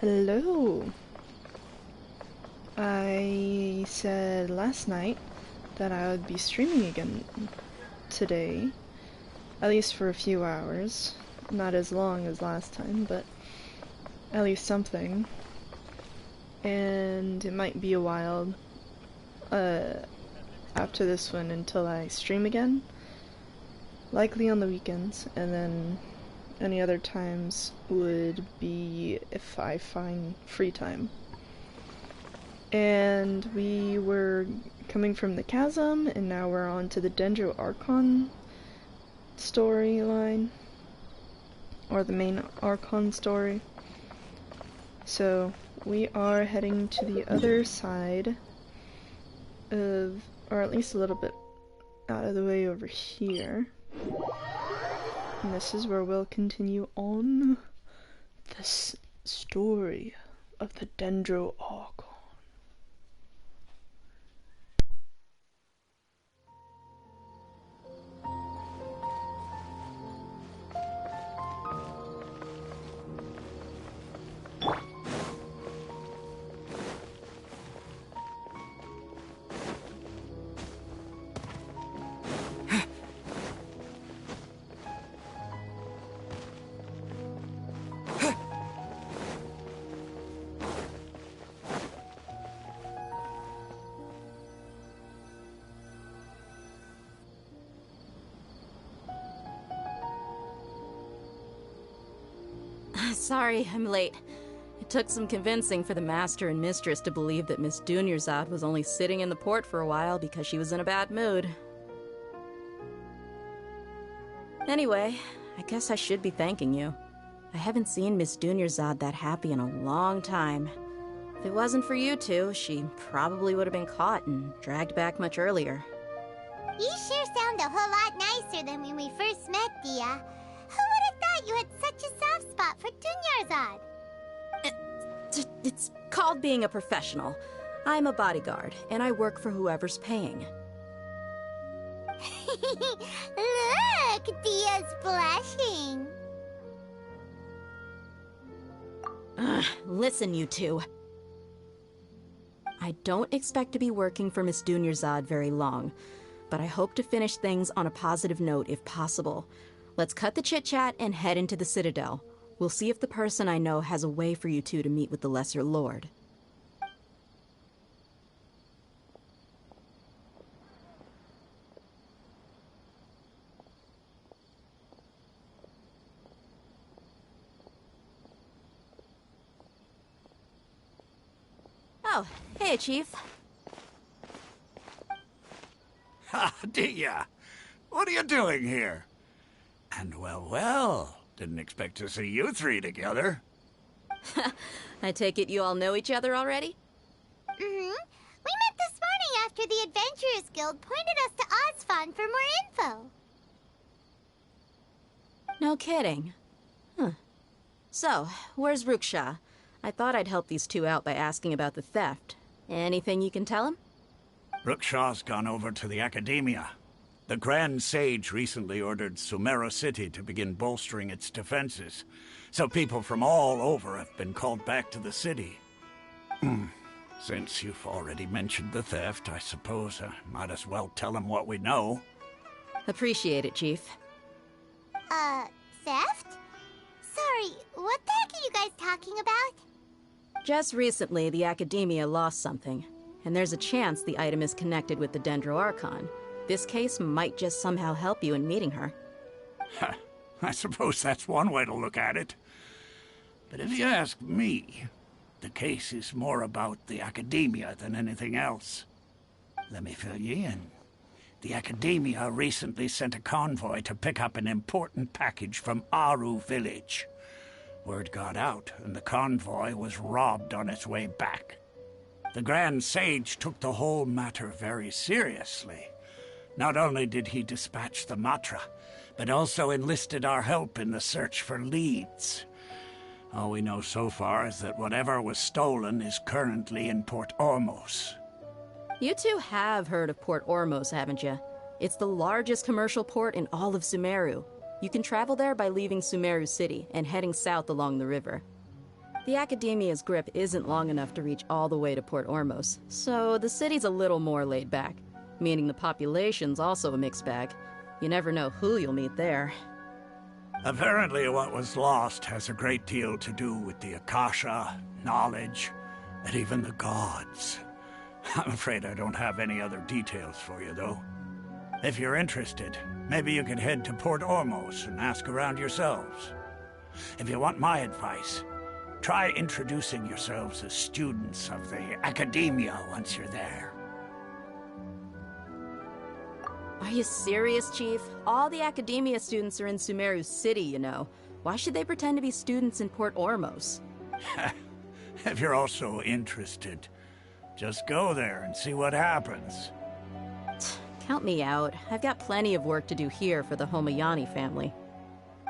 Hello. I said last night that I would be streaming again today, at least for a few hours. Not as long as last time, but at least something. And it might be a while uh, after this one until I stream again. Likely on the weekends, and then any other times would be if I find free time. And we were coming from the chasm, and now we're on to the Dendro Archon storyline, or the main Archon story. So we are heading to the other side of, or at least a little bit out of the way over here. And this is where we'll continue on this story of the Dendro Archon. Sorry, I'm late. It took some convincing for the master and mistress to believe that Miss Dunyarzad was only sitting in the port for a while because she was in a bad mood. Anyway, I guess I should be thanking you. I haven't seen Miss Dunyarzad that happy in a long time. If it wasn't for you two, she probably would have been caught and dragged back much earlier. You sure sound a whole lot nicer than when we first met, Dia. Who would have thought you had such a soft spot for Dunyarzad? It's called being a professional. I'm a bodyguard, and I work for whoever's paying. Look, Dia's blushing. Listen, you two. I don't expect to be working for Miss Dunyarzad very long, but I hope to finish things on a positive note if possible. Let's cut the chit-chat and head into the Citadel. We'll see if the person I know has a way for you two to meet with the Lesser Lord. Oh, hey, Chief. Ha, Dia! What are you doing here? And well, didn't expect to see you three together. I take it you all know each other already? We met this morning after the Adventurers Guild pointed us to Ozfon for more info. No kidding. Huh. So, where's Ruksha? I thought I'd help these two out by asking about the theft. Anything you can tell him? Ruksha's gone over to the Academia. The Grand Sage recently ordered Sumeru City to begin bolstering its defenses, so people from all over have been called back to the city. Since you've already mentioned the theft, I suppose I might as well tell him what we know. Appreciate it, Chief. Theft? Sorry, what the heck are you guys talking about? Just recently, the Academia lost something, and there's a chance the item is connected with the Dendro Archon. This case might just somehow help you in meeting her. I suppose that's one way to look at it. But if you ask me, the case is more about the Academia than anything else. Let me fill you in. The Academia recently sent a convoy to pick up an important package from Aru village. Word got out, and the convoy was robbed on its way back. The Grand Sage took the whole matter very seriously. Not only did he dispatch the Matra, but also enlisted our help in the search for leads. All we know so far is that whatever was stolen is currently in Port Ormos. You two have heard of Port Ormos, haven't you? It's the largest commercial port in all of Sumeru. You can travel there by leaving Sumeru City and heading south along the river. The Academia's grip isn't long enough to reach all the way to Port Ormos, so the city's a little more laid back, meaning the population's also a mixed bag. You never know who you'll meet there. Apparently what was lost has a great deal to do with the Akasha, knowledge, and even the gods. I'm afraid I don't have any other details for you, though. If you're interested, maybe you could head to Port Ormos and ask around yourselves. If you want my advice, try introducing yourselves as students of the Academia once you're there. Are you serious, Chief? All the Academia students are in Sumeru City, you know. Why should they pretend to be students in Port Ormos? If you're also interested, just go there and see what happens. Count me out. I've got plenty of work to do here for the Homayani family.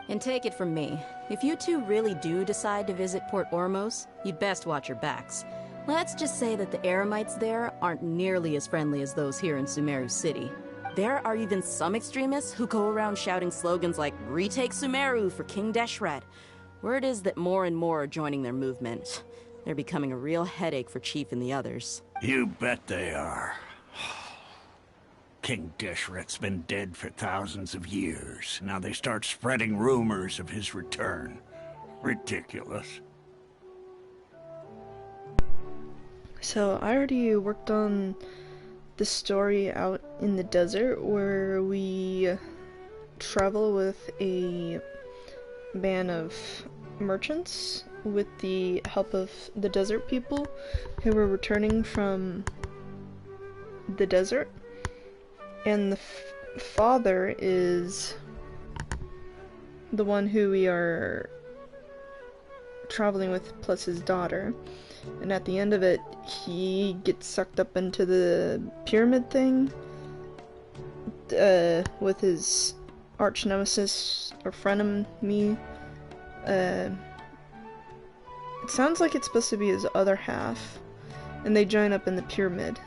And take it from me, if you two really do decide to visit Port Ormos, you'd best watch your backs. Let's just say that the Eremites there aren't nearly as friendly as those here in Sumeru City. There are even some extremists who go around shouting slogans like, "Retake Sumeru for King Deshret." Word is that more and more are joining their movement. They're becoming a real headache for Chief and the others. You bet they are. King Deshret's been dead for thousands of years. Now they start spreading rumors of his return. Ridiculous. So I already worked on the story out in the desert where we travel with a band of merchants with the help of the desert people who were returning from the desert. And the father is the one who we are traveling with, plus his daughter. And at the end of it, he gets sucked up into the pyramid thing with his arch nemesis or frenemy. It sounds like it's supposed to be his other half, and they join up in the pyramid.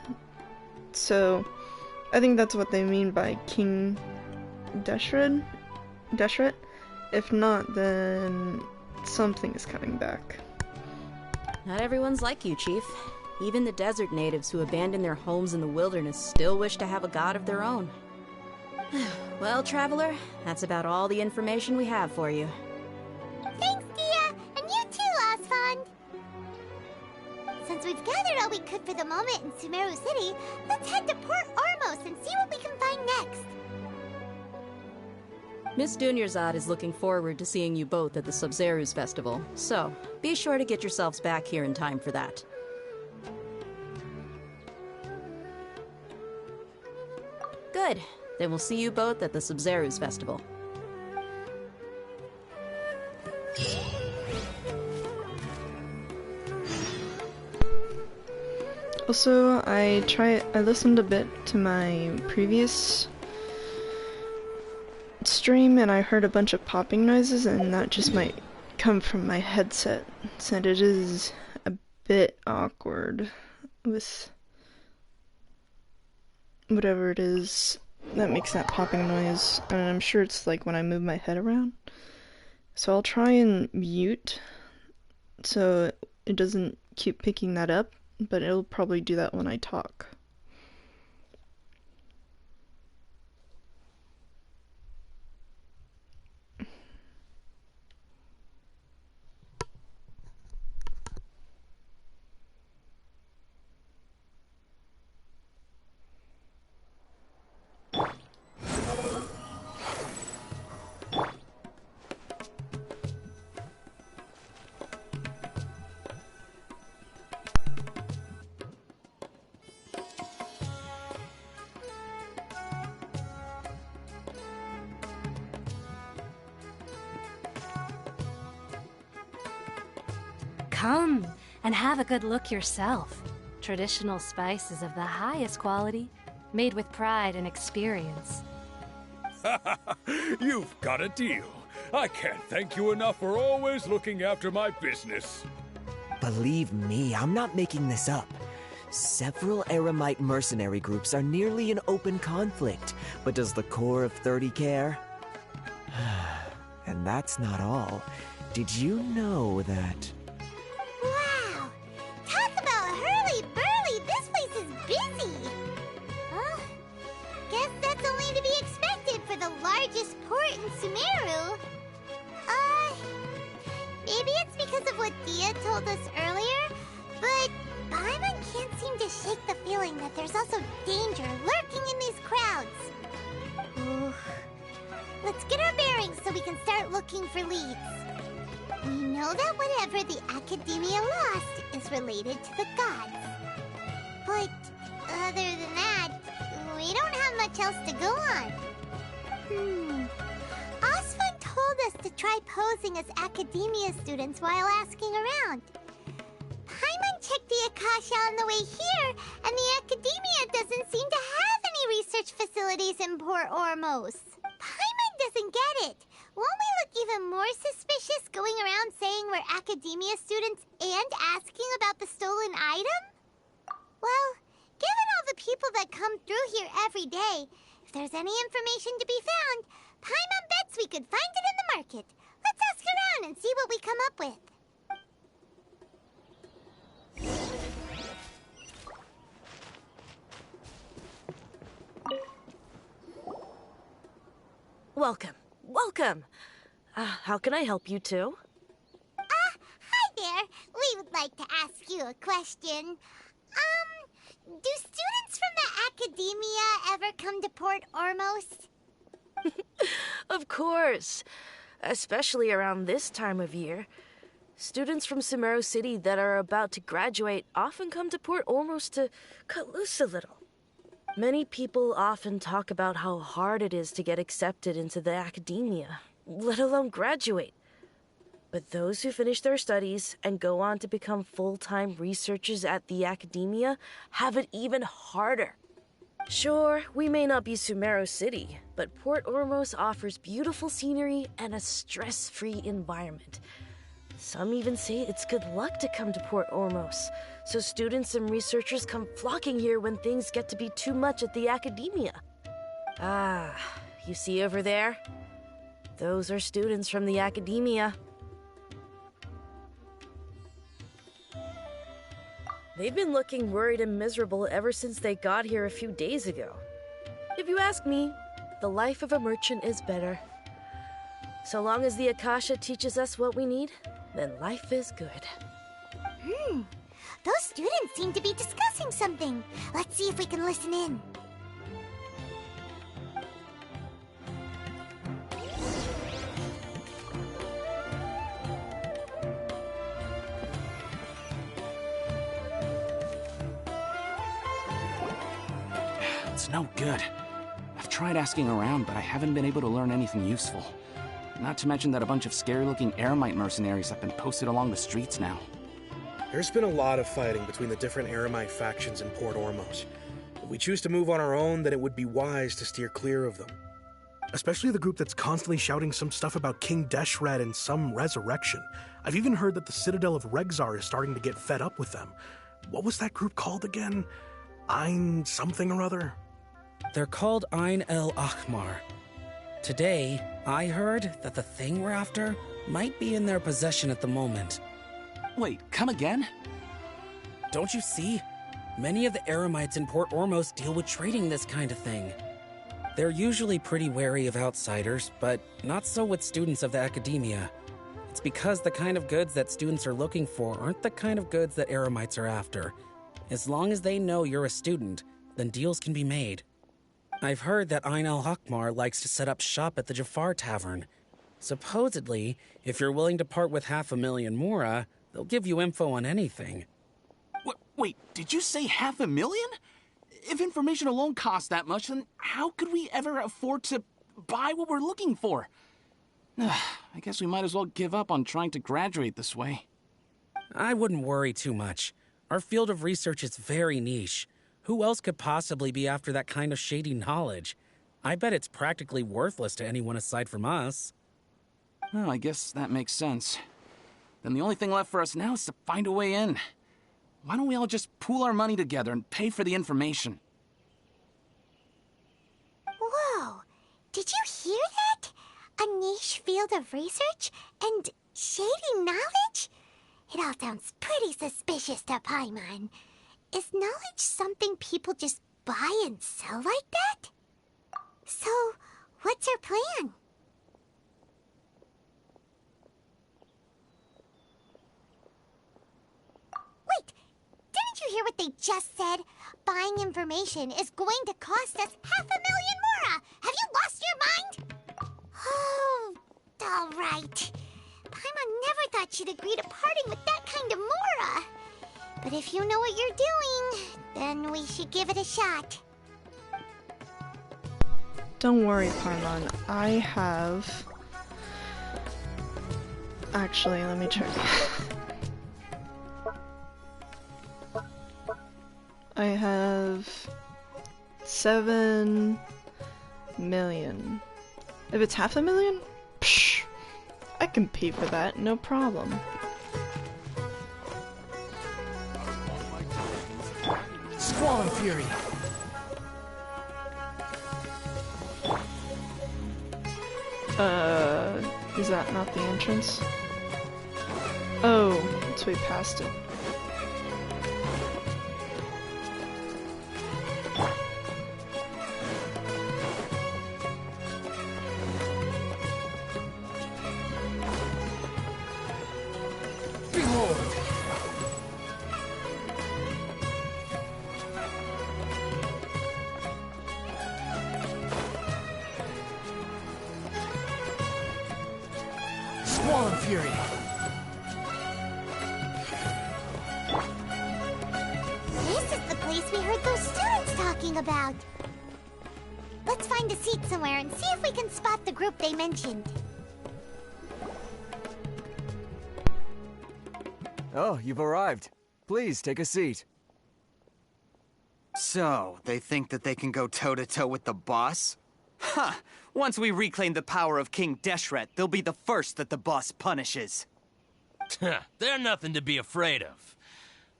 So I think that's what they mean by King Deshret. If not, then something is coming back. Not everyone's like you, Chief. Even the desert natives who abandon their homes in the wilderness still wish to have a god of their own. Well, Traveler, that's about all the information we have for you. Thanks, Dia! And you too, Osfond! Since we've gathered all we could for the moment in Sumeru City, let's head to Port Ormos and see what we can find next. Miss Dunyarzad is looking forward to seeing you both at the Sub-Zeru's festival, so be sure to get yourselves back here in time for that. Good. Then we'll see you both at the Sub-Zeru's festival. Also, I listened a bit to my previous stream and I heard a bunch of popping noises, and that just might come from my headset, since it is a bit awkward with whatever it is that makes that popping noise, and I'm sure it's like when I move my head around. So I'll try and mute so it doesn't keep picking that up, but it'll probably do that when I talk. Come and have a good look yourself. Traditional spices of the highest quality, made with pride and experience. You've got a deal. I can't thank you enough for always looking after my business. Believe me, I'm not making this up. Several Eremite mercenary groups are nearly in open conflict, but does the core of 30 care? And that's not all. Did you know that... told us earlier, but Paimon can't seem to shake the feeling that there's also danger lurking in these crowds. Ooh. Let's get our bearings so we can start looking for leads. We know that whatever the Academia lost is related to the gods. But other than that, we don't have much else to go on. Osfun told us to try posing as Academia students while asking around. Paimon checked the Akasha on the way here, and the Academia doesn't seem to have any research facilities in Port Ormos. Paimon doesn't get it. Won't we look even more suspicious going around saying we're Academia students and asking about the stolen item? Well, given all the people that come through here every day, if there's any information to be found, Paimon bets we could find it in the market. Let's ask around and see what we come up with. Welcome. Welcome. How can I help you too? Hi there. We would like to ask you a question. Do students from the Academia ever come to Port Ormos? Of course. Especially around this time of year. Students from Sumeru City that are about to graduate often come to Port Ormos to cut loose a little. Many people often talk about how hard it is to get accepted into the Academia, let alone graduate. But those who finish their studies and go on to become full-time researchers at the Academia have it even harder. Sure, we may not be Sumeru City, but Port Ormos offers beautiful scenery and a stress-free environment. Some even say it's good luck to come to Port Ormos, so students and researchers come flocking here when things get to be too much at the Academia. Ah, you see over there? Those are students from the Academia. They've been looking worried and miserable ever since they got here a few days ago. If you ask me, the life of a merchant is better. So long as the Akasha teaches us what we need, then life is good. Those students seem to be discussing something. Let's see if we can listen in. It's no good. I've tried asking around, but I haven't been able to learn anything useful. Not to mention that a bunch of scary-looking Eremite mercenaries have been posted along the streets now. There's been a lot of fighting between the different Eremite factions in Port Ormos. If we choose to move on our own, then it would be wise to steer clear of them. Especially the group that's constantly shouting some stuff about King Deshret and some resurrection. I've even heard that the Citadel of Regzar is starting to get fed up with them. What was that group called again? Ein something or other? They're called Ein El Ahmar. Today, I heard that the thing we're after might be in their possession at the moment. Wait, come again? Don't you see? Many of the Eremites in Port Ormos deal with trading this kind of thing. They're usually pretty wary of outsiders, but not so with students of the Academia. It's because the kind of goods that students are looking for aren't the kind of goods that Eremites are after. As long as they know you're a student, then deals can be made. I've heard that Ein El Hakmar likes to set up shop at the Jafar Tavern. Supposedly, if you're willing to part with 500,000 Mora, they'll give you info on anything. Wait, did you say 500,000? If information alone costs that much, then how could we ever afford to buy what we're looking for? I guess we might as well give up on trying to graduate this way. I wouldn't worry too much. Our field of research is very niche. Who else could possibly be after that kind of shady knowledge? I bet it's practically worthless to anyone aside from us. Well, I guess that makes sense. Then the only thing left for us now is to find a way in. Why don't we all just pool our money together and pay for the information? Whoa! Did you hear that? A niche field of research and shady knowledge? It all sounds pretty suspicious to Paimon. Is knowledge something people just buy and sell like that? So, what's our plan? they just said? Buying information is going to cost us 500,000 mora! Have you lost your mind? Oh, all right. Paimon never thought she'd agree to parting with that kind of mora. But if you know what you're doing, then we should give it a shot. Don't worry, Paimon. I have... Actually, let me check. I have 7 million. If it's 500,000, psh, I can pay for that, no problem. Squall and Fury! Is that not the entrance? Oh, it's way past it. Behold! Squall and Fury! This is the place we heard those students talking about. Let's find a seat somewhere and see if we can spot the group they mentioned. Oh, you've arrived. Please, take a seat. So, they think that they can go toe-to-toe with the boss? Ha! Once we reclaim the power of King Deshret, they'll be the first that the boss punishes. They're nothing to be afraid of.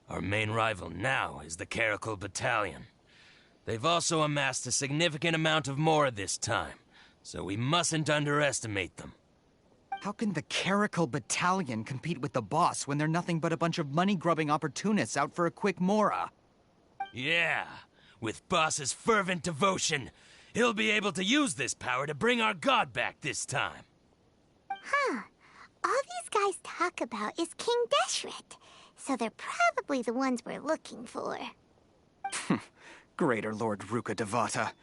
Our main rival now is the Caracal Battalion. They've also amassed a significant amount of more this time, so we mustn't underestimate them. How can the Caracal Battalion compete with the boss when they're nothing but a bunch of money-grubbing opportunists out for a quick mora? Yeah, with Boss's fervent devotion, he'll be able to use this power to bring our god back this time. Huh. All these guys talk about is King Deshret, so they're probably the ones we're looking for. Greater Lord Ruka Devata.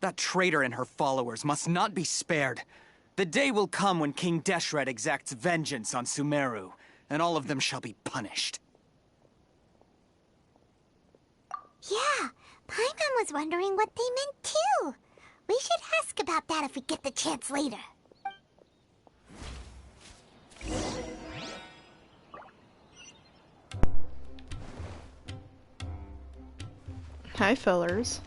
That traitor and her followers must not be spared. The day will come when King Deshret exacts vengeance on Sumeru, and all of them shall be punished. Yeah, Paimon was wondering what they meant too. We should ask about that if we get the chance later. Hi, fellers.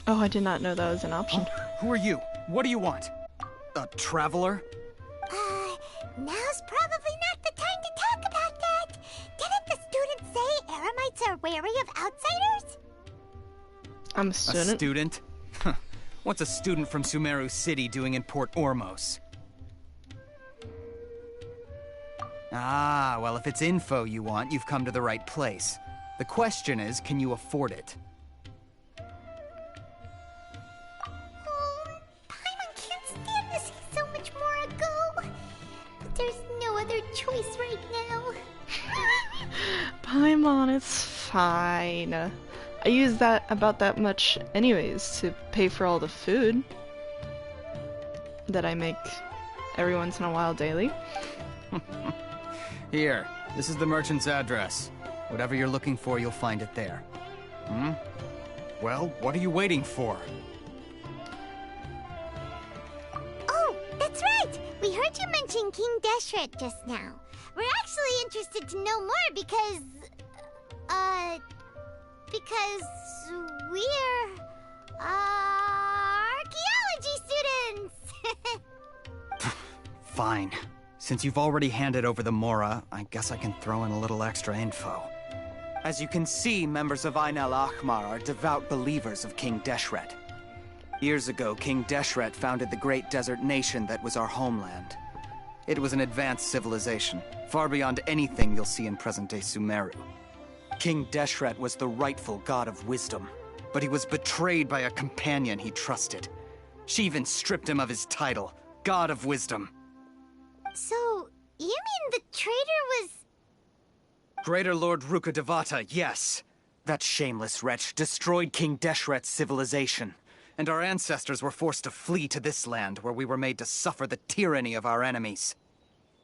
Oh, I did not know that was an option. Who are you? What do you want? A traveler? Now's probably not the time to talk about that. Didn't the students say Eremites are wary of outsiders? I'm a student. A student? What's a student from Sumeru City doing in Port Ormos? Ah, well, if it's info you want, you've come to the right place. The question is, can you afford it? Paimon can't stand to see so much more ago. But there's no other choice right now. Paimon, it's fine. I use that about that much anyways to pay for all the food that I make every once in a while daily. Here, this is the merchant's address. Whatever you're looking for, you'll find it there. Well, what are you waiting for? Oh, that's right! We heard you mention King Deshret just now. We're actually interested to know more because we're archaeology students! Fine. Since you've already handed over the Mora, I guess I can throw in a little extra info. As you can see, members of Ain al-Ahmar are devout believers of King Deshret. Years ago, King Deshret founded the great desert nation that was our homeland. It was an advanced civilization, far beyond anything you'll see in present-day Sumeru. King Deshret was the rightful god of wisdom, but he was betrayed by a companion he trusted. She even stripped him of his title, God of Wisdom. So, you mean the traitor was... Greater Lord Rukkhadevata, yes. That shameless wretch destroyed King Deshret's civilization, and our ancestors were forced to flee to this land where we were made to suffer the tyranny of our enemies.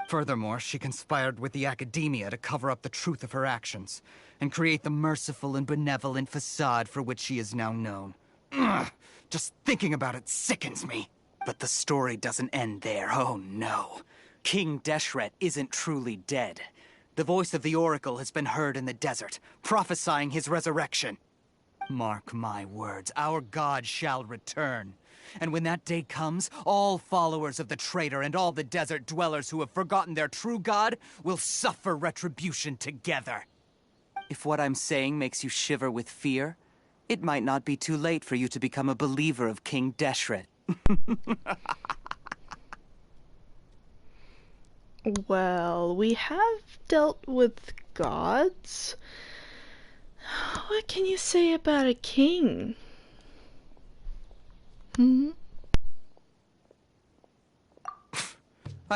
Furthermore, she conspired with the Academia to cover up the truth of her actions, and create the merciful and benevolent facade for which she is now known. Ugh, just thinking about it sickens me. But the story doesn't end there, oh no. King Deshret isn't truly dead. The voice of the Oracle has been heard in the desert, prophesying his resurrection. Mark my words, our god shall return. And when that day comes, all followers of the traitor and all the desert dwellers who have forgotten their true god will suffer retribution together. If what I'm saying makes you shiver with fear, it might not be too late for you to become a believer of King Deshret. Well, we have dealt with gods. What can you say about a king? I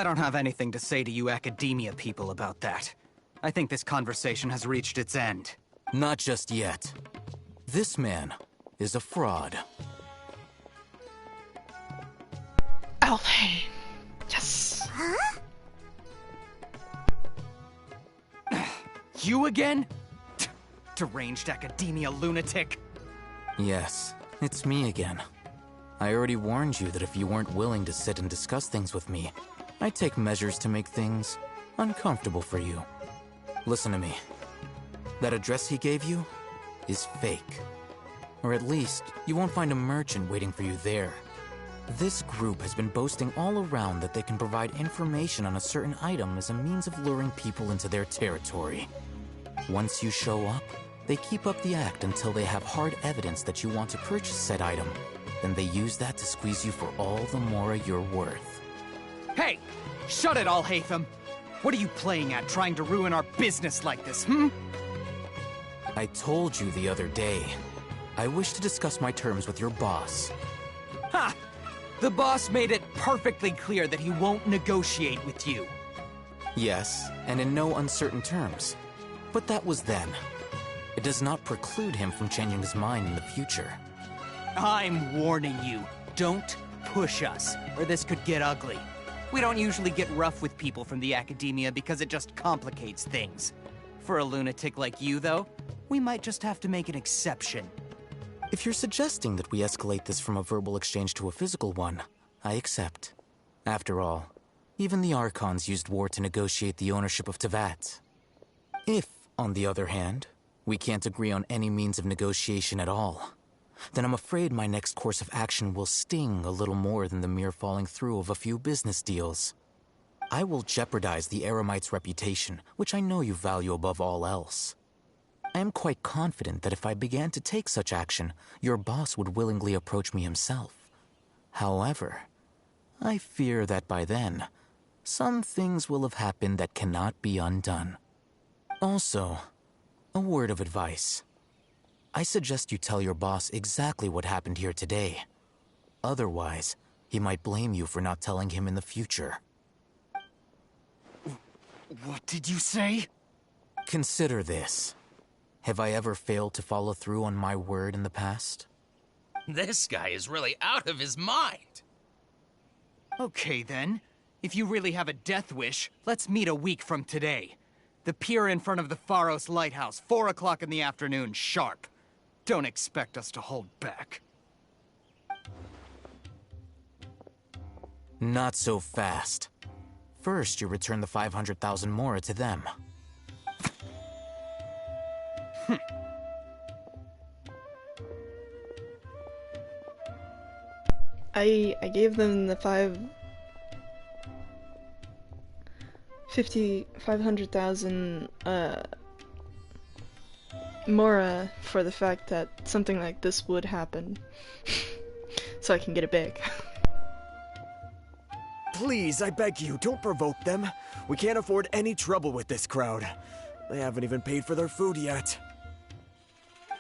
don't have anything to say to you Academia people about that. I think this conversation has reached its end. Not just yet. This man is a fraud. Alfheim. Yes. Huh? You again? Deranged Academia lunatic. Yes, it's me again. I already warned you that if you weren't willing to sit and discuss things with me, I'd take measures to make things uncomfortable for you. Listen to me. That address he gave you is fake. Or at least, you won't find a merchant waiting for you there. This group has been boasting all around that they can provide information on a certain item as a means of luring people into their territory. Once you show up, they keep up the act until they have hard evidence that you want to purchase said item. Then they use that to squeeze you for all the mora you're worth. Hey! Shut it, Alhaitham! What are you playing at, trying to ruin our business like this, hmm? I told you the other day. I wish to discuss my terms with your boss. Ha! The boss made it perfectly clear that he won't negotiate with you. Yes, and in no uncertain terms. But that was then. It does not preclude him from changing his mind in the future. I'm warning you, don't push us, or this could get ugly. We don't usually get rough with people from the Academia because it just complicates things. For a lunatic like you, though, we might just have to make an exception. If you're suggesting that we escalate this from a verbal exchange to a physical one, I accept. After all, even the Archons used war to negotiate the ownership of Teyvat. If, on the other hand, we can't agree on any means of negotiation at all, then I'm afraid my next course of action will sting a little more than the mere falling through of a few business deals. I will jeopardize the Eremite's reputation, which I know you value above all else. I am quite confident that if I began to take such action, your boss would willingly approach me himself. However, I fear that by then, some things will have happened that cannot be undone. Also, a word of advice. I suggest you tell your boss exactly what happened here today. Otherwise, he might blame you for not telling him in the future. What did you say? Consider this. Have I ever failed to follow through on my word in the past? This guy is really out of his mind. Okay then. If you really have a death wish, let's meet a week from today. The pier in front of the Pharos Lighthouse, 4 o'clock in the afternoon, sharp. Don't expect us to hold back. Not so fast. First, you return the 500,000 mora to them. I gave them the 500,000 mora for the fact that something like this would happen. So I can get it back. Please, I beg you, don't provoke them. We can't afford any trouble with this crowd. They haven't even paid for their food yet.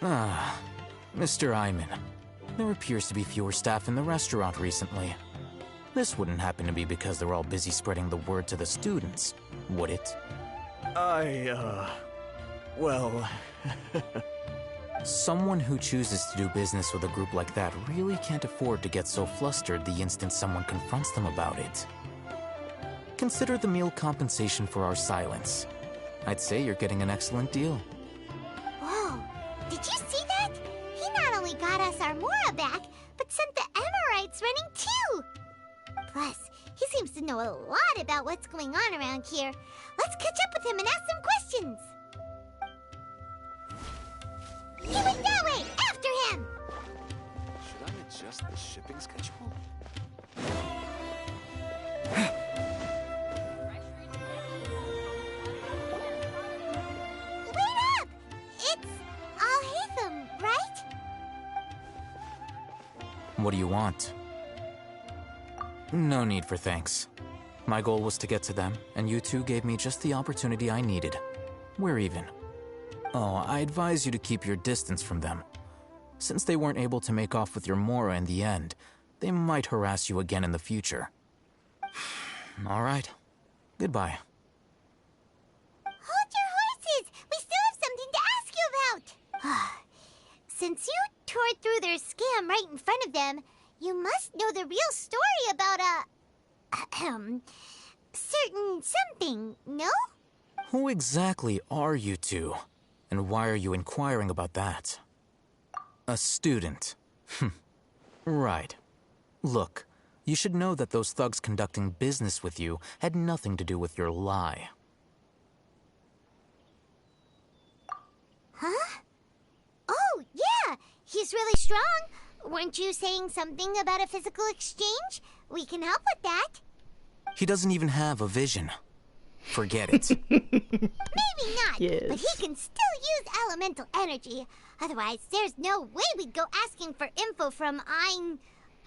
Ah, Mr. Iman. There appears to be fewer staff in the restaurant recently. This wouldn't happen to be because they're all busy spreading the word to the students, would it? Well... Someone who chooses to do business with a group like that really can't afford to get so flustered the instant someone confronts them about it. Consider the meal compensation for our silence. I'd say you're getting an excellent deal. Whoa, did you see that? He not only got us our Mora back, but sent the Emirites running too! Plus, he seems to know a lot about what's going on around here. Let's catch up with him and ask some questions! He went that way! After him! Should I adjust the shipping schedule? Wait up! It's Al-Haytham, right? What do you want? No need for thanks. My goal was to get to them, and you two gave me just the opportunity I needed. We're even. Oh, I advise you to keep your distance from them. Since they weren't able to make off with your Mora in the end, they might harass you again in the future. All right. Goodbye. Hold your horses! We still have something to ask you about! Since you tore through their scam right in front of them, you must know the real story about certain something, no? Who exactly are you two? And why are you inquiring about that? A student. Right. Look, you should know that those thugs conducting business with you had nothing to do with your lie. Huh? Oh, yeah! He's really strong! Weren't you saying something about a physical exchange? We can help with that. He doesn't even have a vision. Forget it. Maybe not, Yes. but he can still use elemental energy. Otherwise, there's no way we'd go asking for info from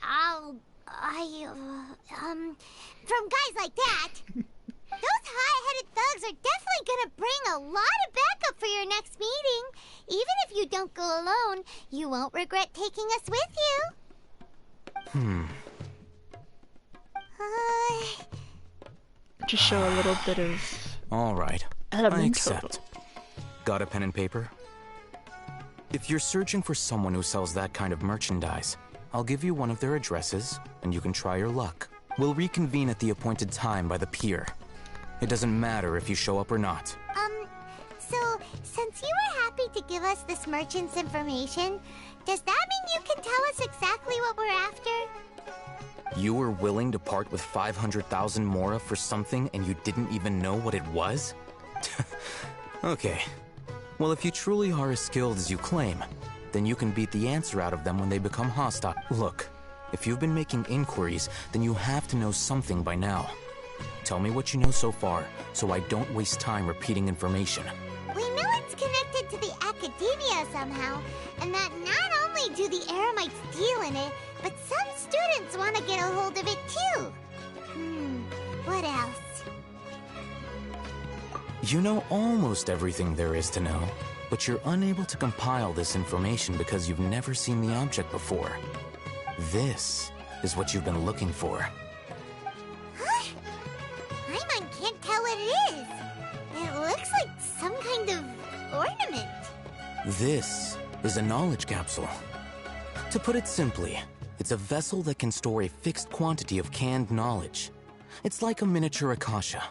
from guys like that. Those high-headed thugs are definitely gonna bring a lot of backup for your next meeting. Even if you don't go alone, you won't regret taking us with you. Just show a little bit of All right. I elemental. accept. Got a pen and paper? If you're searching for someone who sells that kind of merchandise, I'll give you one of their addresses, and you can try your luck. We'll reconvene at the appointed time by the pier. It doesn't matter if you show up or not. So, since you were happy to give us this merchant's information, does that mean you can tell us exactly what we're after? You were willing to part with 500,000 Mora for something and you didn't even know what it was? Okay. Well, if you truly are as skilled as you claim, then you can beat the answer out of them when they become hostile. Look, if you've been making inquiries, then you have to know something by now. Tell me what you know so far, so I don't waste time repeating information. We know it's connected to the academia somehow, and that not only do the Eremites deal in it, but some students want to get a hold of it too. What else? You know almost everything there is to know, but you're unable to compile this information because you've never seen the object before. This is what you've been looking for. Huh? Paimon can't tell what it is. It looks like some kind of ornament. This is a knowledge capsule. To put it simply, it's a vessel that can store a fixed quantity of canned knowledge. It's like a miniature Akasha.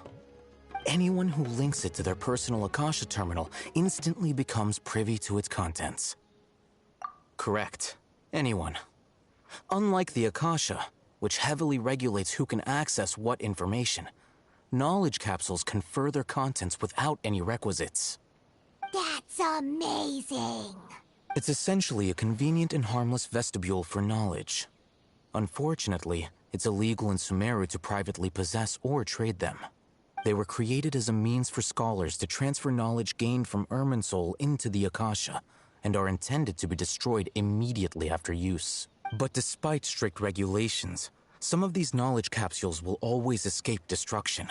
Anyone who links it to their personal Akasha terminal instantly becomes privy to its contents. Correct. Anyone. Unlike the Akasha, which heavily regulates who can access what information, knowledge capsules confer their contents without any requisites. That's amazing. It's essentially a convenient and harmless vestibule for knowledge. Unfortunately, it's illegal in Sumeru to privately possess or trade them. They were created as a means for scholars to transfer knowledge gained from Irminsul into the Akasha, and are intended to be destroyed immediately after use. But despite strict regulations, some of these knowledge capsules will always escape destruction.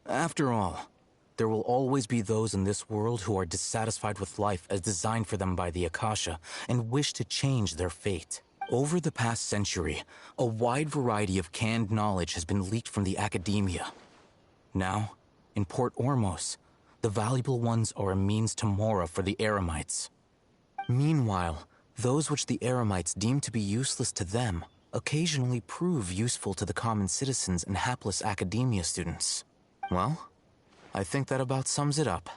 After all, there will always be those in this world who are dissatisfied with life as designed for them by the Akasha and wish to change their fate. Over the past century, a wide variety of canned knowledge has been leaked from the academia. Now, in Port Ormos, The valuable ones are a means to Mora for the Eremites. Meanwhile, those which the Eremites deem to be useless to them occasionally prove useful to the common citizens and hapless academia students. Well, I think that about sums it up.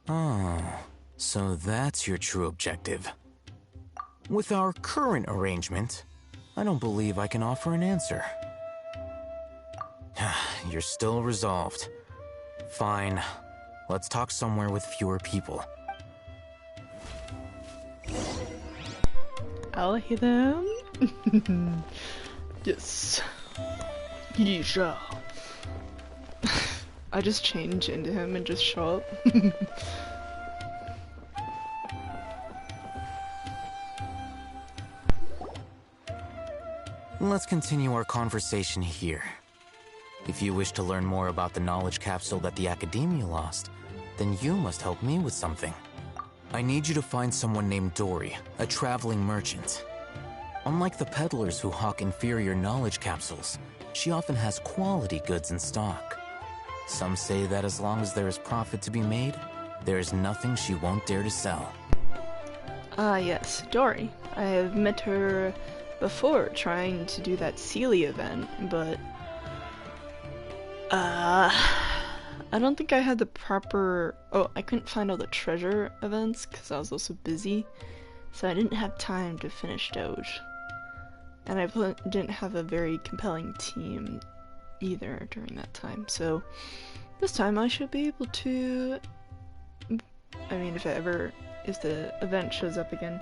Oh, so that's your true objective. With our current arrangement, I don't believe I can offer an answer. You're still resolved. Fine. Let's talk somewhere with fewer people. I'll hear them. Yes. Yeesh. I just change into him and just show up. Let's continue our conversation here. If you wish to learn more about the knowledge capsule that the Academia lost, then you must help me with something. I need you to find someone named Dory, a traveling merchant. Unlike the peddlers who hawk inferior knowledge capsules, she often has quality goods in stock. Some say that as long as there is profit to be made, there is nothing she won't dare to sell. Yes, Dory. I have met her before trying to do that Sealy event, but I don't think I had the proper... Oh, I couldn't find all the treasure events because I was also busy, so I didn't have time to finish Doge. And I didn't have a very compelling team either during that time, so this time I should be able to... I mean, if the event shows up again.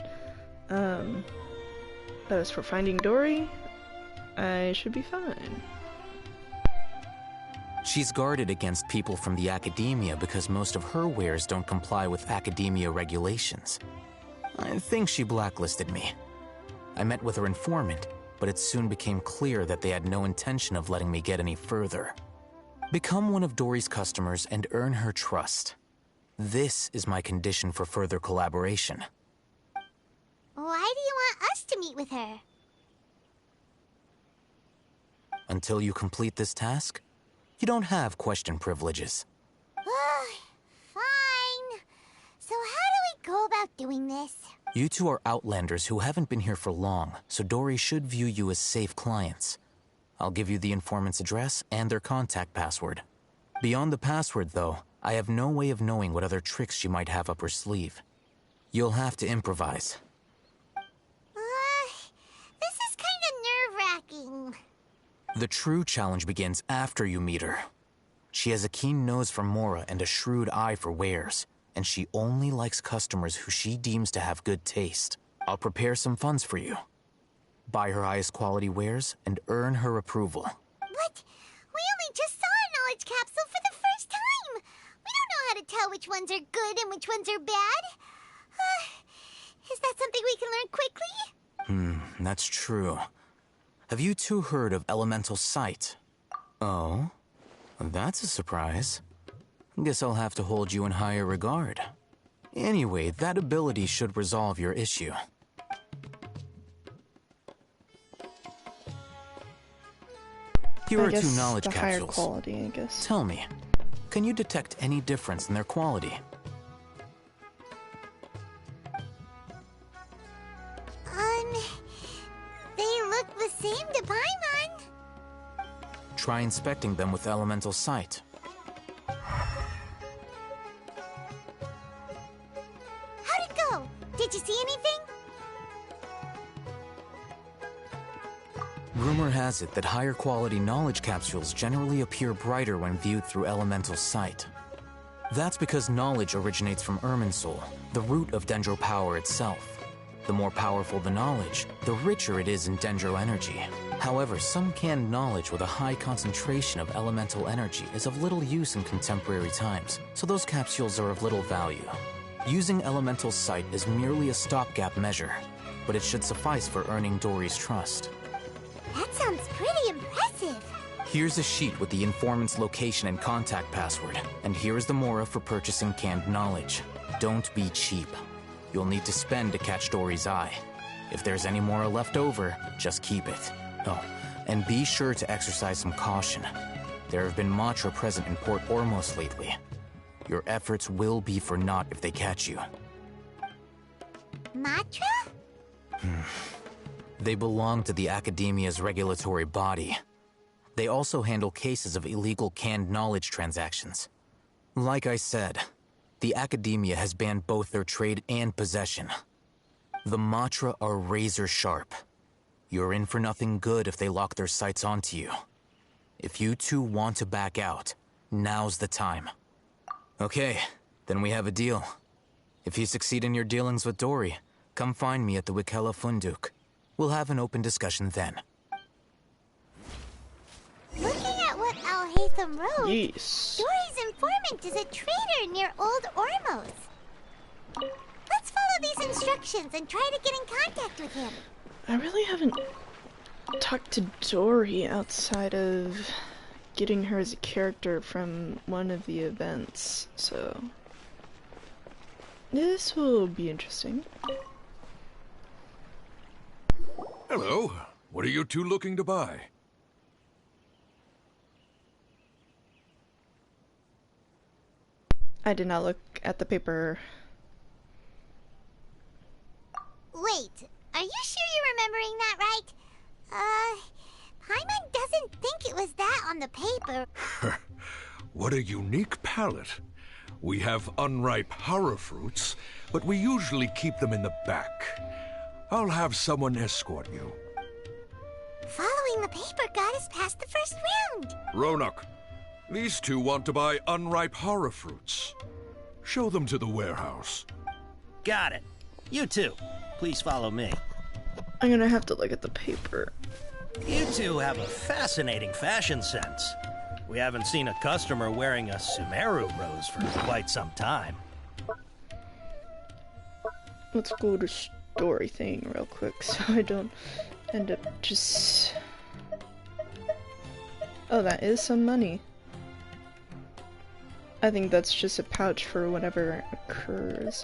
As for finding Dory, I should be fine. She's guarded against people from the Academia because most of her wares don't comply with Academia regulations. I think she blacklisted me. I met with her informant, but it soon became clear that they had no intention of letting me get any further. Become one of Dory's customers and earn her trust. This is my condition for further collaboration. Why do you want us to meet with her? Until you complete this task, you don't have question privileges. Fine. So how do we go about doing this? You two are outlanders who haven't been here for long, so Dory should view you as safe clients. I'll give you the informant's address and their contact password. Beyond the password, though, I have no way of knowing what other tricks she might have up her sleeve. You'll have to improvise. This is kind of nerve-wracking. The true challenge begins after you meet her. She has a keen nose for Mora and a shrewd eye for wares, and she only likes customers who she deems to have good taste. I'll prepare some funds for you. Buy her highest quality wares and earn her approval. But we only just saw a knowledge capsule for the first time. We don't know how to tell which ones are good and which ones are bad. Is that something we can learn quickly? That's true. Have you two heard of elemental sight? Oh, that's a surprise. Guess I'll have to hold you in higher regard. Anyway, that ability should resolve your issue. Here are two knowledge capsules. Higher quality, I guess. Tell me, can you detect any difference in their quality? They look the same to Paimon. Try inspecting them with elemental sight. How'd it go? Did you see anything? Rumor has it that higher quality knowledge capsules generally appear brighter when viewed through elemental sight. That's because knowledge originates from Irminsul, the root of Dendro power itself. The more powerful the knowledge, the richer it is in Dendro energy. However, some canned knowledge with a high concentration of elemental energy is of little use in contemporary times, so those capsules are of little value. Using elemental sight is merely a stopgap measure, but it should suffice for earning Dory's trust. That sounds pretty impressive. Here's a sheet with the informant's location and contact password, and here is the Mora for purchasing canned knowledge. Don't be cheap. You'll need to spend to catch Dory's eye. If there's any Mora left over, just keep it. Oh, and be sure to exercise some caution. There have been Matra present in Port Ormos lately. Your efforts will be for naught if they catch you. Matra? They belong to the Academia's regulatory body. They also handle cases of illegal canned knowledge transactions. Like I said, the Academia has banned both their trade and possession. The Matra are razor sharp. You're in for nothing good if they lock their sights onto you. If you two want to back out, now's the time. Okay, then we have a deal. If you succeed in your dealings with Dory, come find me at the Wikela Funduk. We'll have an open discussion then. Looking at what Al-Haytham wrote, Yes. Dory's informant is a traitor near Old Ormos. Let's follow these instructions and try to get in contact with him. I really haven't talked to Dory outside of getting her as a character from one of the events, so this will be interesting. Hello. What are you two looking to buy? I did not look at the paper. Wait, are you sure you're remembering that right? Paimon doesn't think it was that on the paper. What a unique palate. We have unripe hara fruits, but we usually keep them in the back. I'll have someone escort you. Following the paper got us past the first round. Ronak, these two want to buy unripe hara fruits. Show them to the warehouse. Got it. You too. Please follow me. I'm gonna have to look at the paper. You two have a fascinating fashion sense. We haven't seen a customer wearing a Sumeru rose for quite some time. Let's go to story thing real quick so I don't end up just... Oh, that is some money. I think that's just a pouch for whatever occurs.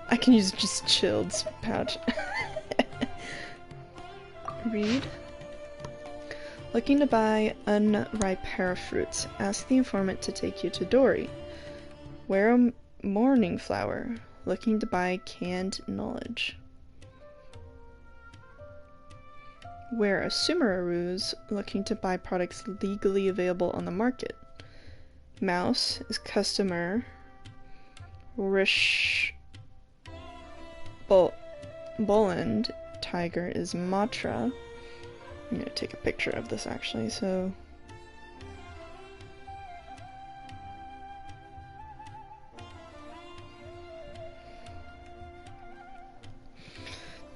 I can use just Chilled's pouch. Read. Looking to buy unripe hara fruits. Ask the informant to take you to Dory. Wear a morning flower. Looking to buy canned knowledge. Wear a Sumeru. Looking to buy products legally available on the market. Mouse is customer. Boland tiger is Matra. I'm gonna take a picture of this actually, so...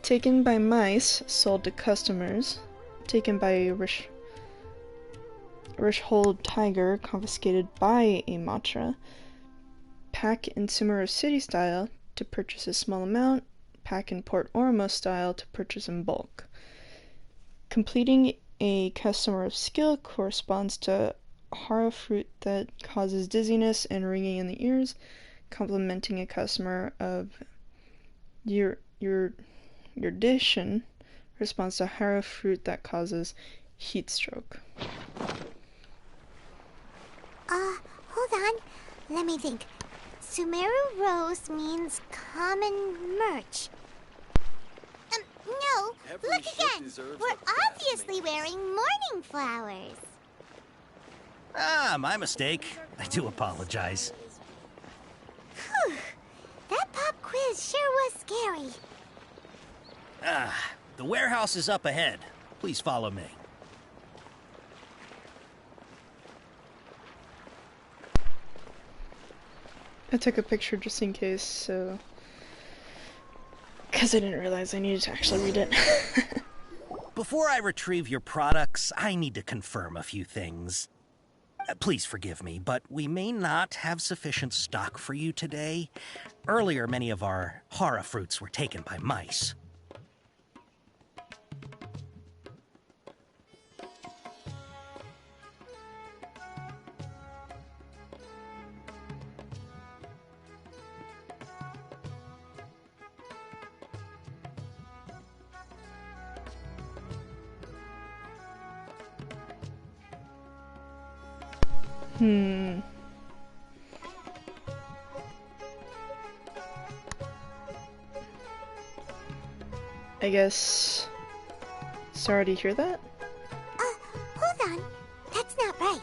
Taken by mice, sold to customers. Taken by Rishhold tiger, confiscated by a Matra. Pack in Sumeru City style to purchase a small amount. Pack in Port Ormos style to purchase in bulk. Completing a customer of skill corresponds to hara fruit that causes dizziness and ringing in the ears. Complementing a customer of erudition responds to hara fruit that causes heat stroke. Hold on. Let me think. Sumeru Rose means common merch. No, look again. We're obviously wearing morning flowers. Ah, my mistake. I do apologize. Whew. That pop quiz sure was scary. The warehouse is up ahead. Please follow me. I took a picture just in case, so... Because I didn't realize I needed to actually read it. Before I retrieve your products, I need to confirm a few things. Please forgive me, but we may not have sufficient stock for you today. Earlier, many of our hara fruits were taken by mice. I guess... Sorry to hear that? Hold on. That's not right.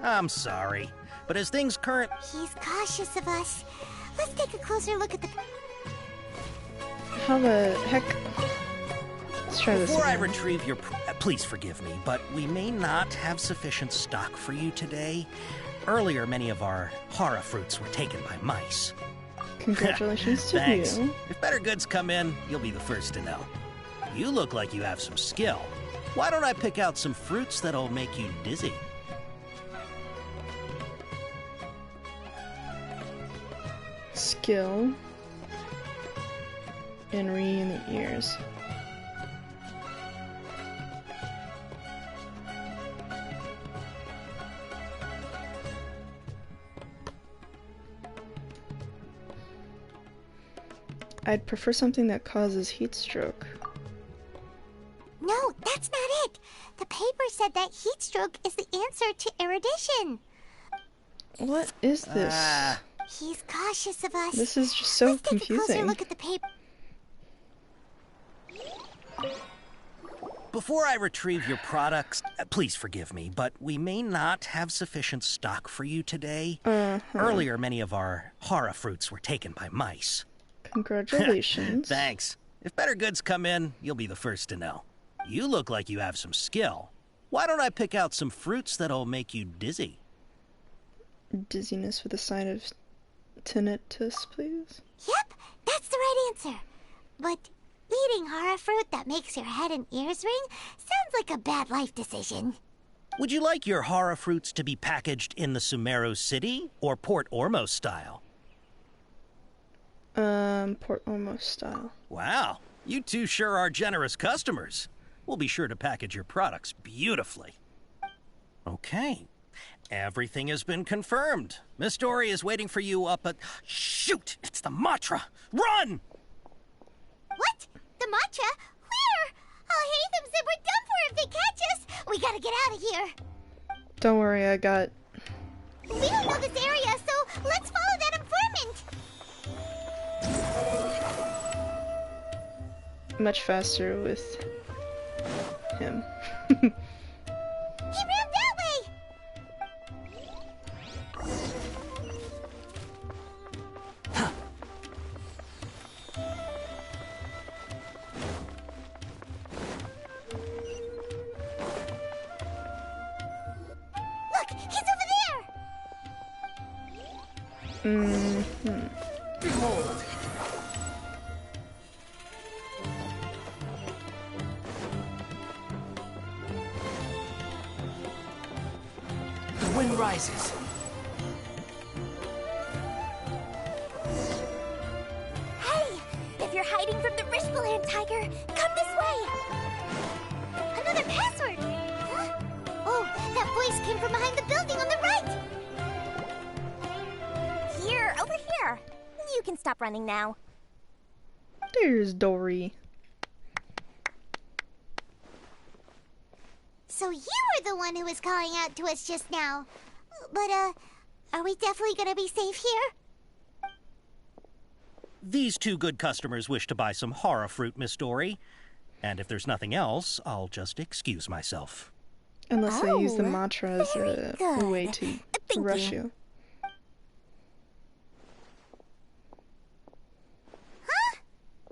I'm sorry. But as things current... He's cautious of us. Let's take a closer look at the... How the heck... Let's try this Before I again. retrieve your... please forgive me, but we may not have sufficient stock for you today. Earlier, many of our hara fruits were taken by mice. Congratulations to Thanks. you. If better goods come in, you'll be the first to know. You look like you have some skill. Why don't I pick out some fruits that'll make you dizzy? Skill. And re in the ears. I'd prefer something that causes heat stroke. No, that's not it. The paper said that heat stroke is the answer to erudition. What is this? He's cautious of us. This is just so Let's take a confusing. closer look at the paper. Before I retrieve your products, please forgive me, but we may not have sufficient stock for you today. Earlier, many of our hara fruits were taken by mice. Congratulations. Thanks. If better goods come in, you'll be the first to know. You look like you have some skill. Why don't I pick out some fruits that'll make you dizzy? Dizziness with a sign of tinnitus, please. Yep, that's the right answer. But eating hara fruit that makes your head and ears ring sounds like a bad life decision. Would you like your hara fruits to be packaged in the Sumeru City or Port Ormos style? Port Ormos style. Wow, you two sure are generous customers. We'll be sure to package your products beautifully. Okay, everything has been confirmed. Miss Dory is waiting for you up at... Shoot, it's the Matra! Run! What? The matcha? Where? Oh, Hatham said we're done for if they catch us. We gotta get out of here. Don't worry, I got... We don't know this area, so let's follow that informant. much faster with him. He ran that way! Look, he's over there! Mm-hmm. Behold! The wind rises. Hey! If you're hiding from the Rishbaland tiger, come this way! Another password! Huh? Oh, that voice came from behind the building on the right! Here, over here. You can stop running now. There's Dory. So you were the one who was calling out to us just now. But, are we definitely gonna be safe here? These two good customers wish to buy some horror fruit, Miss Dory. And if there's nothing else, I'll just excuse myself. Unless they use the Oh, mantra as a good. way to Thank rush you. you. Huh?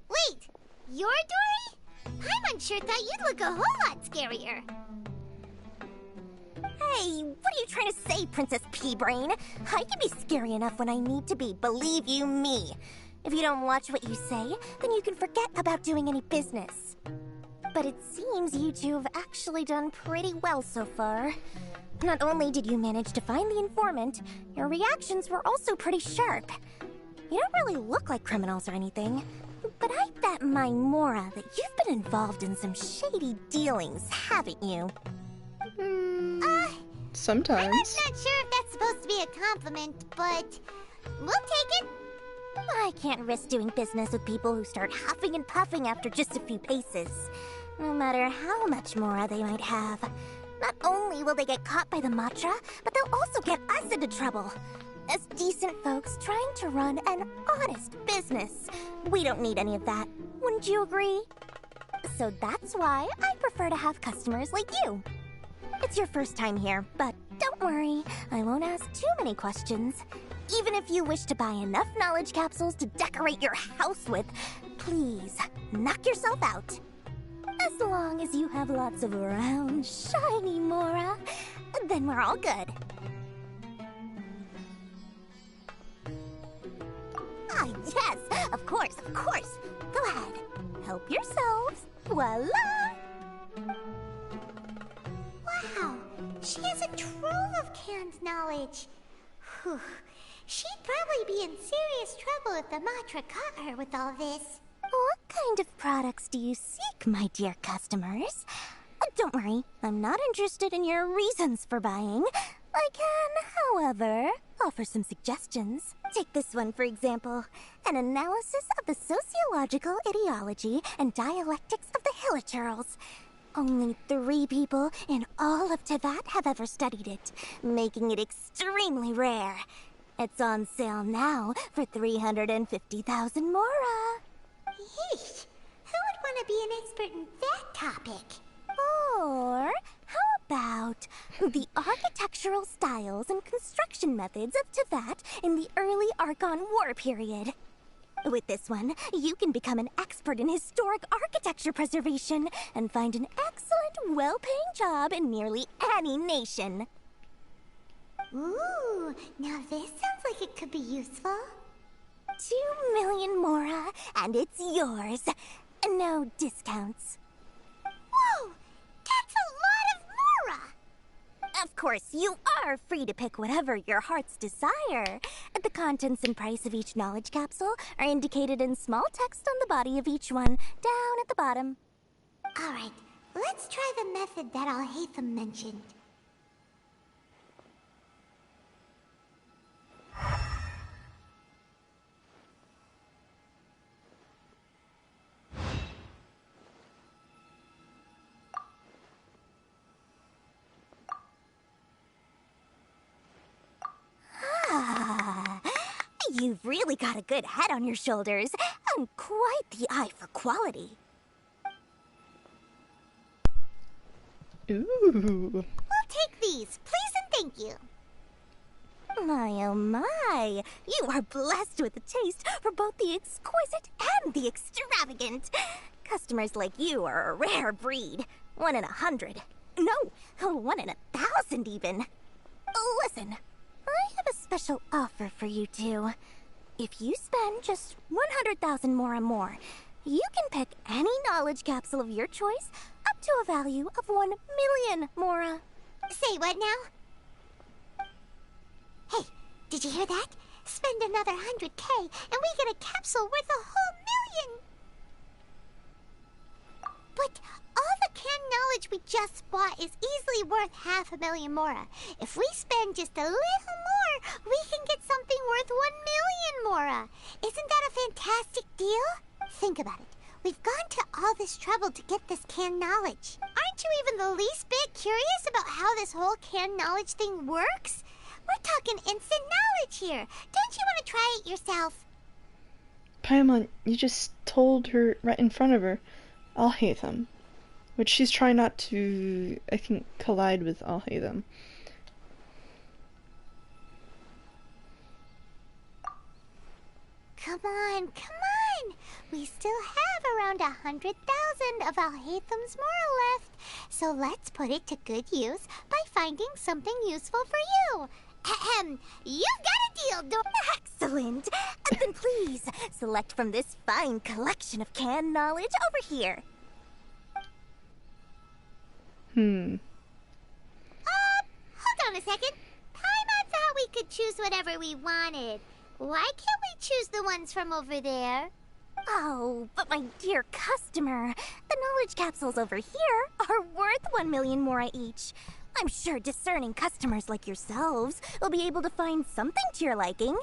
Wait, you're Dory? Paimon sure thought you'd look a whole lot scarier. Hey, what are you trying to say, Princess Pea-Brain? I can be scary enough when I need to be, believe you me. If you don't watch what you say, then you can forget about doing any business. But it seems you two have actually done pretty well so far. Not only did you manage to find the informant, your reactions were also pretty sharp. You don't really look like criminals or anything, but I bet my Mora that you've been involved in some shady dealings, haven't you? Sometimes. I'm not sure if that's supposed to be a compliment, but we'll take it. I can't risk doing business with people who start huffing and puffing after just a few paces. No matter how much Mora they might have. Not only will they get caught by the Matra, but they'll also get us into trouble. As decent folks trying to run an honest business, we don't need any of that. Wouldn't you agree? So that's why I prefer to have customers like you. It's your first time here, but don't worry, I won't ask too many questions. Even if you wish to buy enough knowledge capsules to decorate your house with, please, knock yourself out. As long as you have lots of round, shiny Mora, then we're all good. Ah, yes, of course, of course. Go ahead, help yourselves. Voila! Wow, she has a trove of canned knowledge. Whew. She'd probably be in serious trouble if the Matra caught her with all this. What kind of products do you seek, my dear customers? Don't worry, I'm not interested in your reasons for buying. I can, however, offer some suggestions. Take this one, for example. An analysis of the sociological ideology and dialectics of the Hilichurls. Only 3 people in all of Teyvat have ever studied it, making it extremely rare. It's on sale now for 350,000 Mora. Yeesh, who would want to be an expert in that topic? Or how about the architectural styles and construction methods of Teyvat in the early Archon War period? With this one, you can become an expert in historic architecture preservation and find an excellent, well-paying job in nearly any nation. Ooh, now this sounds like it could be useful. 2 million Mora, and it's yours. No discounts. Whoa! That's a lot of Mora! Of course, you are free to pick whatever your heart's desire. The contents and price of each knowledge capsule are indicated in small text on the body of each one, down at the bottom. Alright, let's try the method that Alhaitham mentioned. You've really got a good head on your shoulders, and quite the eye for quality. Ooh. We'll take these, please and thank you. My oh my, you are blessed with a taste for both the exquisite and the extravagant. Customers like you are a rare breed. 1 in 100. No, 1 in 1,000 even. Listen, I have a special offer for you two. If you spend just 100,000 more, you can pick any knowledge capsule of your choice up to a value of 1 million Mora. Say what now? Hey, did you hear that? Spend another 100K and we get a capsule worth a whole million! But all the canned knowledge we just bought is easily worth 500,000 Mora. If we spend just a little more, we can get something worth 1 million Mora. Isn't that a fantastic deal? Think about it. We've gone to all this trouble to get this canned knowledge. Aren't you even the least bit curious about how this whole canned knowledge thing works? We're talking instant knowledge here. Don't you want to try it yourself? Paimon, you just told her right in front of her, Alhaitham. Which she's trying not to, I think, collide with Alhaitham. Come on, come on! We still have around 100,000 of Alhaitham's Mora left, so let's put it to good use by finding something useful for you. Ahem, you've got a deal, Excellent! Then please, select from this fine collection of canned knowledge over here. Hold on a second. Paimon thought we could choose whatever we wanted. Why can't we choose the ones from over there? Oh, but my dear customer, the knowledge capsules over here are worth 1 million Mora each. I'm sure discerning customers like yourselves will be able to find something to your liking.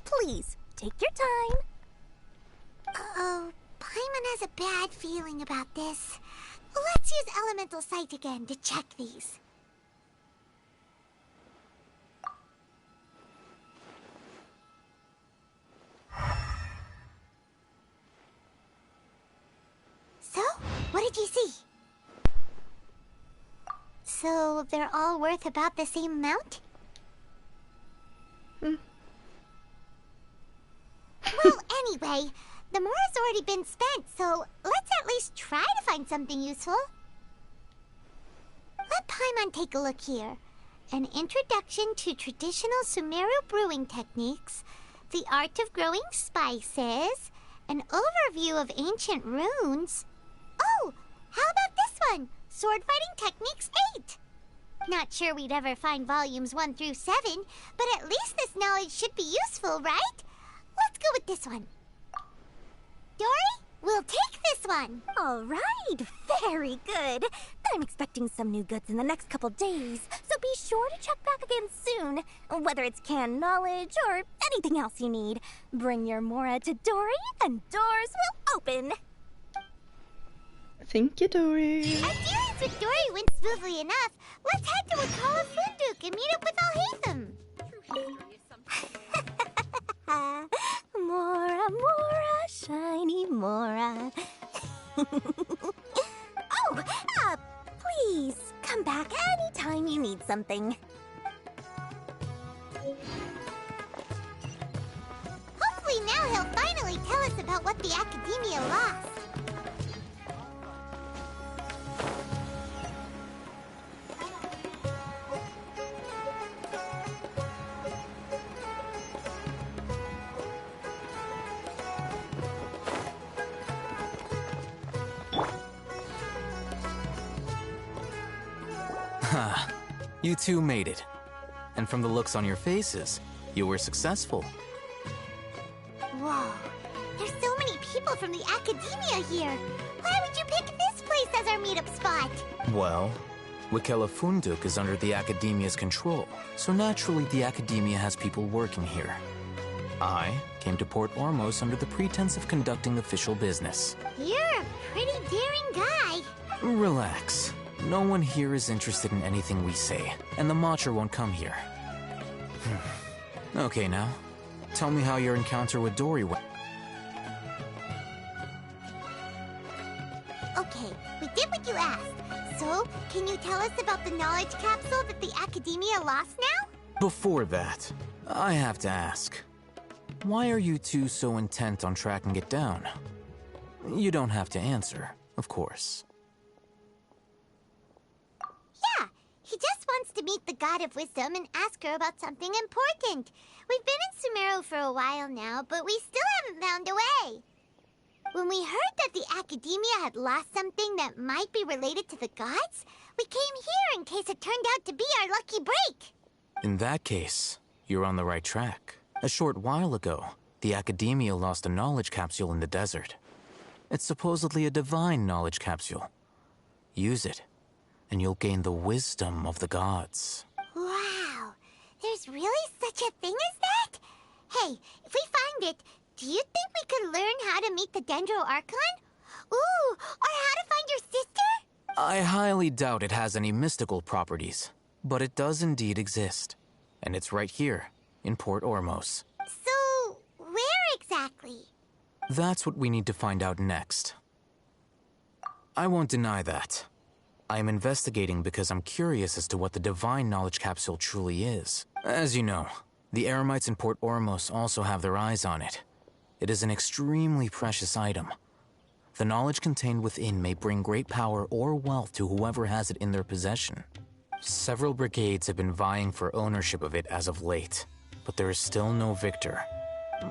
Please, take your time. Uh-oh, Paimon has a bad feeling about this. Let's use Elemental Sight again to check these. What did you see? So they're all worth about the same amount? Well, anyway, the mora's already been spent, so let's at least try to find something useful. Let Paimon take a look here. An introduction to traditional Sumeru brewing techniques, the art of growing spices, an overview of ancient runes. Oh, how about this one? Sword Fighting Techniques 8. Not sure we'd ever find volumes 1 through 7, but at least this knowledge should be useful, right? Let's go with this one. Dory, we'll take this one. All right, very good. I'm expecting some new goods in the next couple days, so be sure to check back again soon. Whether it's canned knowledge or anything else you need, bring your Mora to Dory and doors will open. Thank you, Dory. Our dealings with Dory went smoothly enough. Let's head to Wakala Funduk and meet up with Alhaitham. Mora, Mora, shiny Mora. Oh, please come back anytime you need something. Hopefully now he'll finally tell us about what the Academia lost. Ha! You two made it. And from the looks on your faces, you were successful. Whoa, there's so many people from the Academia here. Why would you pick this place as our meetup spot? Well, Wakela Funduk is under the Academia's control, so naturally the Academia has people working here. I came to Port Ormos under the pretense of conducting official business. You're a pretty daring guy. Relax. No one here is interested in anything we say, and the Matcher won't come here. Okay, now, tell me how your encounter with Dory went. Okay, we did what you asked. So, can you tell us about the knowledge capsule that the Academia lost now? Before that, I have to ask, why are you two so intent on tracking it down? You don't have to answer, of course. Yeah, he just wants to meet the God of Wisdom and ask her about something important. We've been in Sumeru for a while now, but we still haven't found a way. When we heard that the Academia had lost something that might be related to the gods, we came here in case it turned out to be our lucky break. In that case, you're on the right track. A short while ago, the Academia lost a knowledge capsule in the desert. It's supposedly a divine knowledge capsule. Use it, and you'll gain the wisdom of the gods. Wow, there's really such a thing as that? Hey, if we find it, do you think we could learn how to meet the Dendro Archon? Ooh, or how to find your sister? I highly doubt it has any mystical properties, but it does indeed exist. And it's right here, in Port Ormos. So, where exactly? That's what we need to find out next. I won't deny that. I am investigating because I'm curious as to what the divine knowledge capsule truly is. As you know, the Eremites in Port Ormos also have their eyes on it. It is an extremely precious item. The knowledge contained within may bring great power or wealth to whoever has it in their possession. Several brigades have been vying for ownership of it as of late, but there is still no victor.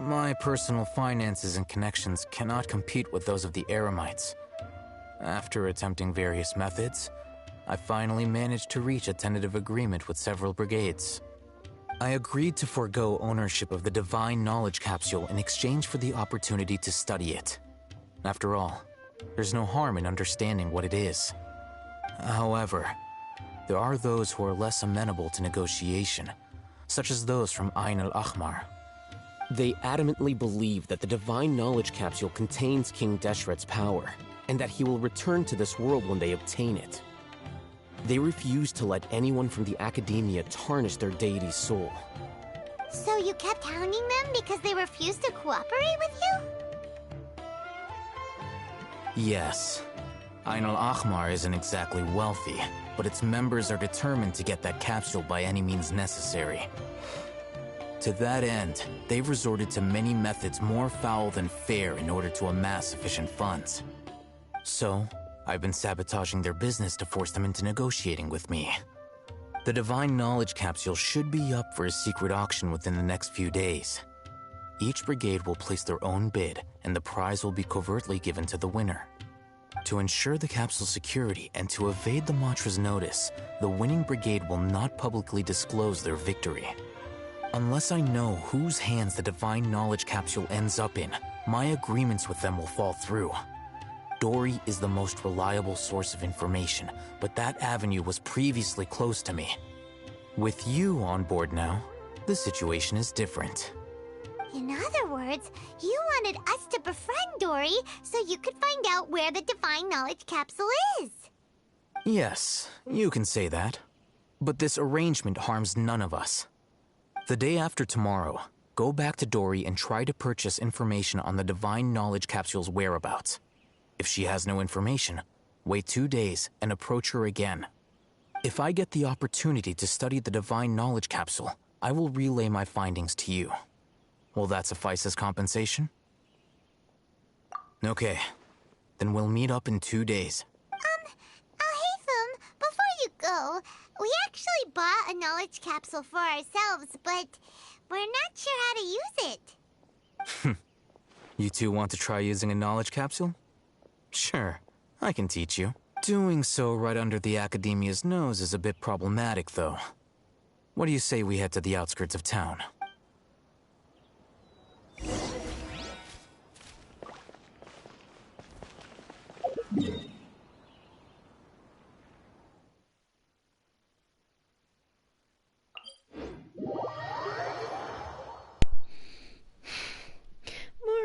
My personal finances and connections cannot compete with those of the Eremites. After attempting various methods, I finally managed to reach a tentative agreement with several brigades. I agreed to forego ownership of the divine knowledge capsule in exchange for the opportunity to study it. After all, there's no harm in understanding what it is. However, there are those who are less amenable to negotiation, such as those from Ain al-Ahmar. They adamantly believe that the divine knowledge capsule contains King Deshret's power, and that he will return to this world when they obtain it. They refuse to let anyone from the Academia tarnish their deity's soul. So you kept hounding them because they refused to cooperate with you? Yes. Ain al-Ahmar isn't exactly wealthy, but its members are determined to get that capsule by any means necessary. To that end, they've resorted to many methods more foul than fair in order to amass sufficient funds. So, I've been sabotaging their business to force them into negotiating with me. The Divine Knowledge Capsule should be up for a secret auction within the next few days. Each brigade will place their own bid, and the prize will be covertly given to the winner. To ensure the capsule's security and to evade the Matra's notice, the winning brigade will not publicly disclose their victory. Unless I know whose hands the Divine Knowledge Capsule ends up in, my agreements with them will fall through. Dory is the most reliable source of information, but that avenue was previously closed to me. With you on board now, the situation is different. In other words, you wanted us to befriend Dory so you could find out where the Divine Knowledge Capsule is. Yes, you can say that. But this arrangement harms none of us. The day after tomorrow, go back to Dory and try to purchase information on the Divine Knowledge Capsule's whereabouts. If she has no information, wait 2 days and approach her again. If I get the opportunity to study the Divine Knowledge Capsule, I will relay my findings to you. Will that suffice as compensation? Okay, then we'll meet up in 2 days. Alhaitham, before you go, we actually bought a knowledge capsule for ourselves, but we're not sure how to use it. You two want to try using a knowledge capsule? Sure, I can teach you. Doing so right under the Academia's nose is a bit problematic, though. What do you say we head to the outskirts of town?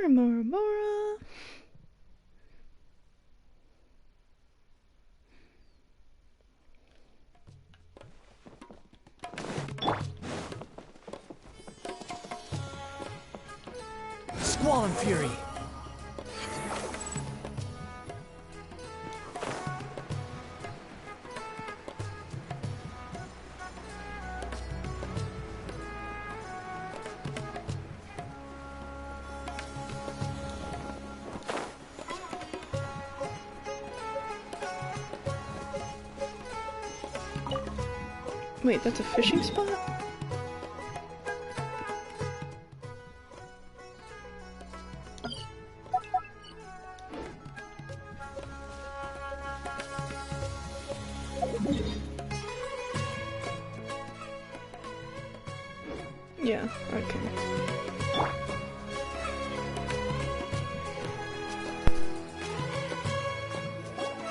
Mora. Squall and Fury! Wait, that's a fishing spot? Yeah, okay.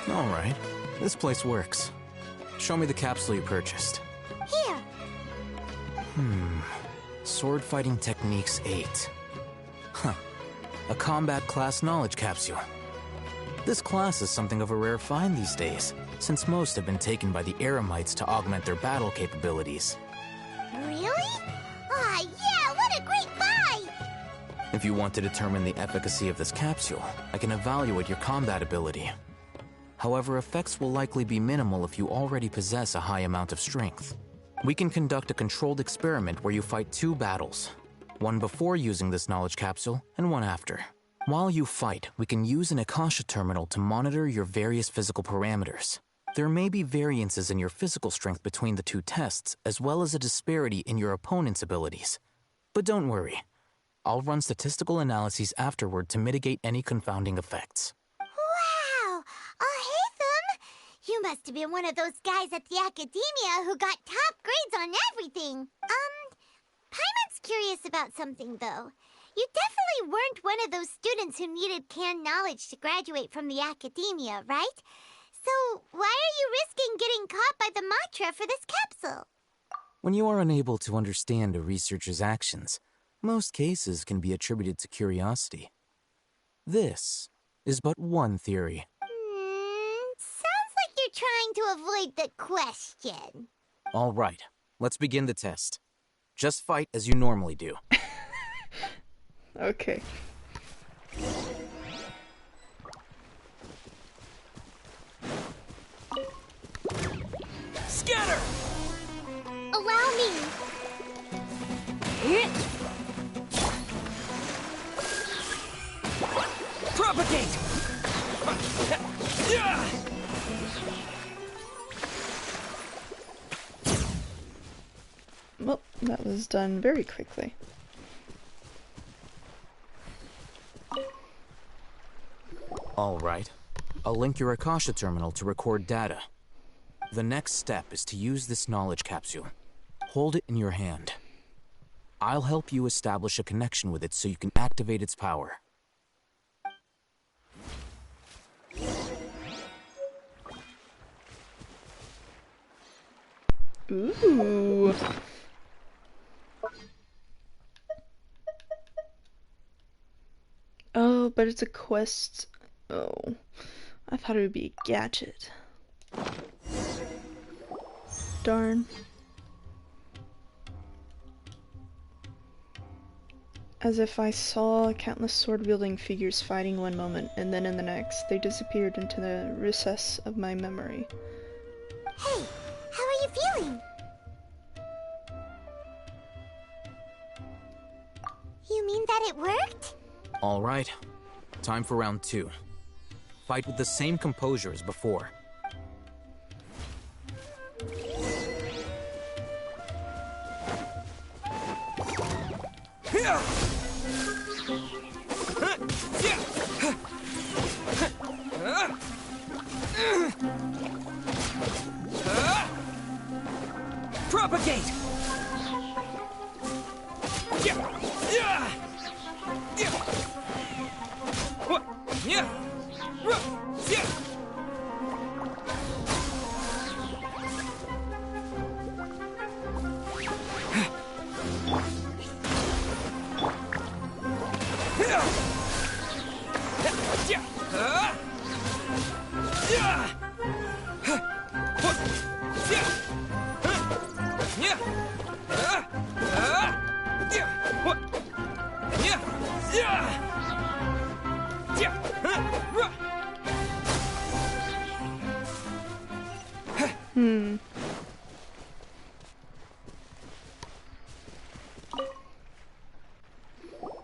All right, this place works. Show me the capsule you purchased. Here. Sword Fighting Techniques 8. Huh. A combat class knowledge capsule. This class is something of a rare find these days, since most have been taken by the Eremites to augment their battle capabilities. Really? Ah, yeah, what a great buy! If you want to determine the efficacy of this capsule, I can evaluate your combat ability. However, effects will likely be minimal if you already possess a high amount of strength. We can conduct a controlled experiment where you fight 2 battles, one before using this knowledge capsule and one after. While you fight, we can use an Akasha terminal to monitor your various physical parameters. There may be variances in your physical strength between the 2 tests, as well as a disparity in your opponent's abilities. But don't worry, I'll run statistical analyses afterward to mitigate any confounding effects. Wow! Alhaitham! You must have been one of those guys at the Academia who got top grades on everything. Paimon's curious about something, though. You definitely weren't one of those students who needed canned knowledge to graduate from the Academia, right? So why are you risking getting caught by the Matra for this capsule? When you are unable to understand a researcher's actions, most cases can be attributed to curiosity. This is but one theory. Sounds like you're trying to avoid the question. All right, let's begin the test. Just fight as you normally do. Okay. Propagate! Well, that was done very quickly. All right. I'll link your Akasha terminal to record data. The next step is to use this knowledge capsule. Hold it in your hand. I'll help you establish a connection with it so you can activate its power. Ooh. Oh, but it's a quest. Oh, I thought it would be a gadget. Darn. As if I saw countless sword-wielding figures fighting one moment, and then in the next, they disappeared into the recess of my memory. Hey, how are you feeling? You mean that it worked? All right. Time for round 2. Fight with the same composure as before. Propagate!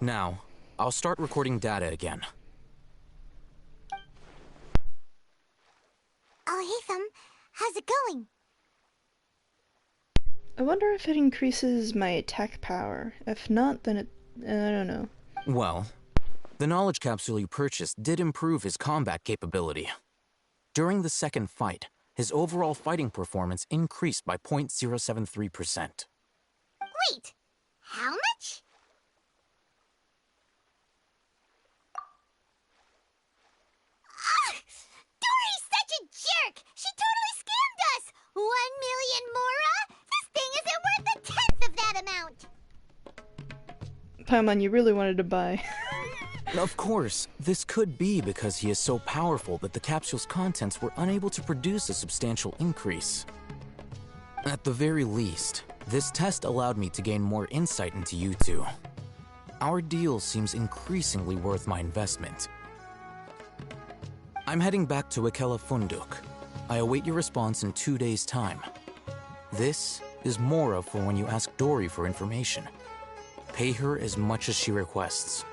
Now, I'll start recording data again. Alhaitham, how's it going? I wonder if it increases my attack power. If not, then it... I don't know. Well, the knowledge capsule you purchased did improve his combat capability. During the second fight, his overall fighting performance increased by 0.073%. Wait, how much? Dory's such a jerk! She totally scammed us! 1 million mora? This thing isn't worth a tenth of that amount! Paimon, you really wanted to buy. Of course, this could be because he is so powerful that the capsule's contents were unable to produce a substantial increase. At the very least, this test allowed me to gain more insight into you two. Our deal seems increasingly worth my investment. I'm heading back to Ikela Funduk. I await your response in 2 days' time. This is Mora for when you ask Dory for information. Pay her as much as she requests.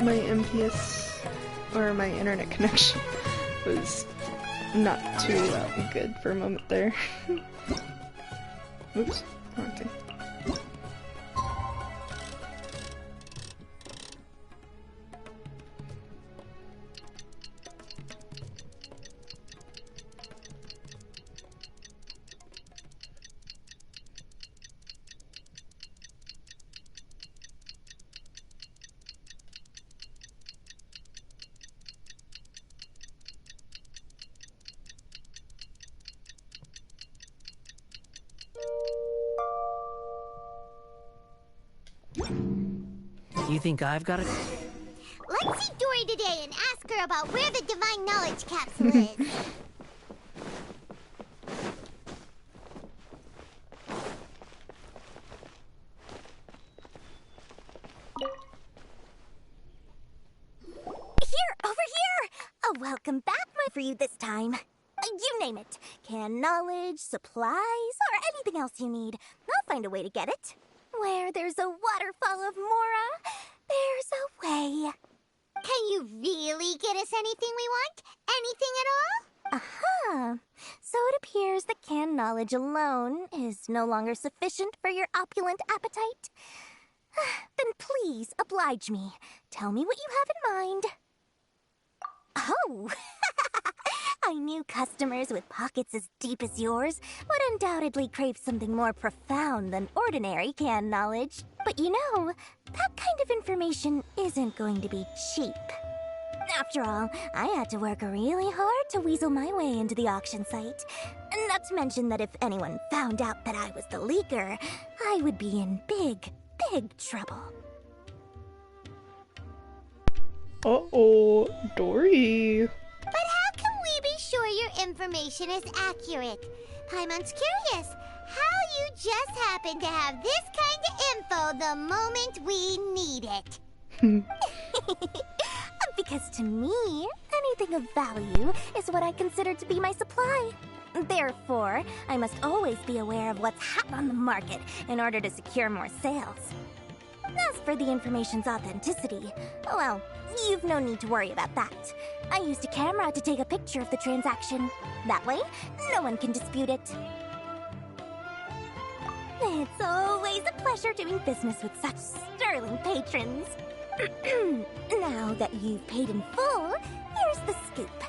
My MPS, or my internet connection, was not too good for a moment there. Oops, wrong thing. You think I've got it? Let's see Dory today and ask her about where the Divine Knowledge Capsule is. Here, over here! Welcome back, my for you this time. You name it. Can knowledge, supplies, or anything else you need. I'll find a way to get it. Where there's a waterfall of Mora, there's a way. Can you really get us anything we want? Anything at all? Aha! So it appears that canned knowledge alone is no longer sufficient for your opulent appetite. Then please oblige me. Tell me what you have in mind. Oh! I knew customers with pockets as deep as yours would undoubtedly crave something more profound than ordinary canned knowledge. But you know, that kind of information isn't going to be cheap. After all, I had to work really hard to weasel my way into the auction site. Not to mention that if anyone found out that I was the leaker, I would be in big, big trouble. Uh-oh, Dory. But how can we be sure your information is accurate? Paimon's curious how you just happen to have this kind of info the moment we need it. Because to me, anything of value is what I consider to be my supply. Therefore, I must always be aware of what's hot on the market in order to secure more sales. As for the information's authenticity, well, you've no need to worry about that. I used a camera to take a picture of the transaction. That way, no one can dispute it. It's always a pleasure doing business with such sterling patrons. Now that you've paid in full, here's the scoop.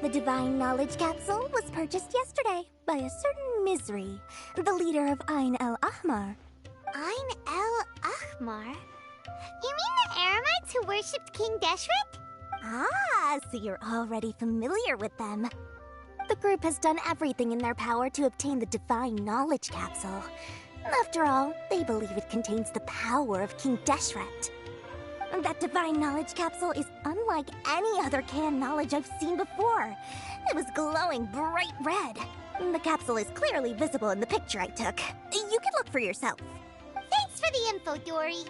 The Divine Knowledge Capsule was purchased yesterday by a certain Misery, the leader of Ain el Ahmar. Ain el Ahmar? You mean the Eremites who worshipped King Deshret? Ah, so you're already familiar with them. The group has done everything in their power to obtain the Divine Knowledge Capsule. After all, they believe it contains the power of King Deshret. That Divine Knowledge Capsule is unlike any other canned knowledge I've seen before. It was glowing bright red. The capsule is clearly visible in the picture I took. You can look for yourself. Thanks for the info, Dory.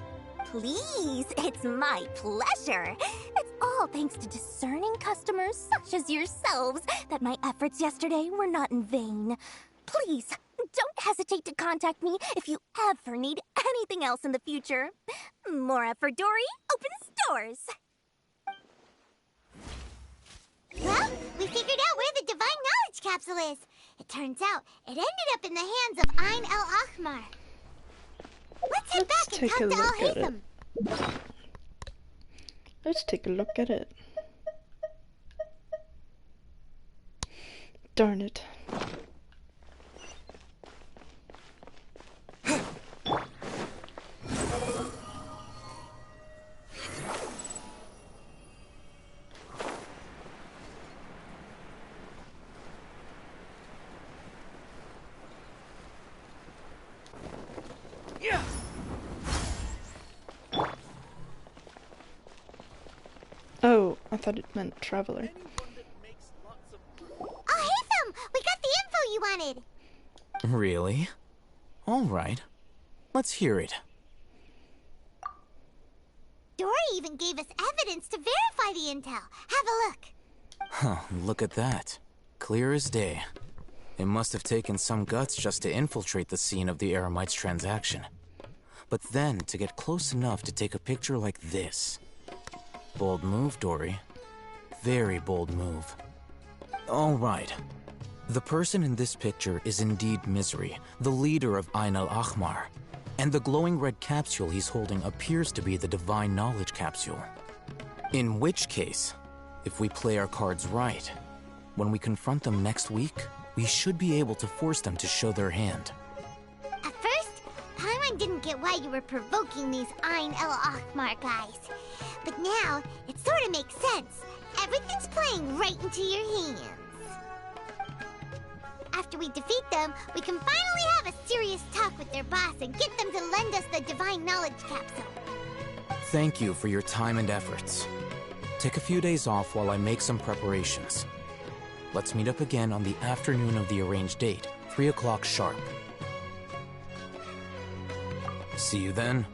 Please, it's my pleasure. It's all thanks to discerning customers such as yourselves that my efforts yesterday were not in vain. Please, don't hesitate to contact me if you ever need anything else in the future. Mora for Dory opens doors. Well, we figured out where the Divine Knowledge Capsule is. It turns out it ended up in the hands of Ain el Ahmar. Let's head back and talk to Al-Haytham. Let's take a look at it. Darn it. Oh, I thought it meant traveler. Al-Haytham, we got the info you wanted. Really? All right. Let's hear it. Dory even gave us evidence to verify the intel. Have a look. Huh, look at that. Clear as day. It must have taken some guts just to infiltrate the scene of the Eremites' transaction. But then to get close enough to take a picture like this. Bold move, Dory. Very bold move. All right. The person in this picture is indeed Misery, the leader of Ain el Ahmar. And the glowing red capsule he's holding appears to be the Divine Knowledge Capsule. In which case, if we play our cards right, when we confront them next week, we should be able to force them to show their hand. At first, Paimon didn't get why you were provoking these Ain el Ahmar guys. But now, it sort of makes sense. Everything's playing right into your hands. After we defeat them, we can finally have a serious talk with their boss and get them to lend us the Divine Knowledge Capsule. Thank you for your time and efforts. Take a few days off while I make some preparations. Let's meet up again on the afternoon of the arranged date, 3 o'clock sharp. See you then.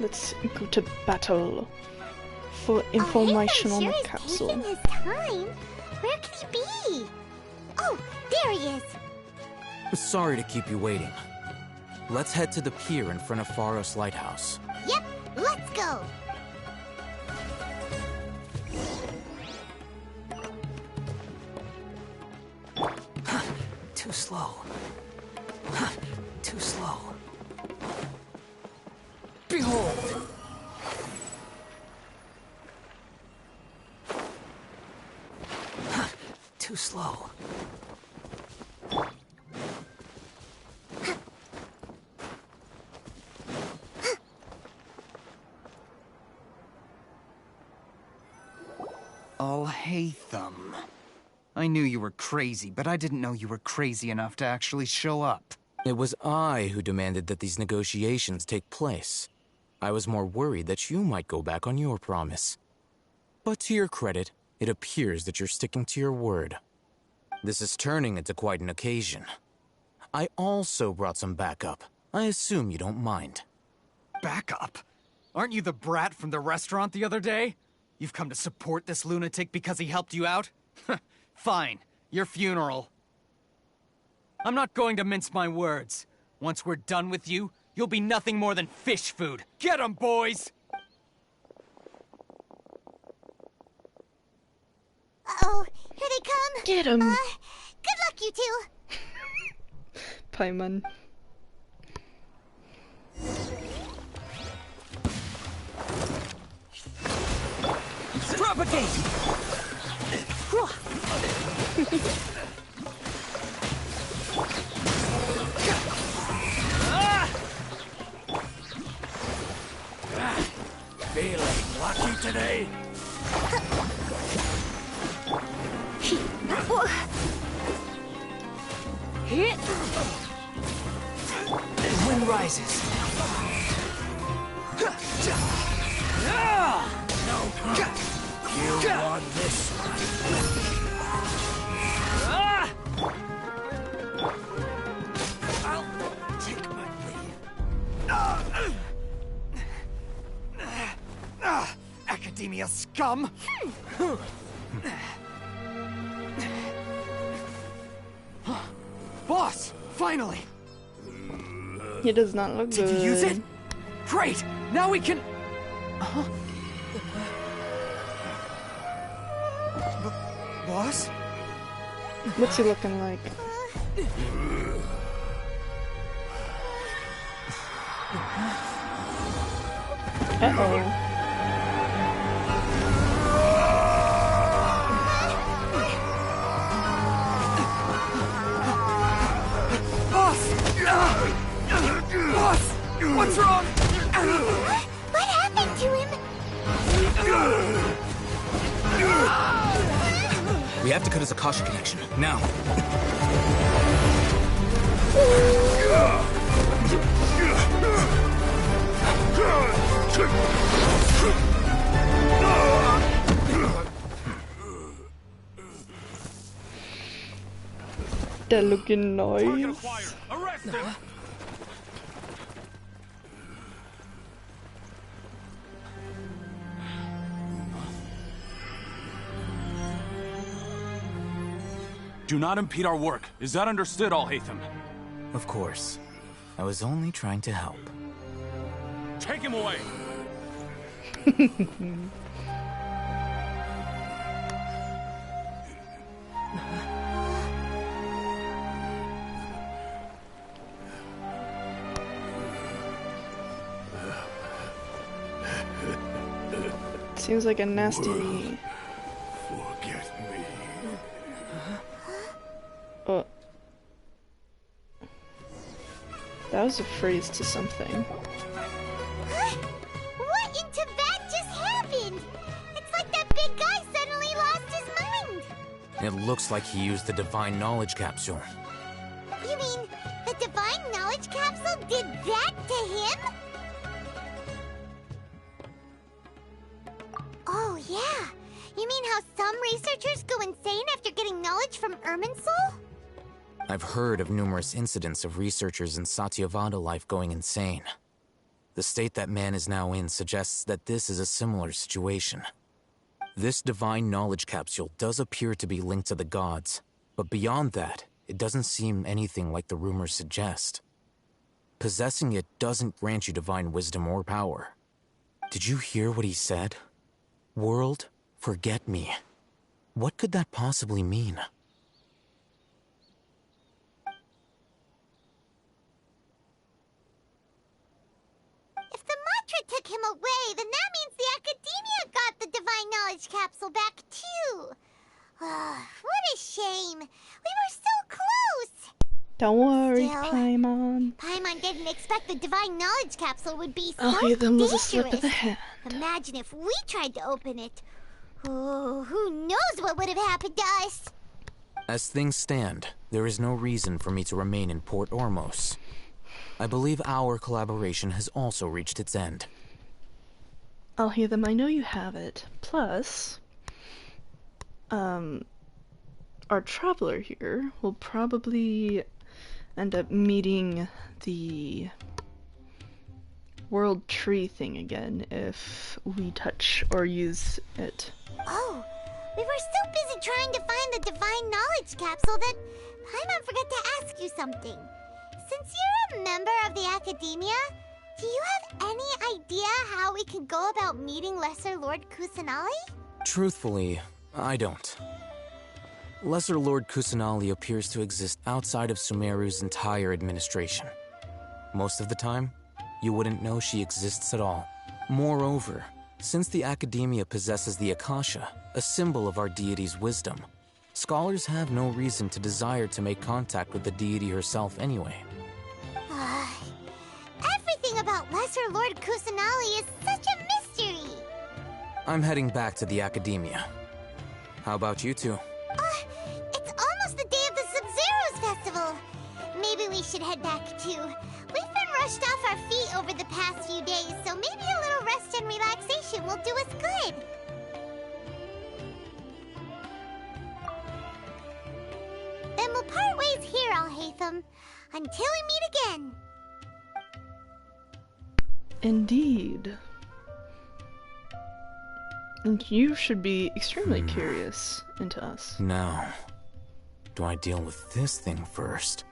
Let's go to battle for information on the Sure is capsule. taking his time. Where could he be? Oh, there he is. Sorry to keep you waiting. Let's head to the pier in front of Pharos Lighthouse. Yep, let's go. Too slow. Too slow. Behold! Too slow. Alhaitham. I knew you were crazy, but I didn't know you were crazy enough to actually show up. It was I who demanded that these negotiations take place. I was more worried that you might go back on your promise. But to your credit, it appears that you're sticking to your word. This is turning into quite an occasion. I also brought some backup. I assume you don't mind. Backup? Aren't you the brat from the restaurant the other day? You've come to support this lunatic because he helped you out? Fine. Your funeral. I'm not going to mince my words. Once we're done with you, you'll be nothing more than fish food. Get 'em, boys! Uh-oh, here they come. Get 'em. Good luck, you two. Paimon. Propagate! Feeling lucky today? Hit! The wind rises. You won this one. I'll take my leave. Academia scum! Boss! Finally! He does not look good. Did you use it? Great! Now we can... Boss? What's he looking like? Uh-oh. Boss! What's wrong? What happened to him? We have to cut his Akasha connection, now. They're looking nice. Arrest him! Do not impede our work. Is that understood, Alhaitham? Of course. I was only trying to help. Take him away! Seems like a nasty. Forget me. Oh. That was a phrase to something. What in Tibet just happened? It's like that big It looks like he used the Divine Knowledge Capsule. You mean the Divine Knowledge Capsule did that to him? Oh, yeah. You mean how some researchers go insane after getting knowledge from Irminsul? I've heard of numerous incidents of researchers in Satyavada life going insane. The state that man is now in suggests that this is a similar situation. This Divine Knowledge Capsule does appear to be linked to the gods, but beyond that, it doesn't seem anything like the rumors suggest. Possessing it doesn't grant you divine wisdom or power. Did you hear what he said? World, forget me. What could that possibly mean? If the mantra took him away, then that means the Academia got the Divine Knowledge Capsule back too. What a shame. We were so close. Don't worry, Still, Paimon. Paimon didn't expect the Divine Knowledge Capsule would be so Oh, that was dangerous. a slip of the hand. Imagine if we tried to open it. Oh, who knows what would have happened to us? As things stand, there is no reason for me to remain in Port Ormos. I believe our collaboration has also reached its end. I'll hear them. I know you have it. Plus, our traveler here will probably end up meeting the world tree thing again if we touch or use it. Oh, we were so busy trying to find the Divine Knowledge Capsule that Paimon forgot to ask you something. Since you're a member of the Academia, do you have any idea how we can go about meeting Lesser Lord Kusanali? Truthfully, I don't. Lesser Lord Kusanali appears to exist outside of Sumeru's entire administration. Most of the time, you wouldn't know she exists at all. Moreover, since the Academia possesses the Akasha, a symbol of our deity's wisdom, scholars have no reason to desire to make contact with the deity herself anyway. Everything about Lesser Lord Kusanali is such a mystery. I'm heading back to the Academia. How about you two? It's almost the day of the Sub-Zero's festival. Maybe we should head back too. We've been rushed off our feet over the past few days, so maybe a little rest and relaxation will do us good. Then we'll part ways here, Alhaitham, until we meet again. Indeed. And you should be extremely curious into us. Now, do I deal with this thing first?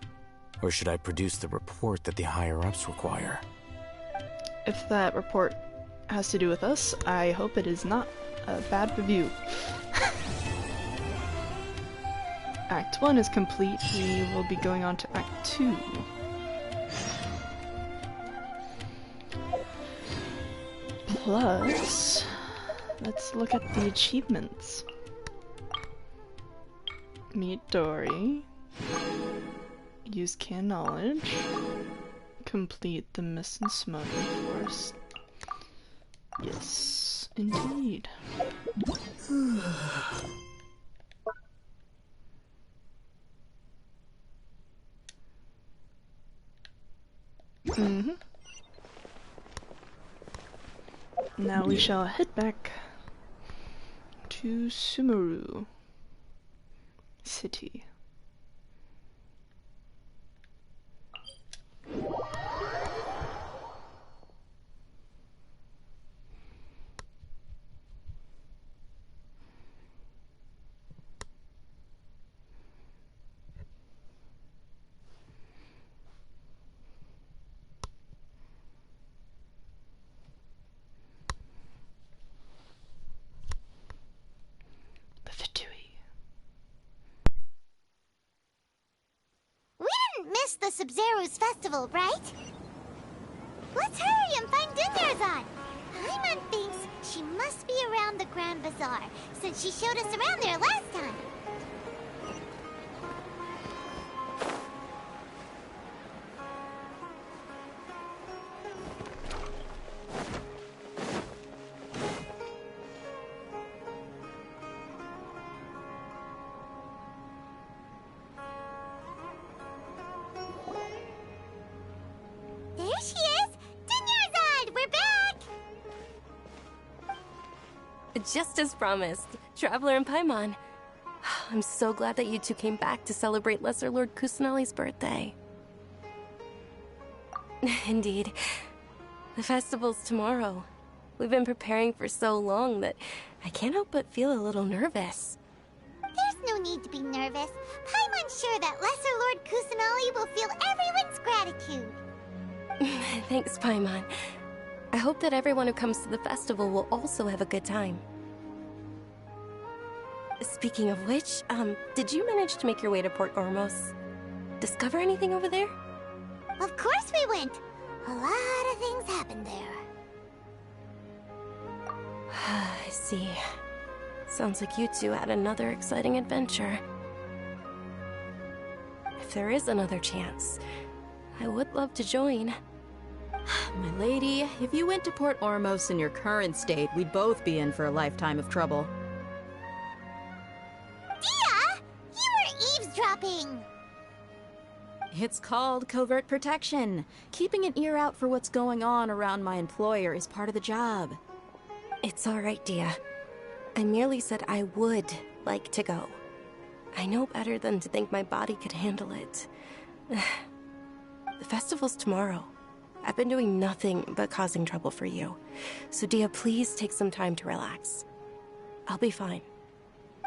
Or should I produce the report that the higher-ups require? If that report has to do with us, I hope it is not a bad review. Act 1 is complete. We will be going on to Act 2. Plus, let's look at the achievements. Meet Dory. Use Can Knowledge. Complete the Mist and Smoke Forest. Yes, indeed. Now we shall head back to Sumeru City. Miss the Sub-Zero's festival, right? Let's hurry and find Dunyarzad. Paimon thinks she must be around the Grand Bazaar, since she showed us around there last time. Just as promised, Traveler and Paimon. I'm so glad that you two came back to celebrate Lesser Lord Kusanali's birthday. Indeed. The festival's tomorrow. We've been preparing for so long that I can't help but feel a little nervous. There's no need to be nervous. Paimon's sure that Lesser Lord Kusanali will feel everyone's gratitude. Thanks, Paimon. I hope that everyone who comes to the festival will also have a good time. Speaking of which, did you manage to make your way to Port Ormos? Discover anything over there? Of course we went. A lot of things happened there. I see. Sounds like you two had another exciting adventure. If there is another chance, I would love to join. My lady, if you went to Port Ormos in your current state, we'd both be in for a lifetime of trouble. Dia! You were eavesdropping! It's called covert protection. Keeping an ear out for what's going on around my employer is part of the job. It's all right, Dia. I merely said I would like to go. I know better than to think my body could handle it. The festival's tomorrow. I've been doing nothing but causing trouble for you. So Dia, please take some time to relax. I'll be fine.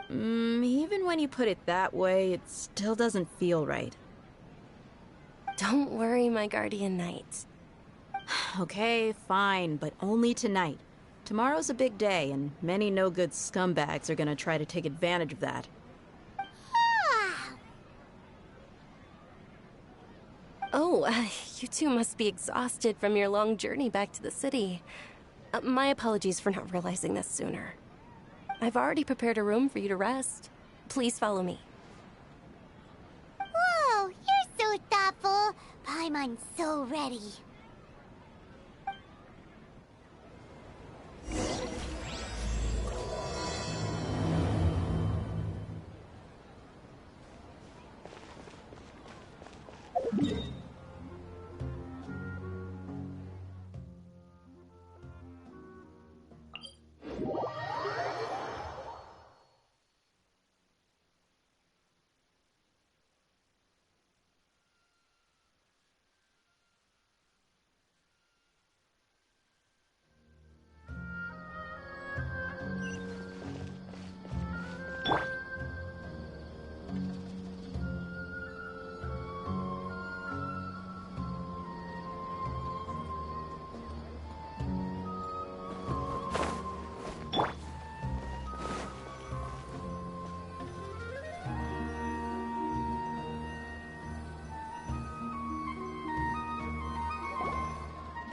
Even when you put it that way, it still doesn't feel right. Don't worry, my guardian knight. Okay, fine, but only tonight. Tomorrow's a big day, and many no-good scumbags are gonna try to take advantage of that. Oh, you two must be exhausted from your long journey back to the city. My apologies for not realizing this sooner. I've already prepared a room for you to rest. Please follow me. Whoa, you're so thoughtful. Paimon's so ready.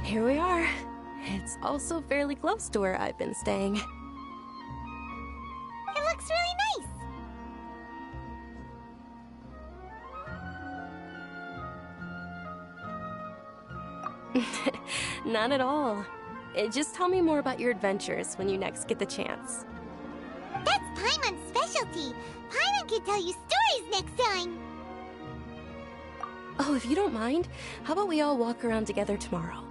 Here we are. It's also fairly close to where I've been staying. It looks really nice. Not at all. Just tell me more about your adventures when you next get the chance. That's Paimon's specialty. Paimon can tell you stories next time. Oh, if you don't mind, how about we all walk around together tomorrow?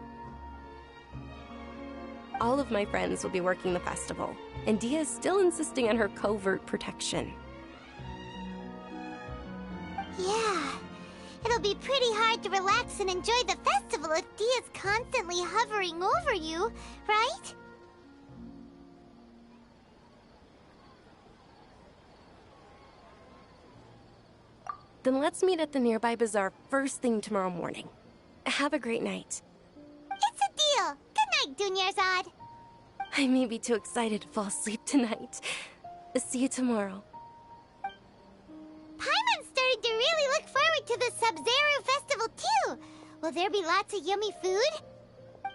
All of my friends will be working the festival, and Dia is still insisting on her covert protection. Yeah, it'll be pretty hard to relax and enjoy the festival if Dia's constantly hovering over you, right? Then let's meet at the nearby bazaar first thing tomorrow morning. Have a great night. It's a deal. Good night, Dunyarzad. I may be too excited to fall asleep tonight. See you tomorrow. Paimon's starting to really look forward to the Sub-Zero festival too. Will there be lots of yummy food?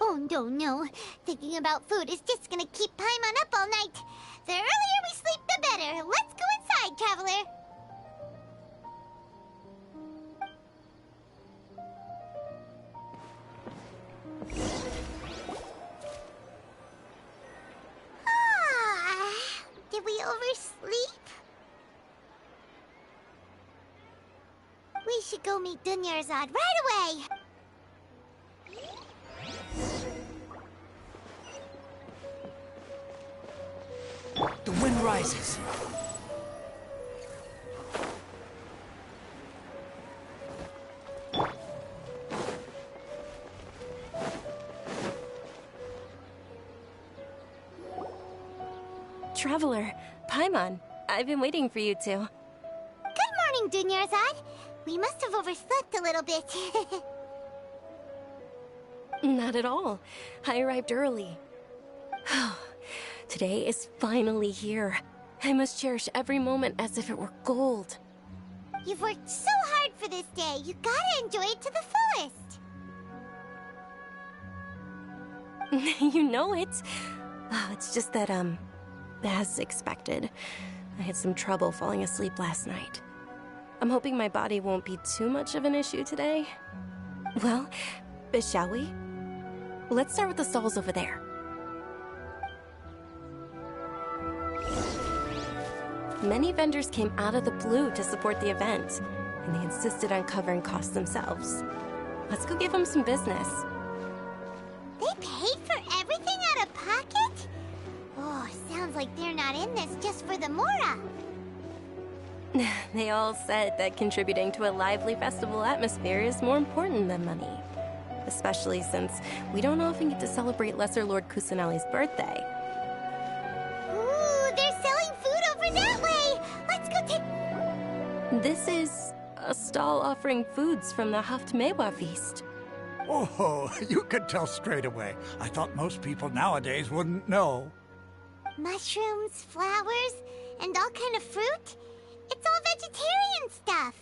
Oh, no. Thinking about food is just gonna keep Paimon up all night. The earlier we sleep, the better. Let's go inside, Traveler. Did we oversleep? We should go meet Dunyarzad right away. rises. Traveler, Paimon, I've been waiting for you two. Good morning, Dunyarzad. We must have overslept a little bit. Not at all. I arrived early. Today is finally here. I must cherish every moment as if it were gold. You've worked so hard for this day. You gotta enjoy it to the fullest. You know it. Oh, it's just that, as expected, I had some trouble falling asleep last night. I'm hoping my body won't be too much of an issue today. Well, shall we? Let's start with the stalls over there. Many vendors came out of the blue to support the event, and they insisted on covering costs themselves. Let's go give them some business. They paid for everything out of pocket? Oh, sounds like they're not in this just for the Mora. They all said that contributing to a lively festival atmosphere is more important than money. Especially since we don't often get to celebrate Lesser Lord Kusanali's birthday. Ooh, they're selling food over that way! Let's go take... This is a stall offering foods from the Haftmewa feast. Oh, you could tell straight away. I thought most people nowadays wouldn't know. Mushrooms, flowers, and all kind of fruit? It's all vegetarian stuff.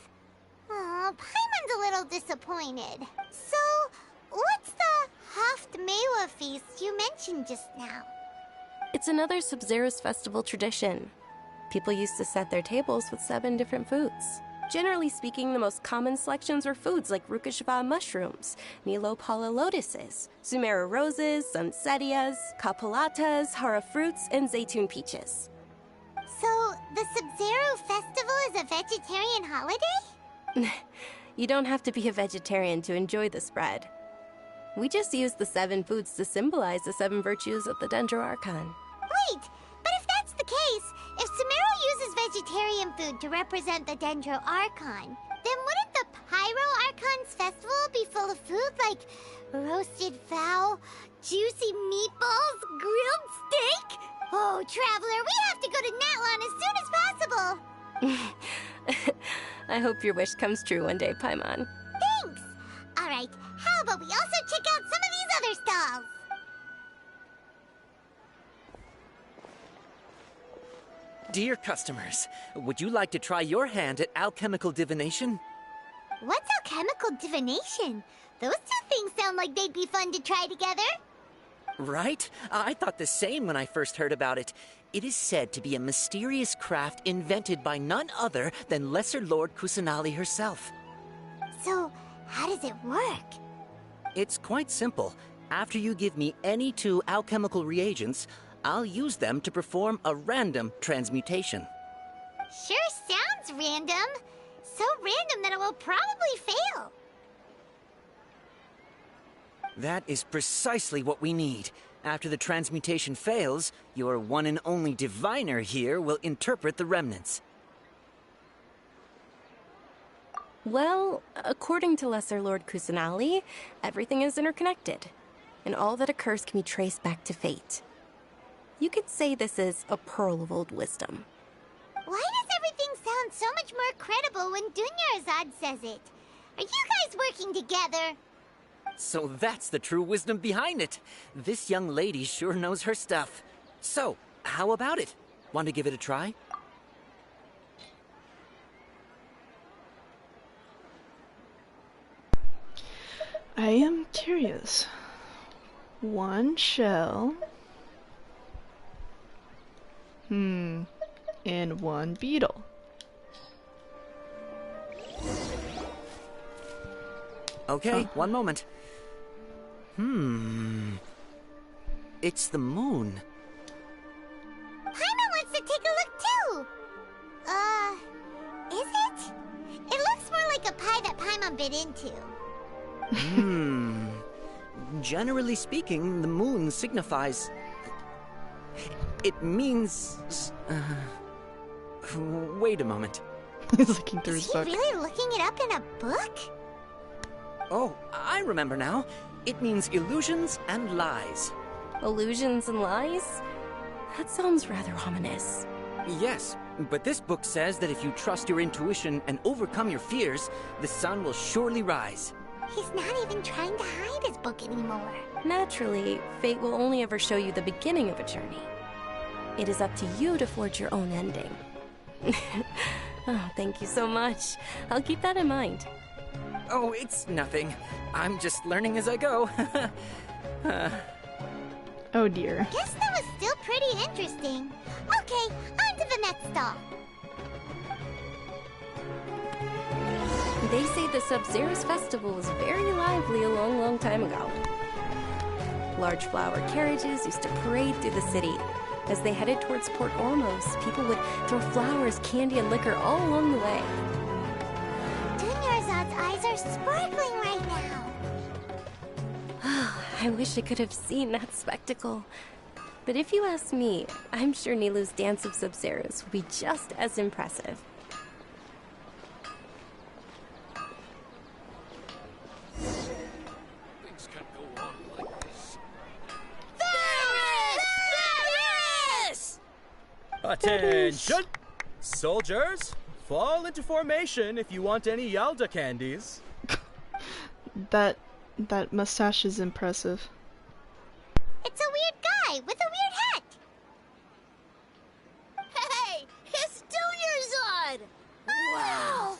Oh, Paimon's a little disappointed. So, what's the Haftmewa feast you mentioned just now? It's another Sub-Zero's festival tradition. People used to set their tables with 7 different foods. Generally speaking, the most common selections were foods like Rukashva mushrooms, Nilopala lotuses, Sumera roses, Sunsetias, Kapalatas, Hara fruits, and Zaytun peaches. So, the Sub-Zero festival is a vegetarian holiday? You don't have to be a vegetarian to enjoy the spread. We just use the 7 foods to symbolize the 7 virtues of the Dendro Archon. Wait, but if that's the case, if Sumero uses vegetarian food to represent the Dendro Archon, then wouldn't the Pyro Archon's festival be full of food like roasted fowl, juicy meatballs, grilled steak? Oh, Traveler, we have to go to Natlan as soon as possible! I hope your wish comes true one day, Paimon. Thanks! Alright, how about we also check out some of these other stalls? Dear customers, would you like to try your hand at alchemical divination? What's alchemical divination? Those two things sound like they'd be fun to try together. Right? I thought the same when I first heard about it. It is said to be a mysterious craft invented by none other than Lesser Lord Kusanali herself. So, how does it work? It's quite simple. After you give me any 2 alchemical reagents, I'll use them to perform a random transmutation. Sure sounds random. So random that it will probably fail. That is precisely what we need. After the transmutation fails, your one and only diviner here will interpret the remnants. Well, according to Lesser Lord Kusanali, everything is interconnected, and all that occurs can be traced back to fate. You could say this is a pearl of old wisdom. Why does everything sound so much more credible when Dunyarzad says it? Are you guys working together? So that's the true wisdom behind it. This young lady sure knows her stuff. So, how about it? Want to give it a try? I am curious. 1 shell. And 1 beetle. Okay, one moment. It's the moon. Paimon wants to take a look too. Is it? It looks more like a pie that Paimon bit into. Generally speaking, the moon signifies... It means... wait a moment. He's looking through Is his he book. really looking it up in a book? Oh, I remember now. It means illusions and lies. Illusions and lies? That sounds rather ominous. Yes, but this book says that if you trust your intuition and overcome your fears, the sun will surely rise. He's not even trying to hide his book anymore. Naturally, fate will only ever show you the beginning of a journey. It is up to you to forge your own ending. Oh, thank you so much. I'll keep that in mind. Oh, it's nothing. I'm just learning as I go. Oh dear. Guess that was still pretty interesting. Okay, on to the next stop. They say the Sub-Zero's festival was very lively a long, long time ago. Large flower carriages used to parade through the city. As they headed towards Port Ormos, people would throw flowers, candy, and liquor all along the way. Dunyarzad's eyes are sparkling right now. I wish I could have seen that spectacle. But if you ask me, I'm sure Nilou's Dance of Sub-Zeros will be just as impressive. Things can't go on like this. Attention! Soldiers, fall into formation if you want any Yalda candies. That mustache is impressive. It's a weird guy with a weird hat. Hey, it's Dunyarzad! Wow!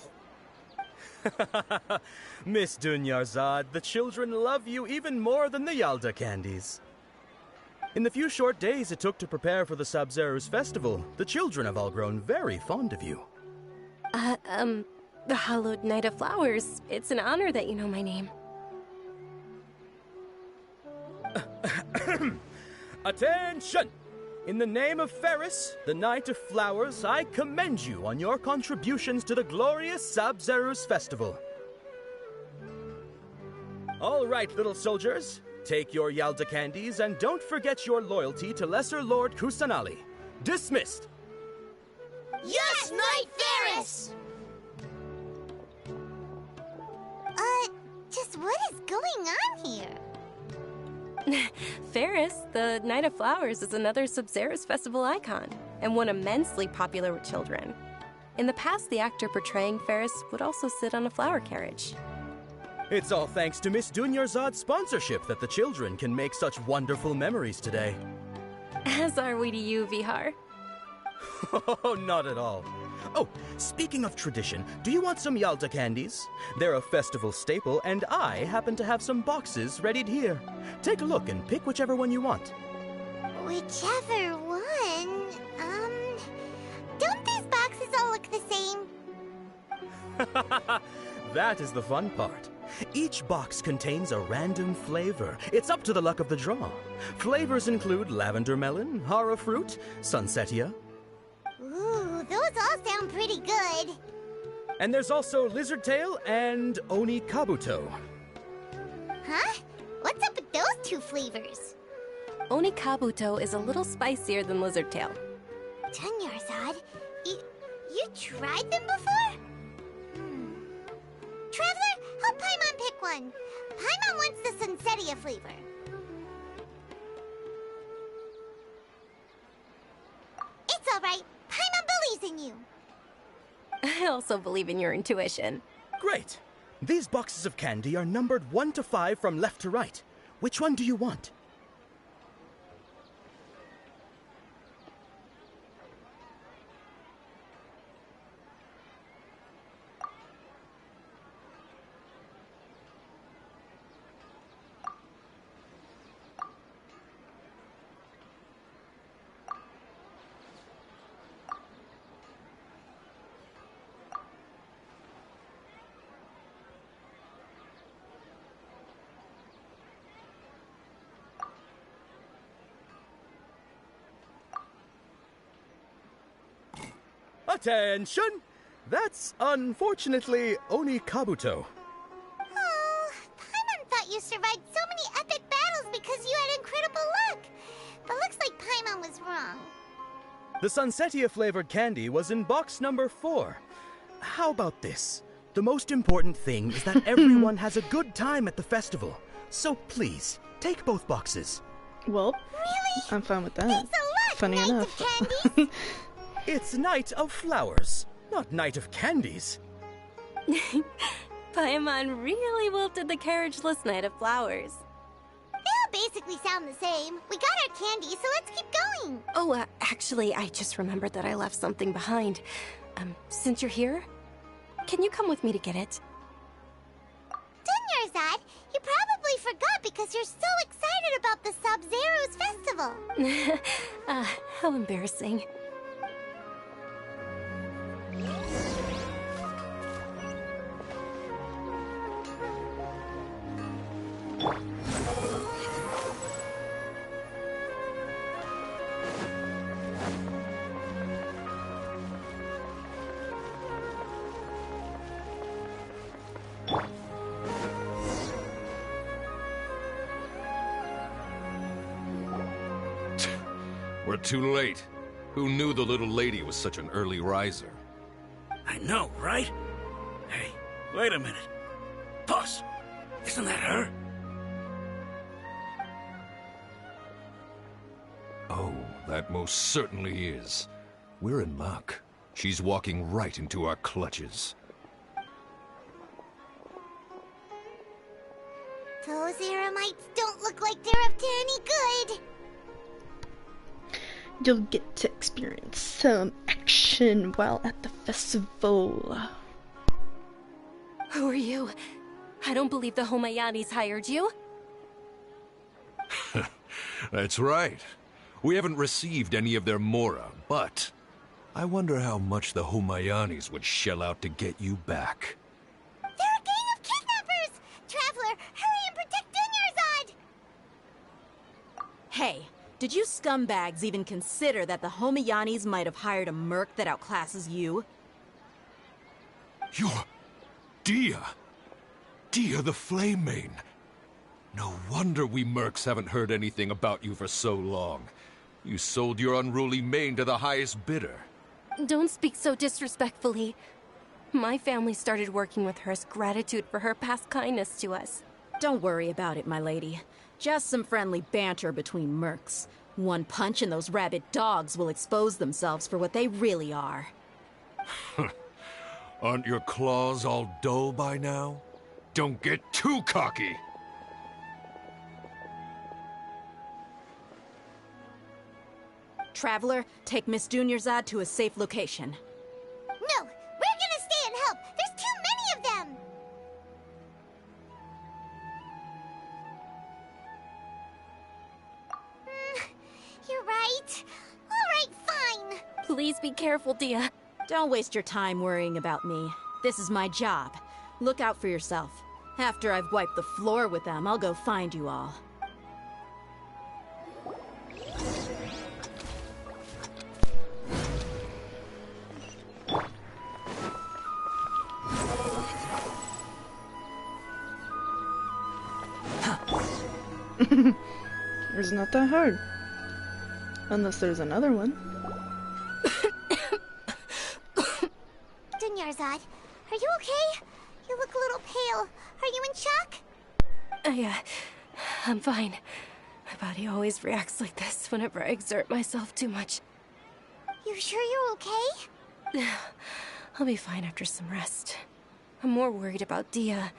Miss Dunyarzad, the children love you even more than the Yalda candies. In the few short days it took to prepare for the Sub-Zero's festival, the children have all grown very fond of you. The Hallowed Knight of Flowers. It's an honor that you know my name. Attention! In the name of Ferris, the Knight of Flowers, I commend you on your contributions to the glorious Sub-Zero's festival. All right, little soldiers. Take your Yalda candies and don't forget your loyalty to Lesser Lord Kusanali. Dismissed! Yes, Knight Ferris! Just what is going on here? Ferris, the Knight of Flowers, is another Sub-Zero's festival icon, and one immensely popular with children. In the past, the actor portraying Ferris would also sit on a flower carriage. It's all thanks to Miss Dunyarzad's sponsorship that the children can make such wonderful memories today. As are we to you, Vihar. Oh, not at all. Oh, speaking of tradition, do you want some Yalda candies? They're a festival staple, and I happen to have some boxes readied here. Take a look and pick whichever one you want. Whichever one? Don't these boxes all look the same? That is the fun part. Each box contains a random flavor. It's up to the luck of the draw. Flavors include lavender melon, hara fruit, sunsetia. Ooh, those all sound pretty good. And there's also lizard tail and oni kabuto. Huh? What's up with those two flavors? Oni Kabuto is a little spicier than Lizard Tail. Dunyarzad, you tried them before? Traveler, help Paimon pick one. Paimon wants the sunsetia flavor. It's all right. Paimon believes in you. I also believe in your intuition. Great. These boxes of candy are numbered 1 to 5 from left to right. Which one do you want? Attention! That's unfortunately Oni Kabuto. Oh, Paimon thought you survived so many epic battles because you had incredible luck. But looks like Paimon down was wrong. The Sunsetia-flavored candy was in box number 4. How about this? The most important thing is that everyone has a good time at the festival. So please, take both boxes. Well, really? I'm fine with that. Thanks a lot, Funny Knight enough. of Candies. It's Night of Flowers, not Night of Candies. Paimon really wilted the carriageless Night of Flowers. They all basically sound the same. We got our candy, so let's keep going. Oh, actually, I just remembered that I left something behind. Since you're here, can you come with me to get it? Dunyarzad, you probably forgot because you're so excited about the Sub-Zero's festival. How embarrassing. We're too late. Who knew the little lady was such an early riser? I know, right? Hey, wait a minute. Boss, isn't that her? Oh, that most certainly is. We're in luck. She's walking right into our clutches. Those Eremites don't look like they're up to any good. You'll get to experience some action while at the festival. Who are you? I don't believe the Homayanis hired you. That's right. We haven't received any of their mora, but I wonder how much the Homayanis would shell out to get you back. They're a gang of kidnappers! Traveler, hurry and protect Dunyarzad! Hey, did you scumbags even consider that the Homayanis might have hired a merc that outclasses you? You're... Dia! Dia the Flame Mane! No wonder we mercs haven't heard anything about you for so long. You sold your unruly mane to the highest bidder. Don't speak so disrespectfully. My family started working with her as gratitude for her past kindness to us. Don't worry about it, my lady. Just some friendly banter between mercs. One punch and those rabid dogs will expose themselves for what they really are. Aren't your claws all dull by now? Don't get too cocky! Traveler, take Miss Dunyarzad to a safe location. No, we're gonna stay and help. There's too many of them. You're right. All right, fine. Please be careful, Dia. Don't waste your time worrying about me. This is my job. Look out for yourself. After I've wiped the floor with them, I'll go find you all. It's not that hard. Unless there's another one. Dunyarzad, are you okay? You look a little pale. Are you in shock? I'm fine. My body always reacts like this whenever I exert myself too much. You sure you're okay? I'll be fine after some rest. I'm more worried about Dia.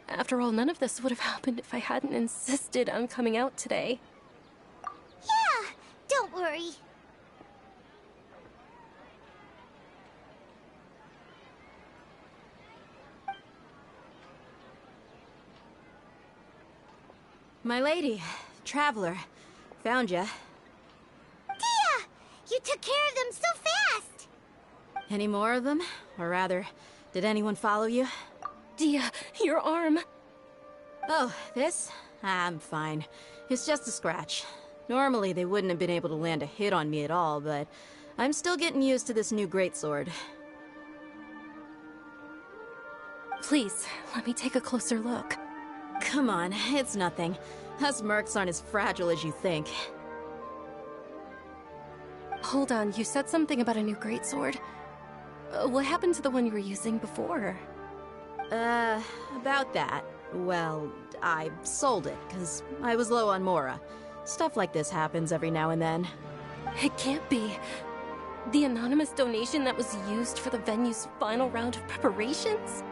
After all, none of this would have happened if I hadn't insisted on coming out today. Yeah, don't worry. My lady, Traveler, found ya. Dia! You took care of them so fast! Any more of them? Or rather, did anyone follow you? Dia, your arm! Oh, this? I'm fine. It's just a scratch. Normally they wouldn't have been able to land a hit on me at all, but I'm still getting used to this new greatsword. Please, let me take a closer look. Come on, it's nothing. Us mercs aren't as fragile as you think. Hold on, you said something about a new greatsword. What happened to the one you were using before? About that. Well, I sold it, because I was low on Mora. Stuff like this happens every now and then. It can't be. The anonymous donation that was used for the venue's final round of preparations?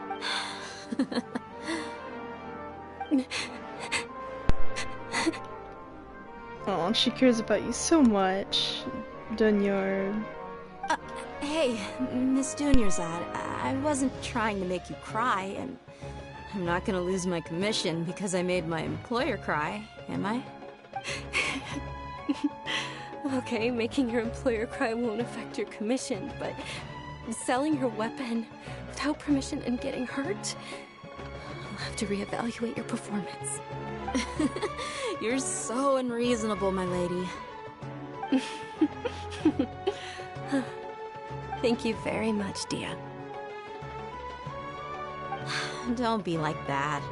Oh, she cares about you so much, Dunyard. Hey, Miss Dunyarzad, I wasn't trying to make you cry, and I'm not gonna lose my commission because I made my employer cry, am I? Okay, making your employer cry won't affect your commission, but selling your weapon without permission and getting hurt? I'll have to reevaluate your performance. You're so unreasonable, my lady. Thank you very much, Dia. Don't be like that.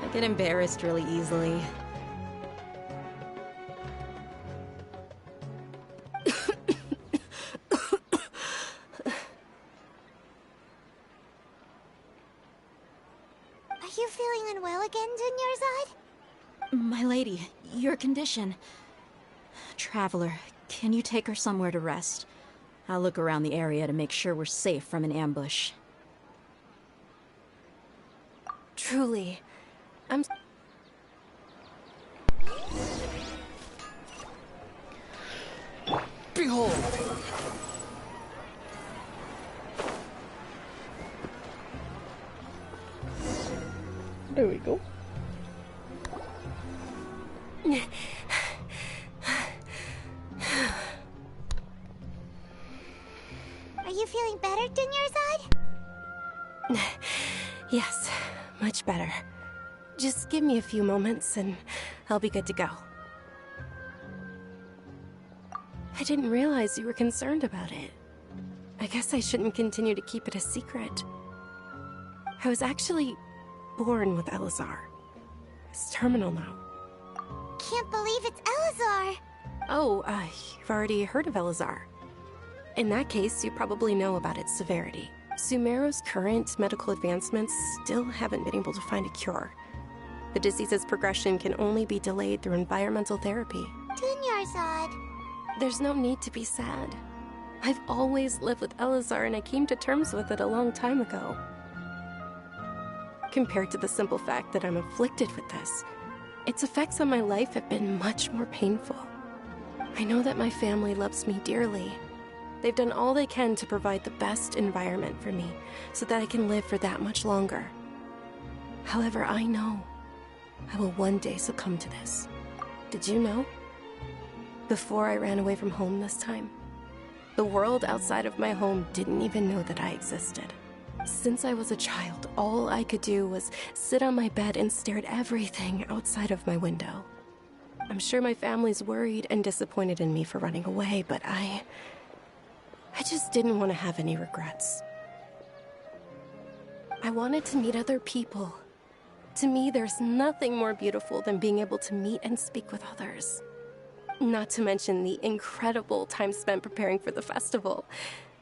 I get embarrassed really easily. Are you feeling unwell again, Dunyarzad? My lady, your condition. Traveler, can you take her somewhere to rest? I'll look around the area to make sure we're safe from an ambush. Truly, I'm... Behold! There we go. Are you feeling better, Dunyarzad? Yes, much better. Just give me a few moments and I'll be good to go. I didn't realize you were concerned about it. I guess I shouldn't continue to keep it a secret. I was actually born with Elazar. It's terminal now. Can't believe it's Elazar! Oh, you've already heard of Elazar. In that case, you probably know about its severity. Sumeru's current medical advancements still haven't been able to find a cure. The disease's progression can only be delayed through environmental therapy. Dunyarzad. There's no need to be sad. I've always lived with Elazar and I came to terms with it a long time ago. Compared to the simple fact that I'm afflicted with this, its effects on my life have been much more painful. I know that my family loves me dearly. They've done all they can to provide the best environment for me so that I can live for that much longer. However, I know I will one day succumb to this. Did you know? Before I ran away from home this time, the world outside of my home didn't even know that I existed. Since I was a child, all I could do was sit on my bed and stare at everything outside of my window. I'm sure my family's worried and disappointed in me for running away, but I just didn't want to have any regrets. I wanted to meet other people. To me, there's nothing more beautiful than being able to meet and speak with others. Not to mention the incredible time spent preparing for the festival.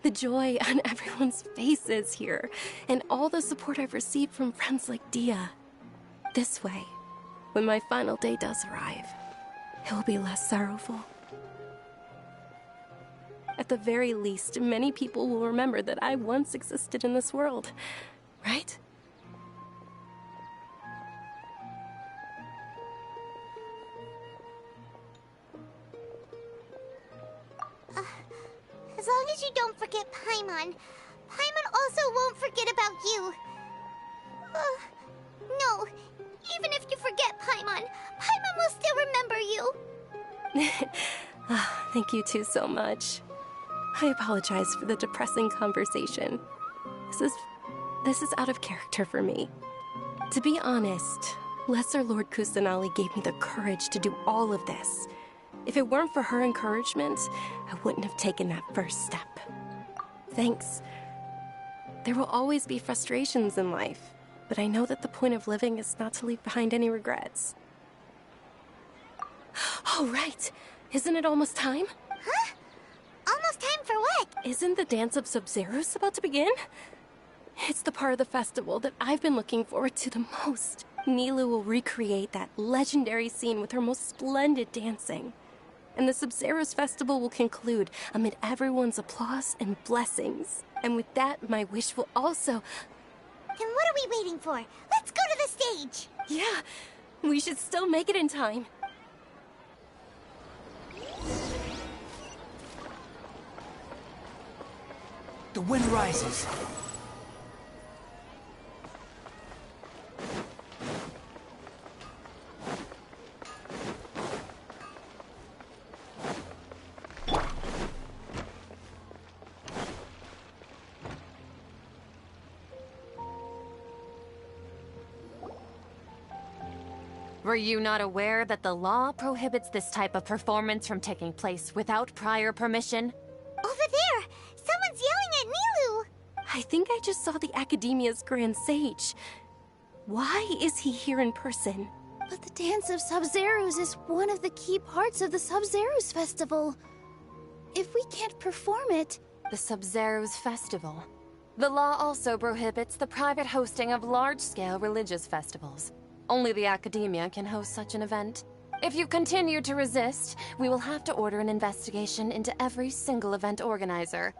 The joy on everyone's faces here, and all the support I've received from friends like Dia. This way, when my final day does arrive, it will be less sorrowful. At the very least, many people will remember that I once existed in this world, right? As long as you don't forget Paimon, Paimon also won't forget about you. No, even if you forget Paimon, Paimon will still remember you. Thank you two so much. I apologize for the depressing conversation. This is out of character for me. To be honest, Lesser Lord Kusanali gave me the courage to do all of this. If it weren't for her encouragement, I wouldn't have taken that first step. Thanks. There will always be frustrations in life, but I know that the point of living is not to leave behind any regrets. Oh, right. Isn't it almost time? Huh? Almost Isn't the Dance of Sub-Zeros about to begin? It's the part of the festival that I've been looking forward to the most. Nilou will recreate that legendary scene with her most splendid dancing. And the Sub-Zeros festival will conclude amid everyone's applause and blessings. And with that, my wish will also... Then what are we waiting for? Let's go to the stage! Yeah, we should still make it in time. The wind rises. Were you not aware that the law prohibits this type of performance from taking place without prior permission? Over there! Someone's yelling at Nilou! I think I just saw the Academia's Grand Sage. Why is he here in person? But the Dance of Sub-Zeros is one of the key parts of the Sub-Zeros Festival. If we can't perform it... The Sub-Zeros Festival. The law also prohibits the private hosting of large-scale religious festivals. Only the Academia can host such an event. If you continue to resist, we will have to order an investigation into every single event organizer.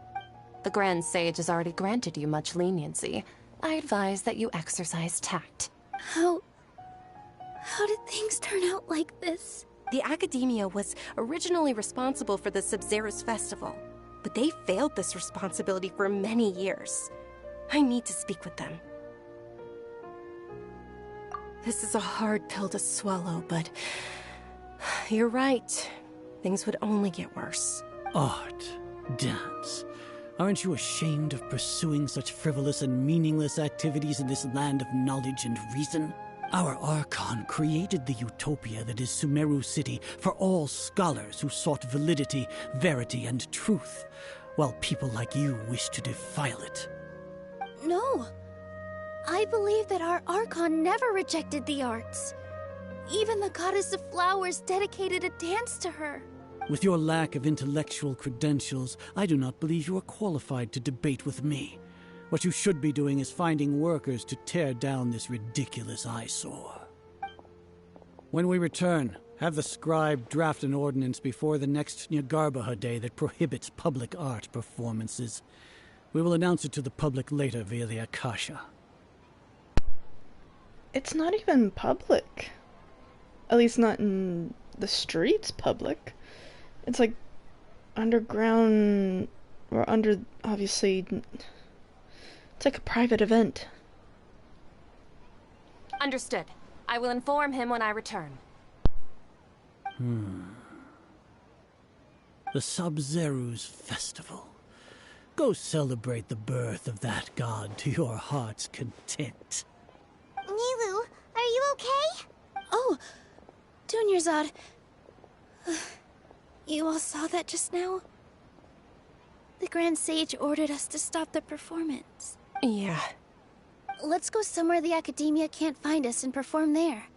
The Grand Sage has already granted you much leniency. I advise that you exercise tact. How did things turn out like this? The Academia was originally responsible for the Sub-Zeros Festival, but they failed this responsibility for many years. I need to speak with them. This is a hard pill to swallow, but you're right. Things would only get worse. Art, dance. Aren't you ashamed of pursuing such frivolous and meaningless activities in this land of knowledge and reason? Our Archon created the utopia that is Sumeru City for all scholars who sought validity, verity, and truth, while people like you wish to defile it. No. I believe that our Archon never rejected the arts. Even the goddess of flowers dedicated a dance to her. With your lack of intellectual credentials, I do not believe you are qualified to debate with me. What you should be doing is finding workers to tear down this ridiculous eyesore. When we return, have the scribe draft an ordinance before the next Nyagarbha Day that prohibits public art performances. We will announce it to the public later via the Akasha. It's not even public. At least not in the streets public. It's like underground, or under, obviously, it's like a private event. Understood. I will inform him when I return. The Sub-Zeros Festival. Go celebrate the birth of that god to your heart's content. Nilou, are you okay? Oh, Junior Zod. You all saw that just now? The Grand Sage ordered us to stop the performance. Yeah. Let's go somewhere the Academia can't find us and perform there.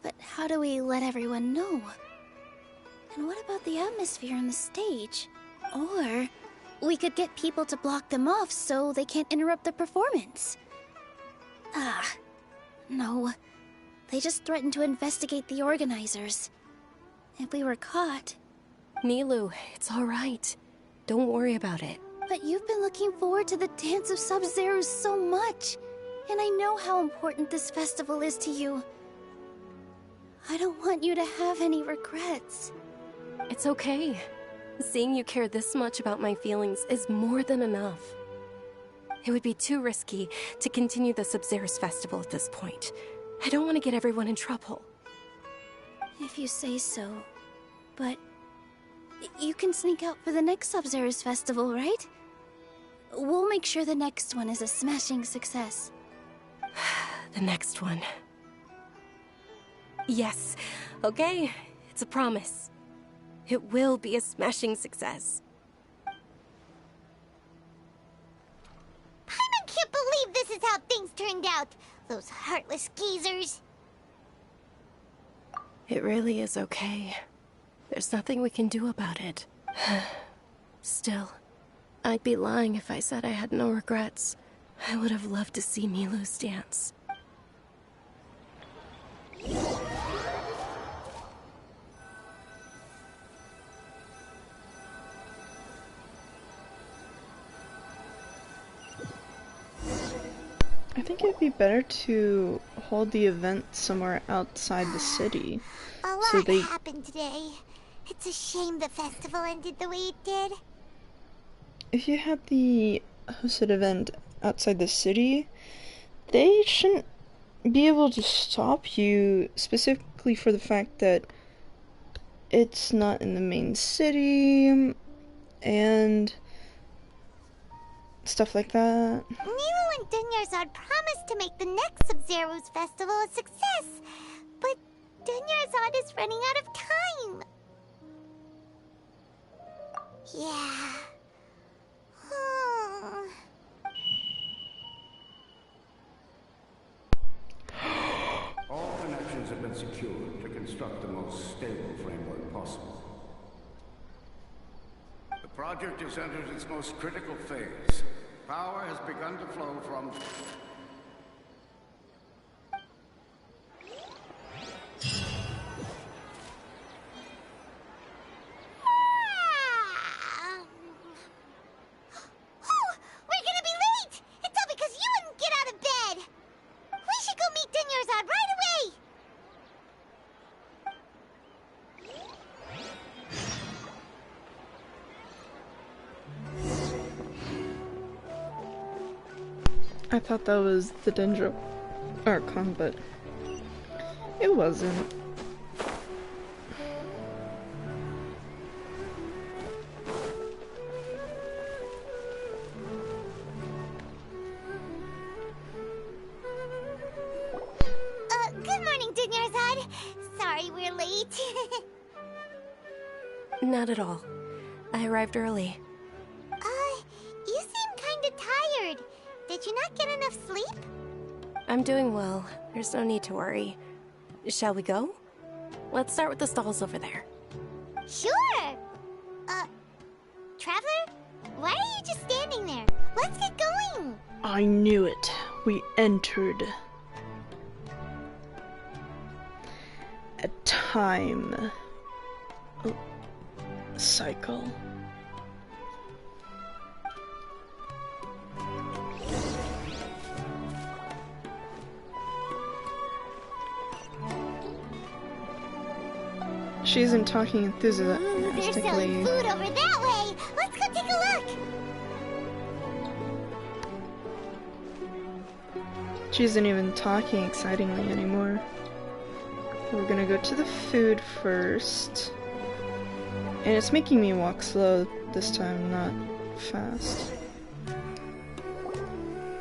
But how do we let everyone know? And what about the atmosphere on the stage? Or we could get people to block them off so they can't interrupt the performance. No. They just threatened to investigate the organizers. If we were caught... Nilou, it's all right. Don't worry about it. But you've been looking forward to the Dance of Sub-Zeros so much. And I know how important this festival is to you. I don't want you to have any regrets. It's okay. Seeing you care this much about my feelings is more than enough. It would be too risky to continue the Sub-Zeros Festival at this point. I don't want to get everyone in trouble. If you say so. But you can sneak out for the next Sub-Zeros Festival, right? We'll make sure the next one is a smashing success. The next one. Yes. Okay. It's a promise. It will be a smashing success. Paimon can't believe this is how things turned out. Those heartless geezers. It really is okay. There's nothing we can do about it. Still, I'd be lying if I said I had no regrets. I would have loved to see Milu's dance. I think it'd be better to hold the event somewhere outside the city. A lot happened today. It's a shame the festival ended the way it did. If you had the hosted event outside the city, they shouldn't be able to stop you, specifically for the fact that it's not in the main city and stuff like that. Milu and Dunyarzad promised to make the next Sub-Zero's festival a success, but Dunyarzad is running out of time. Yeah. All connections have been secured to construct the most stable framework possible. The project has entered its most critical phase. Power has begun to flow from... We're gonna be late! It's all because you wouldn't get out of bed! We should go meet Dunyarzad right away! I thought that was the Dendro Archon, but it wasn't. Good morning, Dunyarzad. Sorry we're late. Not at all. I arrived early. You seem kinda tired. Did you not get enough sleep? I'm doing well. There's no need to worry. Shall we go? Let's start with the stalls over there. Sure! Traveler? Why are you just standing there? Let's get going! I knew it. We entered a time cycle. She isn't talking They're selling enthusiastically. food over that way! Let's go take a look! She isn't even talking excitingly anymore. We're gonna go to the food first. And it's making me walk slow this time, not fast.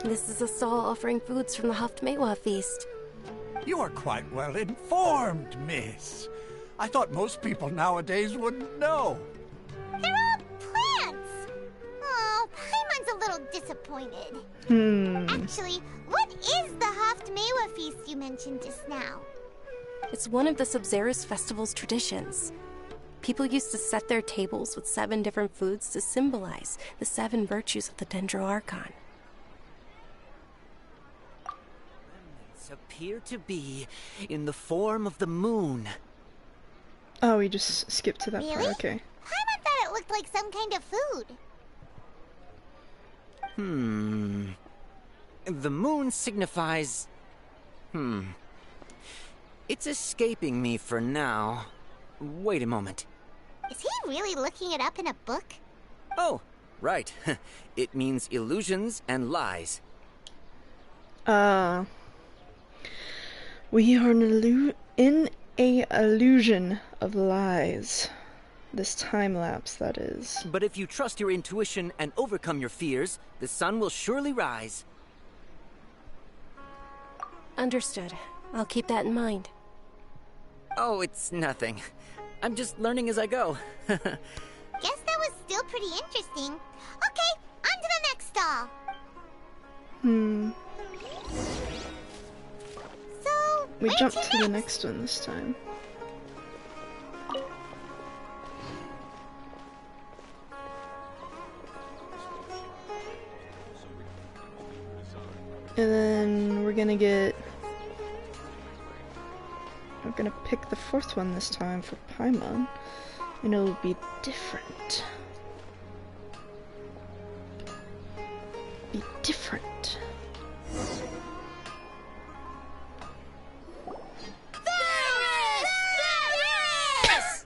This is a stall offering foods from the Haftmewa feast. You are quite well informed, miss. I thought most people nowadays wouldn't know. They're all plants! Oh, Paimon's a little disappointed. Actually, what is the Haftmewa feast you mentioned just now? It's one of the Sub-Zero's festival's traditions. People used to set their tables with 7 different foods to symbolize the 7 virtues of the Dendro Archon. Remnants appear to be in the form of the moon. Oh, we just skipped to that Really? part, okay. Paimon thought it looked like some kind of food. The moon signifies... It's escaping me for now. Wait a moment. Is he really looking it up in a book? Oh, right. It means illusions and lies. We are in a illusion of lies. This time lapse, that is. But if you trust your intuition and overcome your fears, the sun will surely rise. Understood. I'll keep that in mind. Oh, it's nothing. I'm just learning as I go. Guess that was still pretty interesting. Okay, on to the next stall. So, We where jumped to to the next one this time. And then we're gonna pick the fourth one this time for Paimon, and it'll be different. Be different.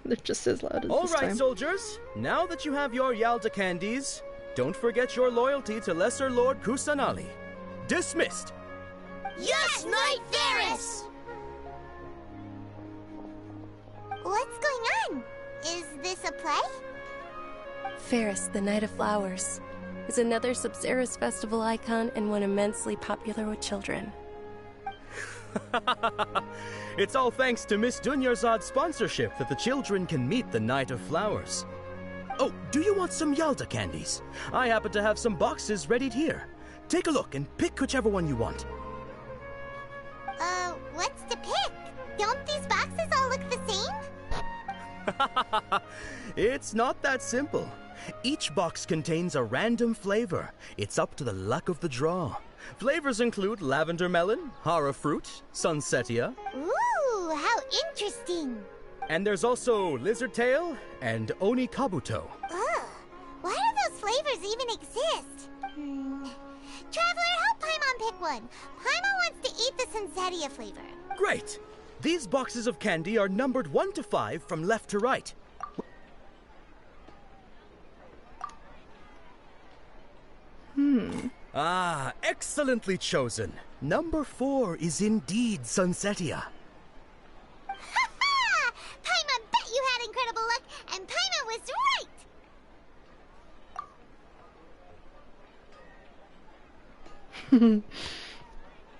They're just as loud as All this right, time. soldiers. Now that you have your Yalda candies, don't forget your loyalty to Lesser Lord Kusanali. Dismissed. Yes, Knight Varys! What's going on? Is this a play? Ferris, the Knight of Flowers, is another Sabzeruz festival icon and one immensely popular with children. It's all thanks to Miss Dunyarzad's sponsorship that the children can meet the Knight of Flowers. Oh, do you want some Yalda candies? I happen to have some boxes readied here. Take a look and pick whichever one you want. What's to pick? Don't these boxes all look the same? It's not that simple. Each box contains a random flavor. It's up to the luck of the draw. Flavors include lavender melon, hara fruit, sunsetia. Ooh, how interesting. And there's also lizard tail and oni kabuto. Ugh, why do those flavors even exist? Traveler, help Paimon pick one. Paimon wants to eat the sunsetia flavor. Great! These boxes of candy are numbered 1 to 5 from left to right. Ah, excellently chosen. Number 4 is indeed sunsetia. Ha! Paimon bet you had incredible luck, and Paimon was right!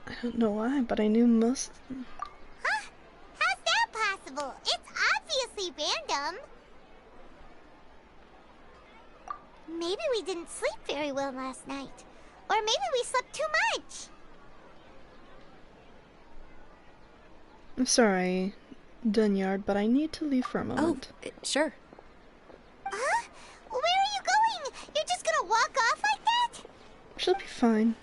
I don't know why, but I knew most... Huh? How's that possible? It's obviously random. Maybe we didn't sleep very well last night. Or maybe we slept too much. I'm sorry, Dunyard, but I need to leave for a moment. Oh, sure. Huh? Where are you going? You're just gonna walk off like that? She'll be fine.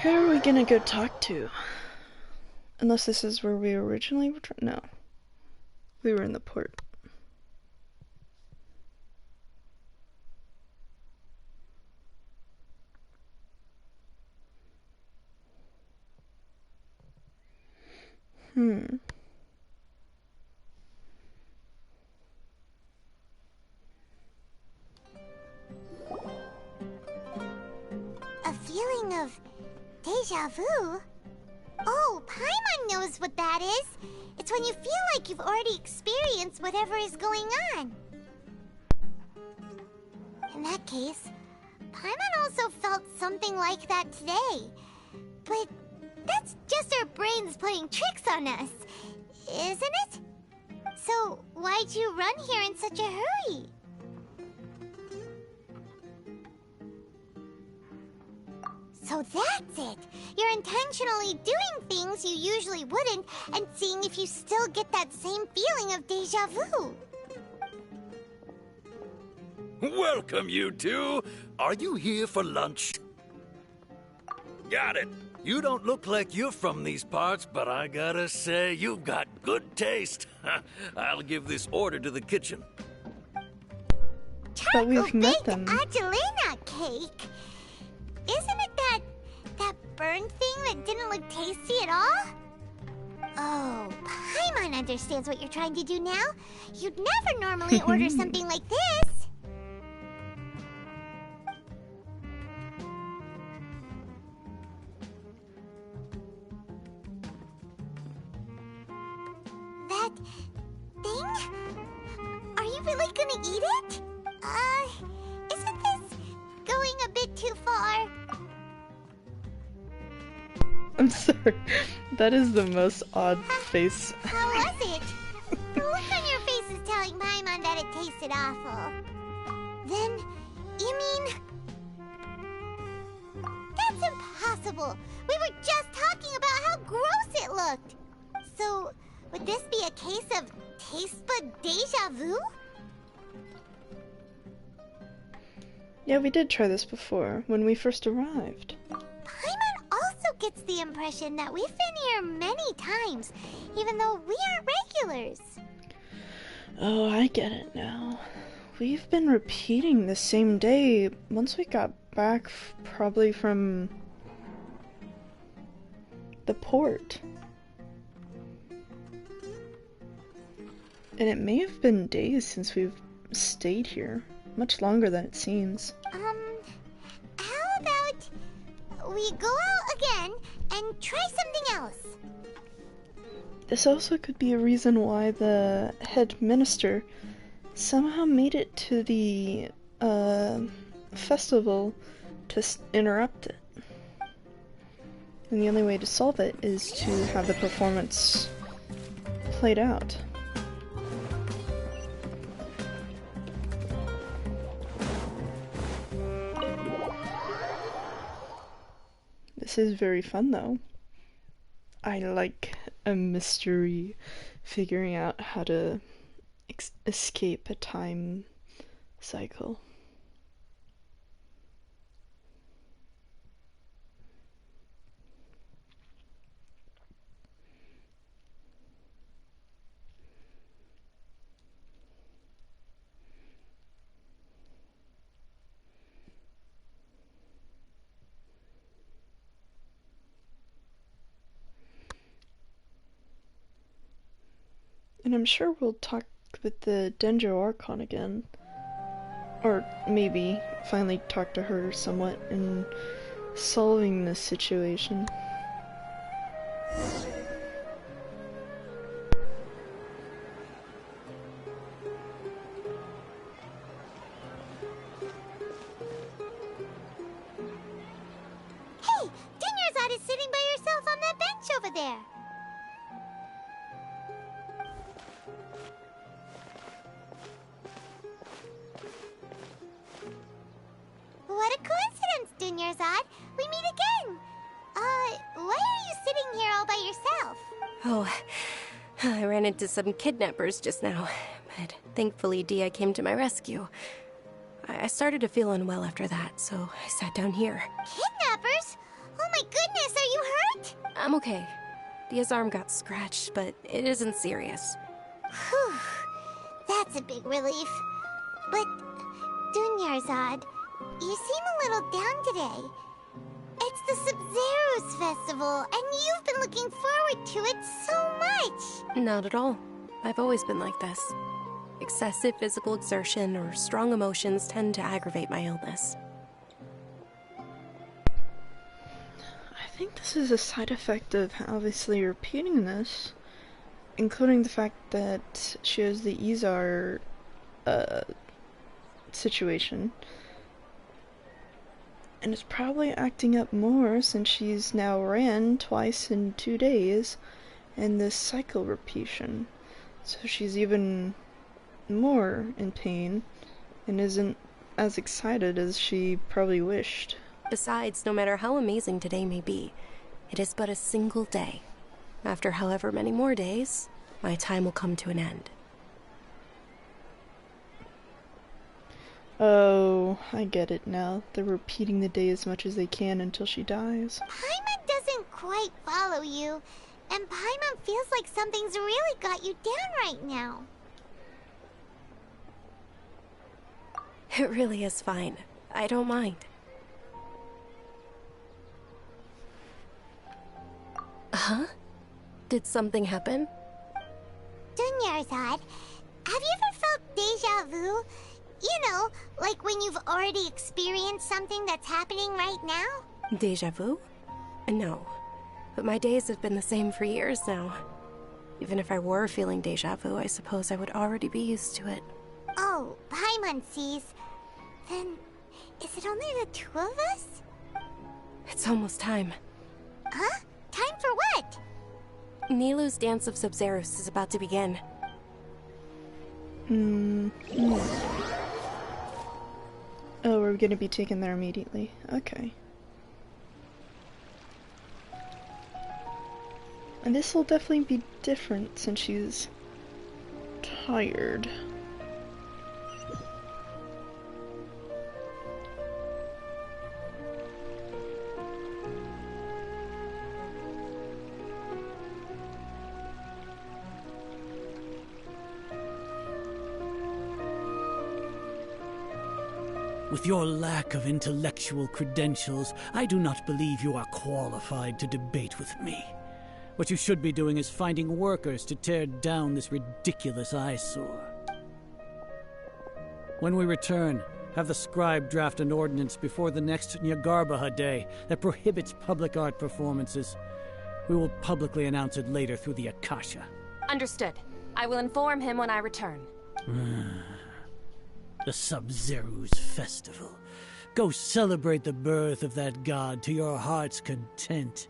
Who are we gonna go talk to? Unless this is where we originally were. No. We were in the port. A feeling of deja vu? Oh, Paimon knows what that is. It's when you feel like you've already experienced whatever is going on. In that case, Paimon also felt something like that today. But that's just our brains playing tricks on us, isn't it? So why'd you run here in such a hurry? So that's it! You're intentionally doing things you usually wouldn't and seeing if you still get that same feeling of deja vu. Welcome, you two. Are you here for lunch? Got it. You don't look like you're from these parts, but I gotta say, you've got good taste. I'll give this order to the kitchen. But we've met them. Angelina cake? Isn't it that burned thing that didn't look tasty at all? Oh, Paimon understands what you're trying to do now. You'd never normally order something like this. That thing? Are you really gonna eat it? Isn't this going a bit too far? I'm sorry. That is the most odd face. How was it? The look on your face is telling Paimon that it tasted awful. Then, you mean... That's festival. We were just talking about how gross it looked. So, would this be a case of taste bud deja vu? Yeah, we did try this before, when we first arrived. Paimon also gets the impression that we've been here many times, even though we aren't regulars. Oh, I get it now. We've been repeating the same day once we got back probably from the port. And it may have been days since we've stayed here. Much longer than it seems. How about we go out again and try something else? This also could be a reason why the head minister somehow made it to the festival to interrupt it. And the only way to solve it is to have the performance played out. This is very fun though. I like a mystery, figuring out how to escape a time cycle. And I'm sure we'll talk with the Denjo Archon again. Or maybe finally talk to her somewhat in solving this situation. Hey! Dinyarzad is sitting by herself on that bench over there. What a coincidence, Dinyarzad. We meet again. Why are you sitting here all by yourself? Oh, I ran into some kidnappers just now, but thankfully Dia came to my rescue. I started to feel unwell after that, so I sat down here. Kidnappers? Oh my goodness, are you hurt? I'm okay. Dia's arm got scratched, but it isn't serious. Whew. That's a big relief. But, Dunyarzad, you seem a little down today. It's the Sub-Zero's festival, and you've been looking forward to it so much! Not at all. I've always been like this. Excessive physical exertion or strong emotions tend to aggravate my illness. I think this is a side effect of obviously repeating this, including the fact that she has the Izar situation. And is probably acting up more since she's now ran twice in 2 days, and this cycle repetition. So she's even more in pain, and isn't as excited as she probably wished. Besides, no matter how amazing today may be, it is but a single day. After however many more days, my time will come to an end. Oh, I get it now. They're repeating the day as much as they can until she dies. Paimon doesn't quite follow you, and Paimon feels like something's really got you down right now. It really is fine. I don't mind. Huh? Did something happen? Dunyarzad, have you ever felt deja vu? You know, like when you've already experienced something that's happening right now? Deja vu? No. But my days have been the same for years now. Even if I were feeling deja vu, I suppose I would already be used to it. Oh, Paimon sees. Then, is it only the two of us? It's almost time. Huh? Time for what? Nilou's Dance of Sub-Zeros is about to begin. Oh, we're gonna be taken there immediately. Okay. And this will definitely be different since she's tired. With your lack of intellectual credentials, I do not believe you are qualified to debate with me. What you should be doing is finding workers to tear down this ridiculous eyesore. When we return, have the scribe draft an ordinance before the next Nyargarbaha Day that prohibits public art performances. We will publicly announce it later through the Akasha. Understood. I will inform him when I return. The Sub-Zeru's festival. Go celebrate the birth of that god to your heart's content.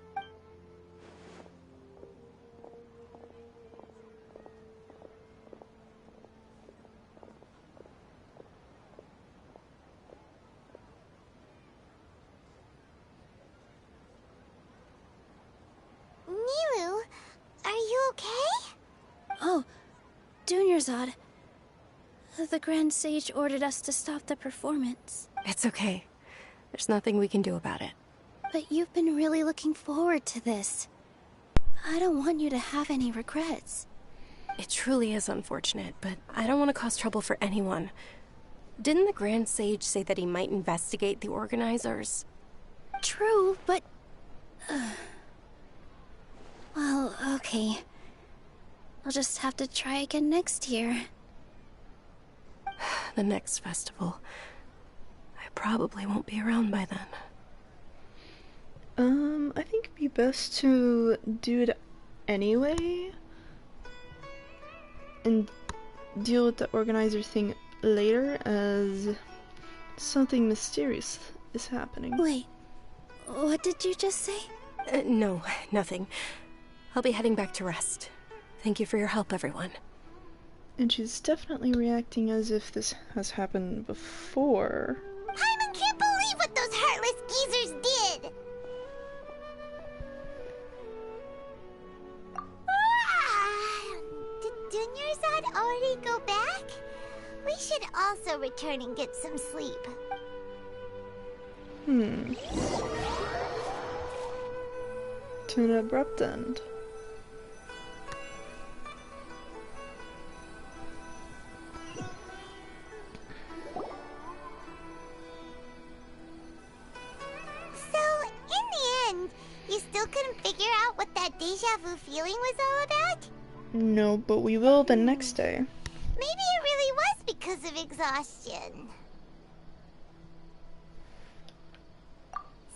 Nilu, are you okay? Oh, Dunyarzad. The Grand Sage ordered us to stop the performance. It's okay. There's nothing we can do about it. But you've been really looking forward to this. I don't want you to have any regrets. It truly is unfortunate, but I don't want to cause trouble for anyone. Didn't the Grand Sage say that he might investigate the organizers? True, but... well, okay. I'll just have to try again next year. The next festival. I probably won't be around by then. I think it'd be best to do it anyway. And deal with the organizer thing later, as something mysterious is happening. Wait, what did you just say? No, nothing. I'll be heading back to rest. Thank you for your help, everyone. And she's definitely reacting as if this has happened before. Paimon can't believe what those heartless geezers did! Did Dunyarzad already go back? We should also return and get some sleep. To an abrupt end. You still couldn't figure out what that deja vu feeling was all about? No, but we will the next day. Maybe it really was because of exhaustion.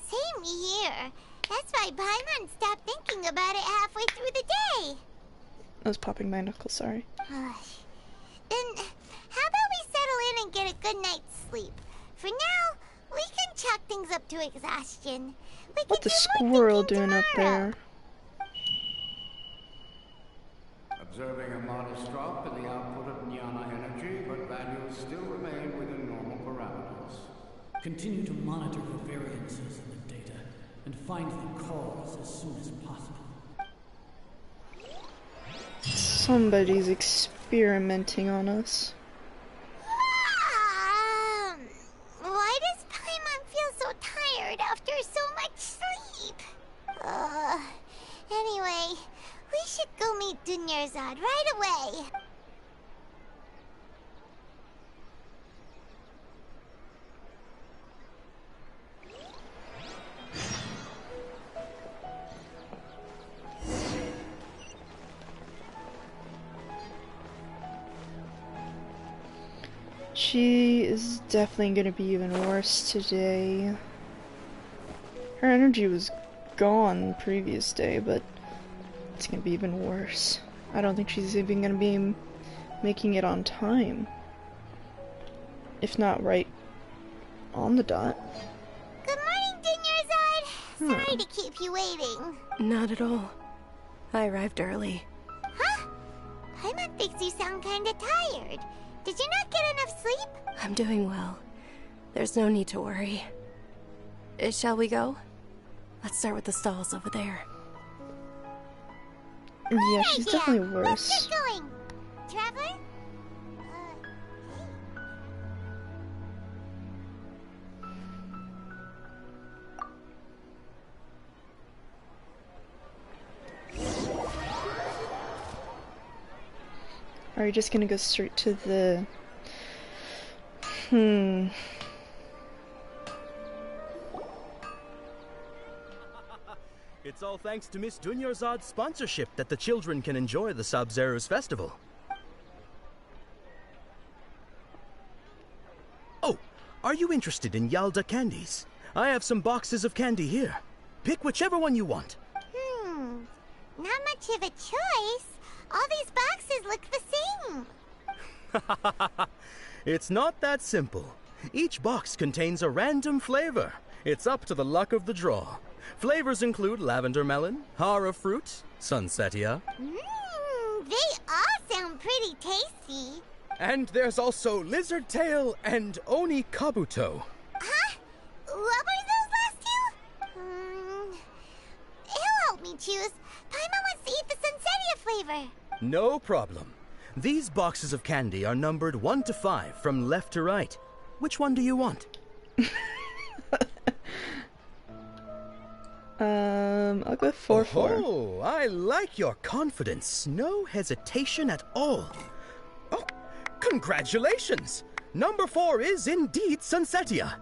Same here. That's why Paimon stopped thinking about it halfway through the day. I was popping my knuckles, sorry. Then, how about we settle in and get a good night's sleep? For now, we can chalk things up to exhaustion. What the squirrel doing up there? Observing a modest drop in the output of Jnana energy, but values still remain within normal parameters. Continue to monitor for variances in the data and find the cause as soon as possible. Somebody's experimenting on us. Why does Paimon feel so tired after so much sleep? Anyway, we should go meet Dunyarzad right away. She is definitely gonna be even worse today. Her energy was gone the previous day, but it's gonna be even worse. I don't think she's even gonna be making it on time. If not right on the dot. Good morning, Dunyarzad. Sorry to keep you waiting. Not at all. I arrived early. Huh? Paimon thinks you sound kinda tired. Did you not get enough sleep? I'm doing well. There's no need to worry. Shall we go? Let's start with the stalls over there. Yeah, she's definitely worse. Let's get going. Traveler? Are you just gonna go straight to the... It's all thanks to Miss Dunyarzad's sponsorship that the children can enjoy the Sub-Zero's festival. Oh, are you interested in Yalda candies? I have some boxes of candy here. Pick whichever one you want. Not much of a choice. All these boxes look the same. It's not that simple. Each box contains a random flavor. It's up to the luck of the draw. Flavors include lavender melon, hara fruit, sunsetia. They all sound pretty tasty. And there's also lizard tail and oni kabuto. Huh? What were those last two? He'll help me choose. Paimon wants to eat the sunsetia flavor. No problem. These boxes of candy are numbered 1 to 5 from left to right. Which one do you want? I'll go 4-4. Oh, I like your confidence. No hesitation at all. Oh, congratulations! Number 4 is indeed Sunsetia.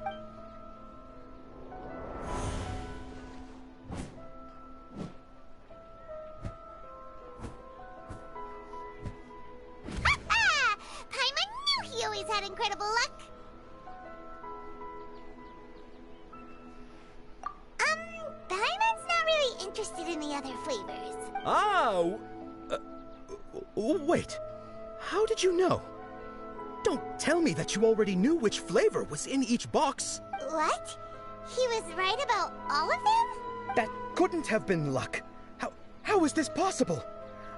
Paimon knew he always had incredible luck. Paimon's not really interested in the other flavors. Wait. How did you know? Don't tell me that you already knew which flavor was in each box. What? He was right about all of them? That couldn't have been luck. How is this possible?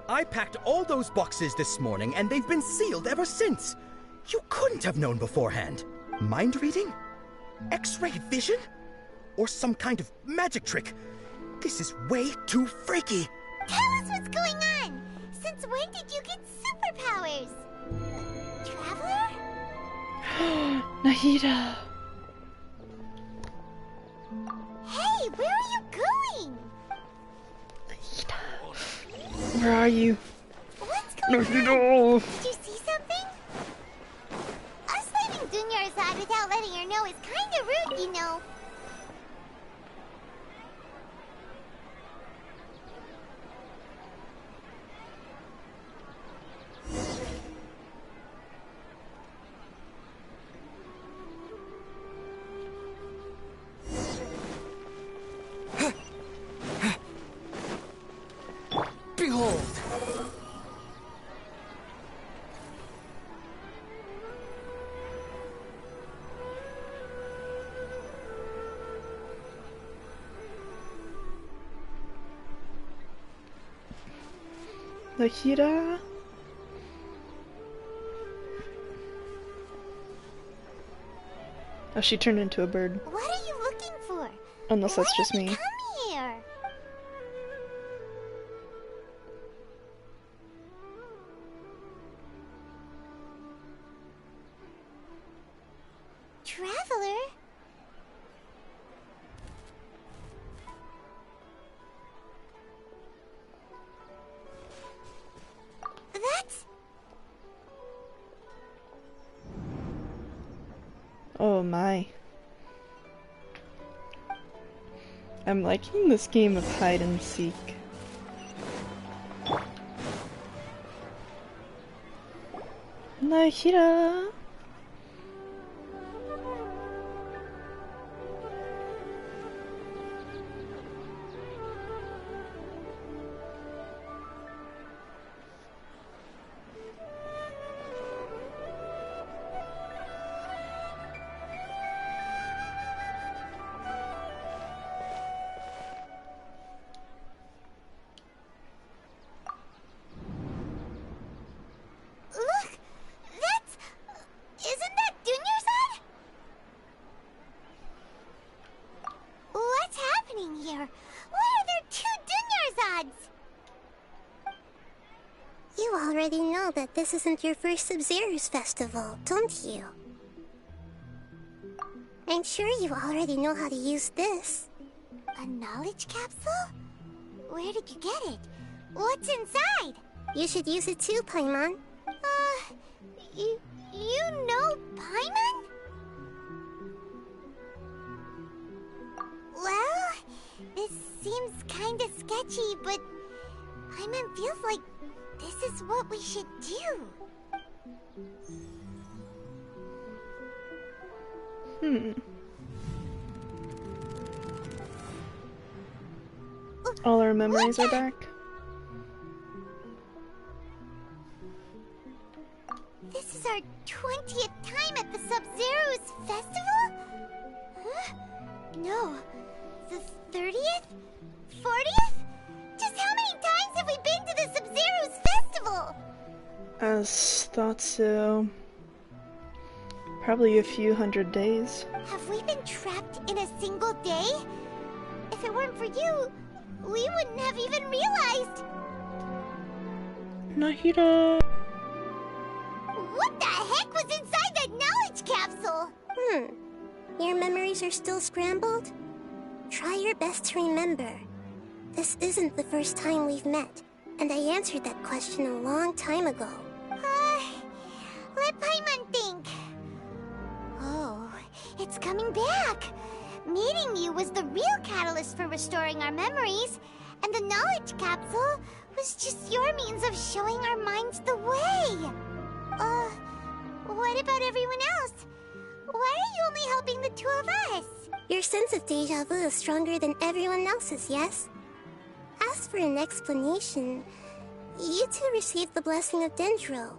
I packed all those boxes this morning, and they've been sealed ever since. You couldn't have known beforehand. Mind reading? X-ray vision? Or some kind of magic trick? This is way too freaky. Tell us what's going on. Since when did you get superpowers? Traveler? Nahida! Hey, where are you going? Where are you? What's going on? No. Did you see something? Us leaving Dunyarzad without letting her know is kinda rude, you know. Behold! Nahida? Oh, she turned into a bird. What are you looking for? Unless that's just me. Come here. Traveler? That's... Oh my. I'm liking this game of hide and seek. Nahida! Look! That's... Isn't that Dunyarzad? What's happening here? Why are there two Dunyarzads? already know that this isn't your first Sub-Zero's festival, don't you? I'm sure you already know how to use this. A knowledge capsule? Where did you get it? What's inside? You should use it too, Paimon. You know Paimon? Well, this seems kinda sketchy, but Paimon feels like this is what we should do. All our memories are back. This is our 20th time at the Sub-Zero's festival? Huh? No. The 30th? 40th? Just how many times have we been to the Sub-Zero's festival? Thought so. Probably a few hundred days. Have we been trapped in a single day? If it weren't for you, we wouldn't have even realized. Nahida! What the heck was inside that knowledge capsule? Your memories are still scrambled? Try your best to remember. This isn't the first time we've met, and I answered that question a long time ago. Let Paimon think. Oh, it's coming back. Meeting you was the real catalyst for restoring our memories, and the knowledge capsule was just your means of showing our minds the way. What about everyone else? Why are you only helping the two of us? Your sense of deja vu is stronger than everyone else's, yes? As for an explanation, you two received the blessing of Dendro,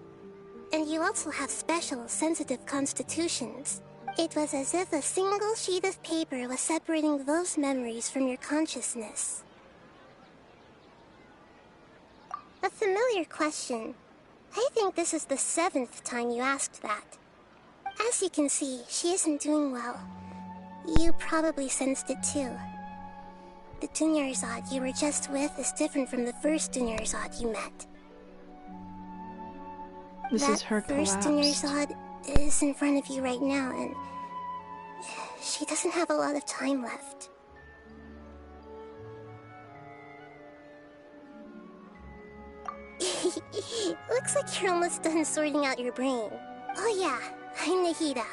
and you also have special, sensitive constitutions. It was as if a single sheet of paper was separating those memories from your consciousness. A familiar question. I think this is the 7th time you asked that. As you can see, she isn't doing well. You probably sensed it too. The Dunyarzad you were just with is different from the first Dunyarzad you met. This is her collapse. That first Dunyarzad is in front of you right now, and she doesn't have a lot of time left. Looks like you're almost done sorting out your brain. Oh yeah, I'm Nahida.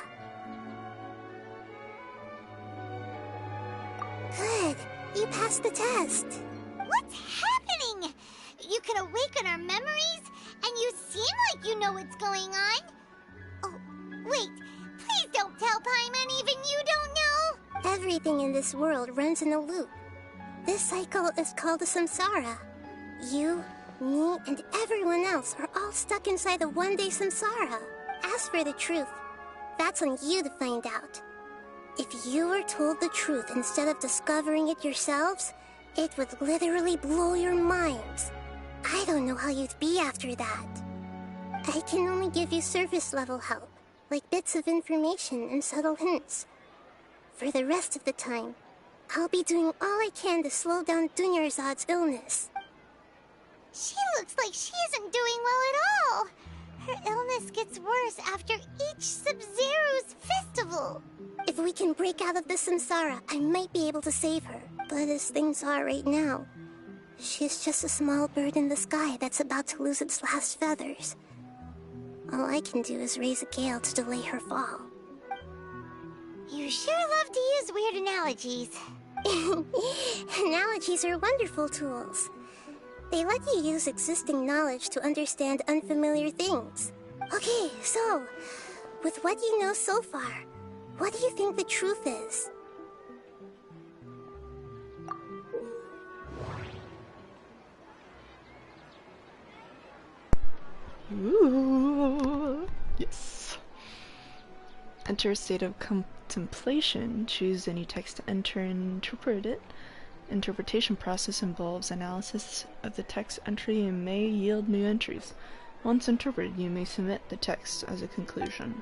Good, you passed the test. What's happening? You can awaken our memories, and you seem like you know what's going on. Oh, wait, please don't tell Paimon even you don't know. Everything in this world runs in a loop. This cycle is called a samsara. You, me, and everyone else are all stuck inside a one-day samsara. As for the truth, that's on you to find out. If you were told the truth instead of discovering it yourselves, it would literally blow your minds. I don't know how you'd be after that. I can only give you surface-level help, like bits of information and subtle hints. For the rest of the time, I'll be doing all I can to slow down Dunyarzad's illness. She looks like she isn't doing well at all. Her illness gets worse after each Sub-Zero's festival. If we can break out of the samsara, I might be able to save her. But as things are right now, she's just a small bird in the sky that's about to lose its last feathers. All I can do is raise a gale to delay her fall. You sure love to use weird analogies. Analogies are wonderful tools. They let you use existing knowledge to understand unfamiliar things. Okay, so, with what you know so far, what do you think the truth is? Ooh, yes. Enter a state of contemplation. Choose any text to enter and interpret it. Interpretation process involves analysis of the text entry and may yield new entries. Once interpreted, you may submit the text as a conclusion.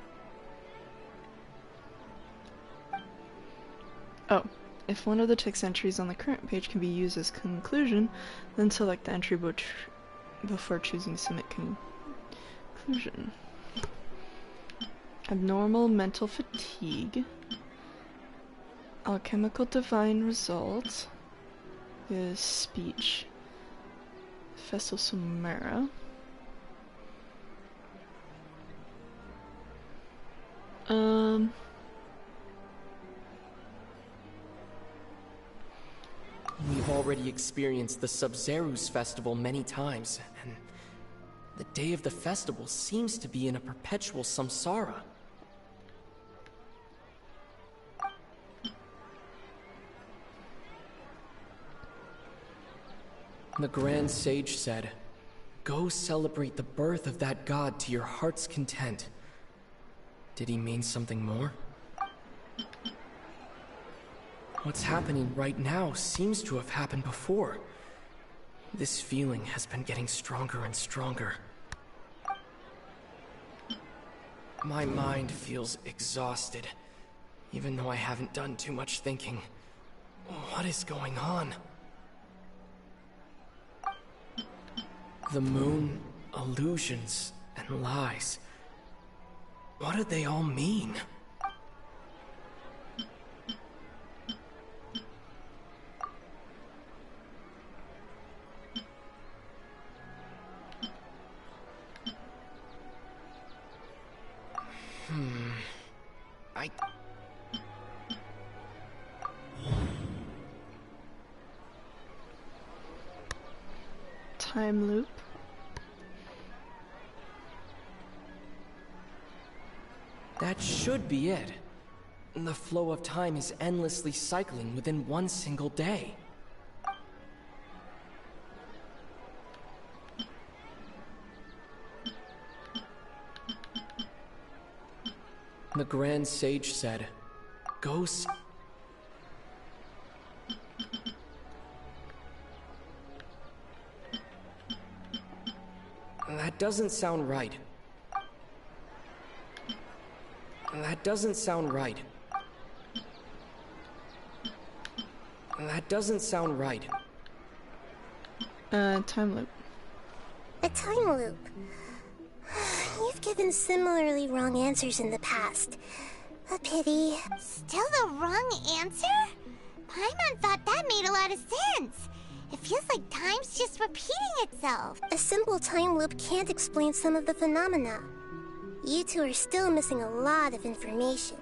Oh, if one of the text entries on the current page can be used as conclusion, then select the entry before choosing submit Conclusion. Abnormal mental fatigue. Alchemical divine results. Is speech. Fessel Sumera. We've already experienced the Sub-Zerus festival many times, and the day of the festival seems to be in a perpetual samsara. The Grand Sage said, "Go celebrate the birth of that god to your heart's content." Did he mean something more? What's happening right now seems to have happened before. This feeling has been getting stronger and stronger. My mind feels exhausted, even though I haven't done too much thinking. What is going on? The moon, illusions, and lies. What do they all mean? Time loop. That should be it. The flow of time is endlessly cycling within one single day. The Grand Sage said, "Go That doesn't sound right. That doesn't sound right. That doesn't sound right. Time loop. A time loop. You've given similarly wrong answers in the past. A pity. Still the wrong answer? Paimon thought that made a lot of sense. It feels like time's just repeating itself. A simple time loop can't explain some of the phenomena. You two are still missing a lot of information.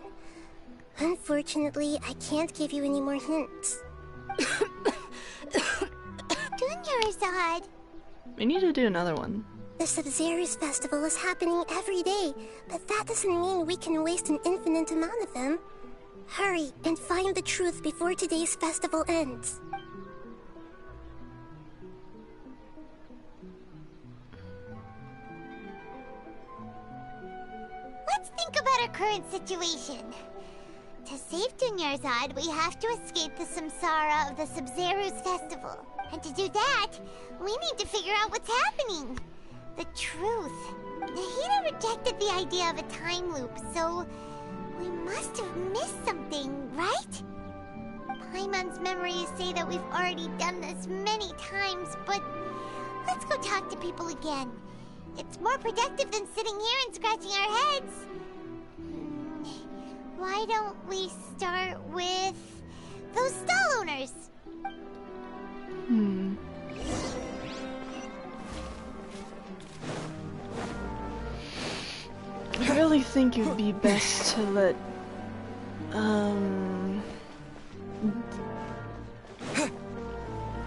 Unfortunately, I can't give you any more hints. Dunyarzad! We need to do another one. The Sub-Zerus festival is happening every day, but that doesn't mean we can waste an infinite amount of them. Hurry and find the truth before today's festival ends. Let's think about our current situation. To save Dunyarzad, we have to escape the samsara of the Sub-Zerus festival. And to do that, we need to figure out what's happening. The truth. Nahida rejected the idea of a time loop, so we must have missed something, right? Paimon's memories say that we've already done this many times, but let's go talk to people again. It's more productive than sitting here and scratching our heads. Why don't we start with those stall owners? I really think it would be best to let,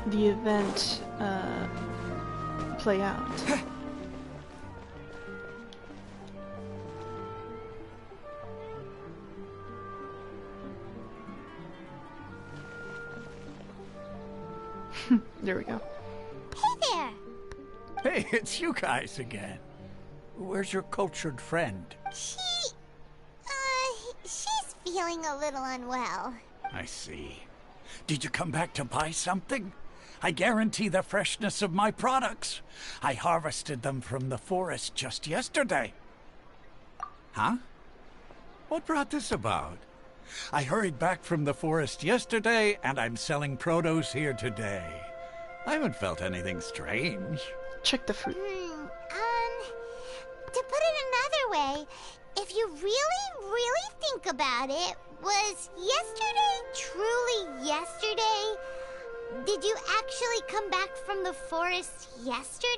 the event, play out. There we go. Hey there! Hey, it's you guys again. Where's your cultured friend? She's feeling a little unwell. I see. Did you come back to buy something? I guarantee the freshness of my products. I harvested them from the forest just yesterday. Huh? What brought this about? I hurried back from the forest yesterday, and I'm selling produce here today. I haven't felt anything strange. Check the fruit. To about it, was yesterday truly yesterday? Did you actually come back from the forest yesterday?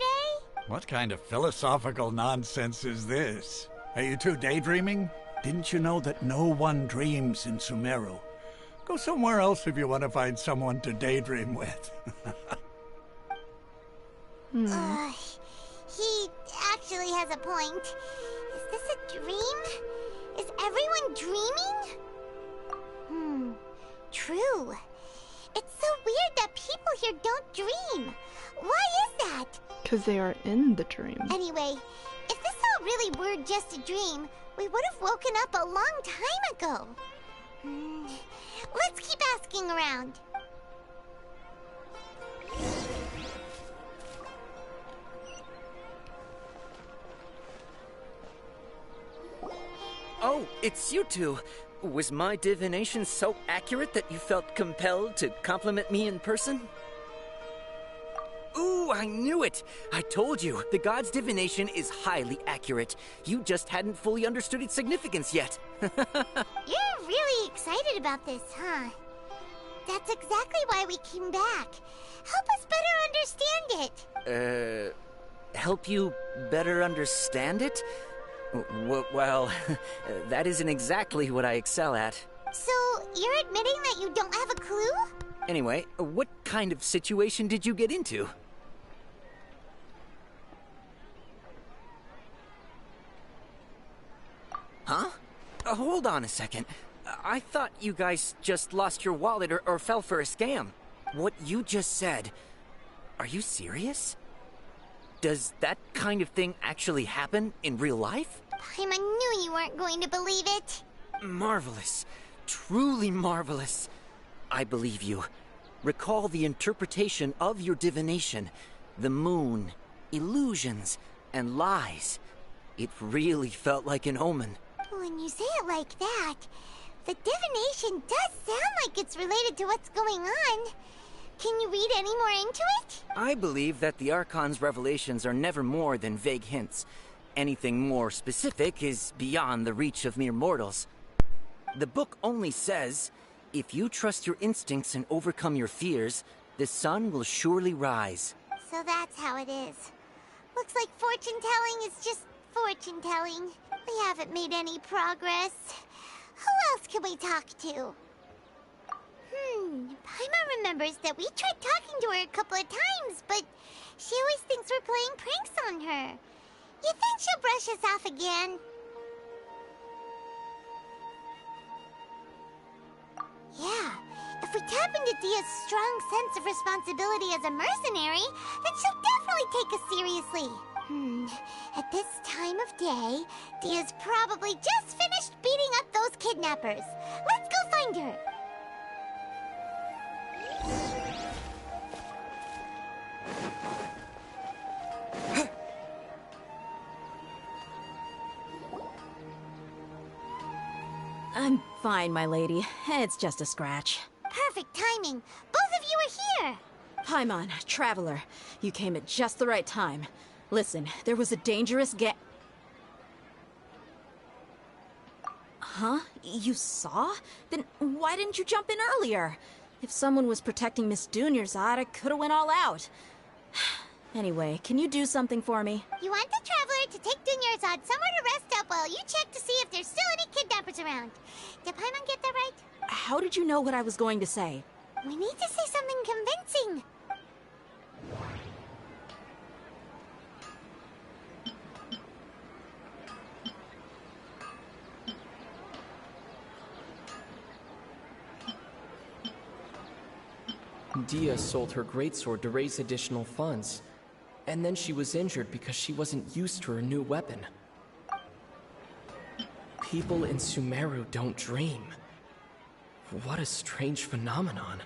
What kind of philosophical nonsense is this? Are you two daydreaming? Didn't you know that no one dreams in Sumeru? Go somewhere else if you want to find someone to daydream with. He actually has a point. Is this a dream? Is everyone dreaming? True. It's so weird that people here don't dream. Why is that? Because they are in the dream. Anyway, if this all really were just a dream, we would have woken up a long time ago. Let's keep asking around. Oh, it's you two. Was my divination so accurate that you felt compelled to compliment me in person? Ooh, I knew it! I told you, the god's divination is highly accurate. You just hadn't fully understood its significance yet. You're really excited about this, huh? That's exactly why we came back. Help us better understand it. Help you better understand it? Well, that isn't exactly what I excel at. So, you're admitting that you don't have a clue? Anyway, what kind of situation did you get into? Huh? Hold on a second. I thought you guys just lost your wallet or fell for a scam. What you just said, are you serious? Does that kind of thing actually happen in real life? Paimon knew you weren't going to believe it. Marvelous. Truly marvelous. I believe you. Recall the interpretation of your divination. The moon, illusions, and lies. It really felt like an omen. When you say it like that, the divination does sound like it's related to what's going on. Can you read any more into it? I believe that the Archon's revelations are never more than vague hints. Anything more specific is beyond the reach of mere mortals. The book only says, if you trust your instincts and overcome your fears, the sun will surely rise. So that's how it is. Looks like fortune-telling is just fortune-telling. We haven't made any progress. Who else can we talk to? Paimon remembers that we tried talking to her a couple of times, but she always thinks we're playing pranks on her. You think she'll brush us off again? Yeah, if we tap into Dia's strong sense of responsibility as a mercenary, then she'll definitely take us seriously. At this time of day, Dia's probably just finished beating up those kidnappers. Let's go find her. I'm fine, my lady. It's just a scratch. Perfect timing. Both of you are here. Paimon, Traveler, you came at just the right time. Listen, there was a dangerous Huh? You saw? Then why didn't you jump in earlier? If someone was protecting Miss Dunyarzad, I could have went all out. Anyway, can you do something for me? You want the Traveler to take Dunyarzad somewhere to rest up while you check to see if there's still any kidnappers around. Did Paimon get that right? How did you know what I was going to say? We need to say something convincing. Dia sold her greatsword to raise additional funds. And then she was injured because she wasn't used to her new weapon. People in Sumeru don't dream. What a strange phenomenon.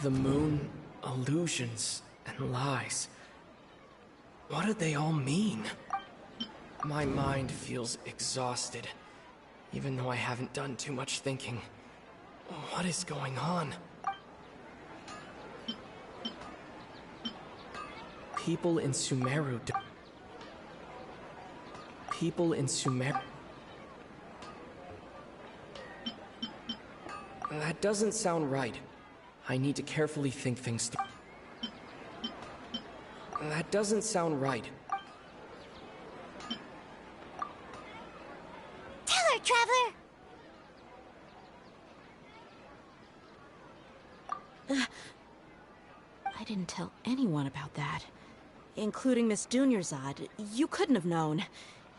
The moon, illusions, and lies. What do they all mean? My mind feels exhausted, even though I haven't done too much thinking. What is going on? People in Sumeru. People in Sumeru. That doesn't sound right. I need to carefully think things through. That doesn't sound right. Tell her, Traveler! I didn't tell anyone about that. Including Miss Dunyarzad. You couldn't have known.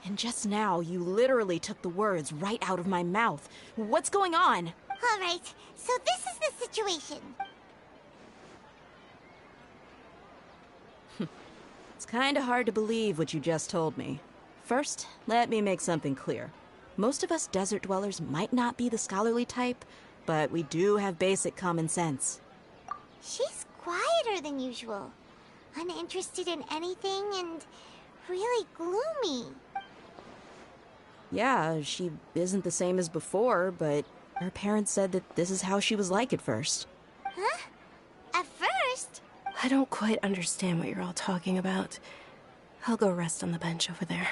And just now, you literally took the words right out of my mouth. What's going on? Alright, so this is the situation. It's kinda hard to believe what you just told me. First, let me make something clear. Most of us desert dwellers might not be the scholarly type, but we do have basic common sense. She's quieter than usual. Uninterested in anything and really gloomy. Yeah, she isn't the same as before, but her parents said that this is how she was like at first. Huh? At first? I don't quite understand what you're all talking about. I'll go rest on the bench over there.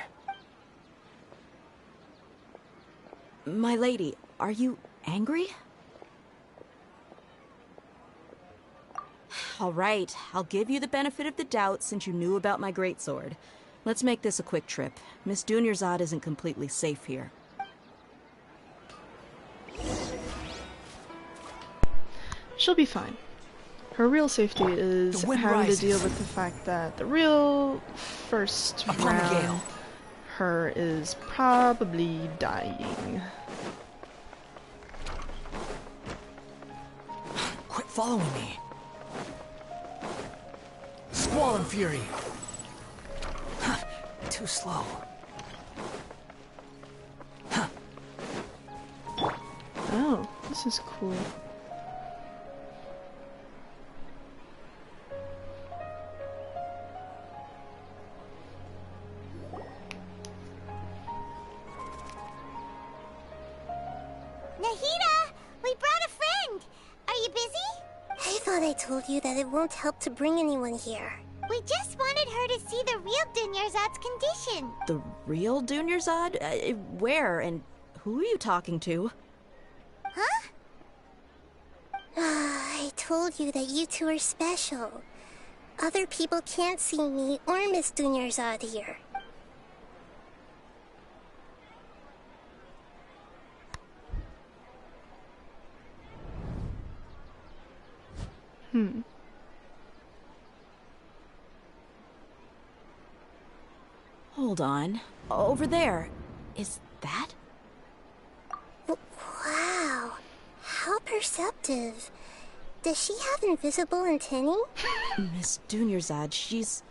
My lady, are you angry? All right, I'll give you the benefit of the doubt since you knew about my greatsword. Let's make this a quick trip. Miss Dunyarzad isn't completely safe here. She'll be fine. Her real safety is having to deal with the fact that the real first round, her is probably dying. Quit following me. Squall and Fury. Too slow. Oh, this is cool. Nahida! We brought a friend! Are you busy? I thought I told you that it won't help to bring anyone here. We just wanted her to see the real Dunyarzad's condition. The real Dunyarzad? Where and who are you talking to? Huh? I told you that you two are special. Other people can't see me or Miss Dunyarzad here. Hold on. Over there. Is that? Wow. How perceptive. Does she have invisible antennae? Miss Dunyarzad, she's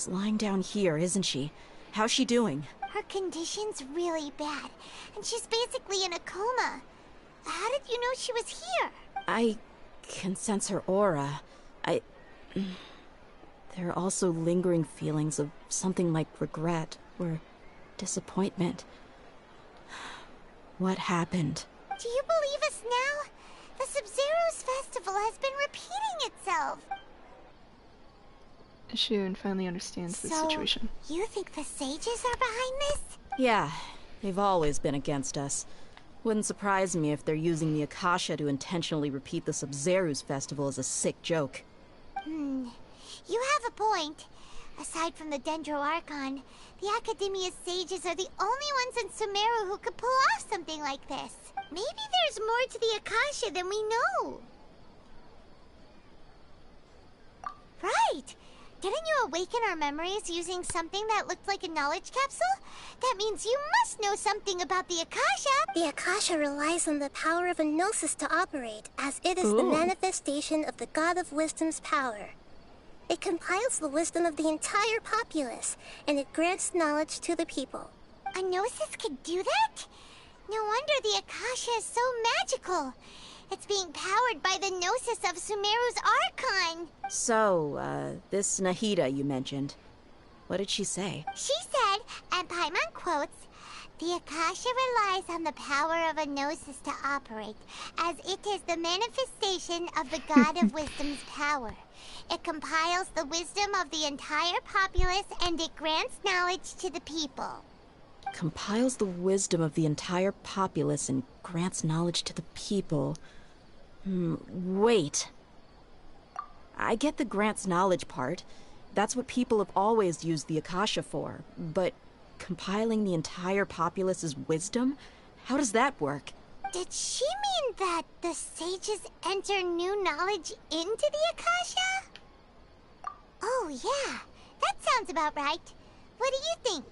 lying down here, isn't she? How's she doing? Her condition's really bad, and she's basically in a coma. How did you know she was here? I can sense her aura. There are also lingering feelings of something like regret or disappointment. What happened? Do you believe us now? The Sub-Zero's festival has been repeating itself. Shun finally understands the situation. You think the sages are behind this? Yeah, they've always been against us. Wouldn't surprise me if they're using the Akasha to intentionally repeat the Sub-Zero's festival as a sick joke. You have a point. Aside from the Dendro Archon, the Academia's sages are the only ones in Sumeru who could pull off something like this. Maybe there's more to the Akasha than we know. Right! Didn't you awaken our memories using something that looked like a knowledge capsule? That means you must know something about the Akasha! The Akasha relies on the power of a gnosis to operate, as it is the manifestation of the God of Wisdom's power. It compiles the wisdom of the entire populace, and it grants knowledge to the people. A gnosis could do that? No wonder the Akasha is so magical. It's being powered by the gnosis of Sumeru's Archon. So, this Nahida you mentioned. What did she say? She said, and Paimon quotes, The Akasha relies on the power of a gnosis to operate, as it is the manifestation of the God of Wisdom's power. It compiles the wisdom of the entire populace and it grants knowledge to the people. Compiles the wisdom of the entire populace and grants knowledge to the people. Wait. I get the grants knowledge part. That's what people have always used the Akasha for. But compiling the entire populace's wisdom? How does that work? Did she mean that the sages enter new knowledge into the Akasha? Oh yeah, that sounds about right. What do you think?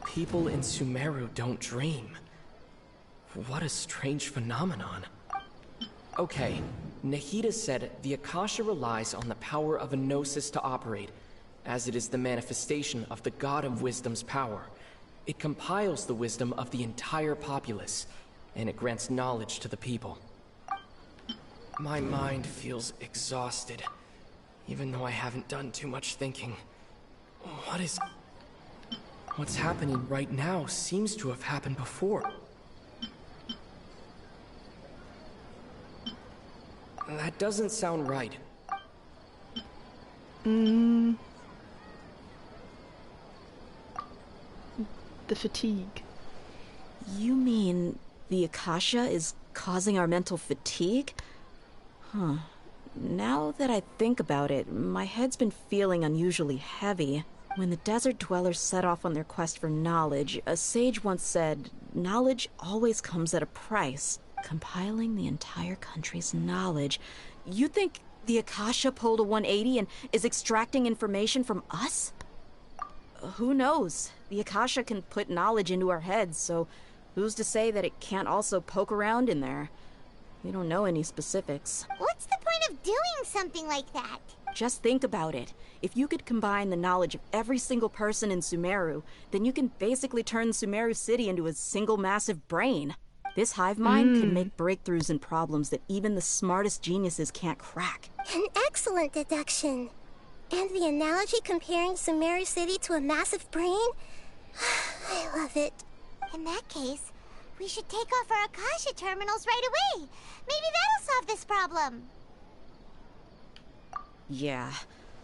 People in Sumeru don't dream. What a strange phenomenon. Okay, Nahida said the Akasha relies on the power of a gnosis to operate, as it is the manifestation of the God of Wisdom's power. It compiles the wisdom of the entire populace, and it grants knowledge to the people. My mind feels exhausted, even though I haven't done too much thinking. What's happening right now seems to have happened before. That doesn't sound right. The fatigue. You mean the Akasha is causing our mental fatigue? Huh. Now that I think about it, my head's been feeling unusually heavy. When the desert dwellers set off on their quest for knowledge, a sage once said, knowledge always comes at a price. Compiling the entire country's knowledge. You think the Akasha pulled a 180 and is extracting information from us? Who knows? The Akasha can put knowledge into our heads, so who's to say that it can't also poke around in there? We don't know any specifics. What's the point of doing something like that? Just think about it. If you could combine the knowledge of every single person in Sumeru, then you can basically turn Sumeru City into a single massive brain. This hive mind can make breakthroughs in problems that even the smartest geniuses can't crack. An excellent deduction. And the analogy comparing Sumeru City to a massive brain? I love it. In that case, we should take off our Akasha terminals right away. Maybe that'll solve this problem. Yeah,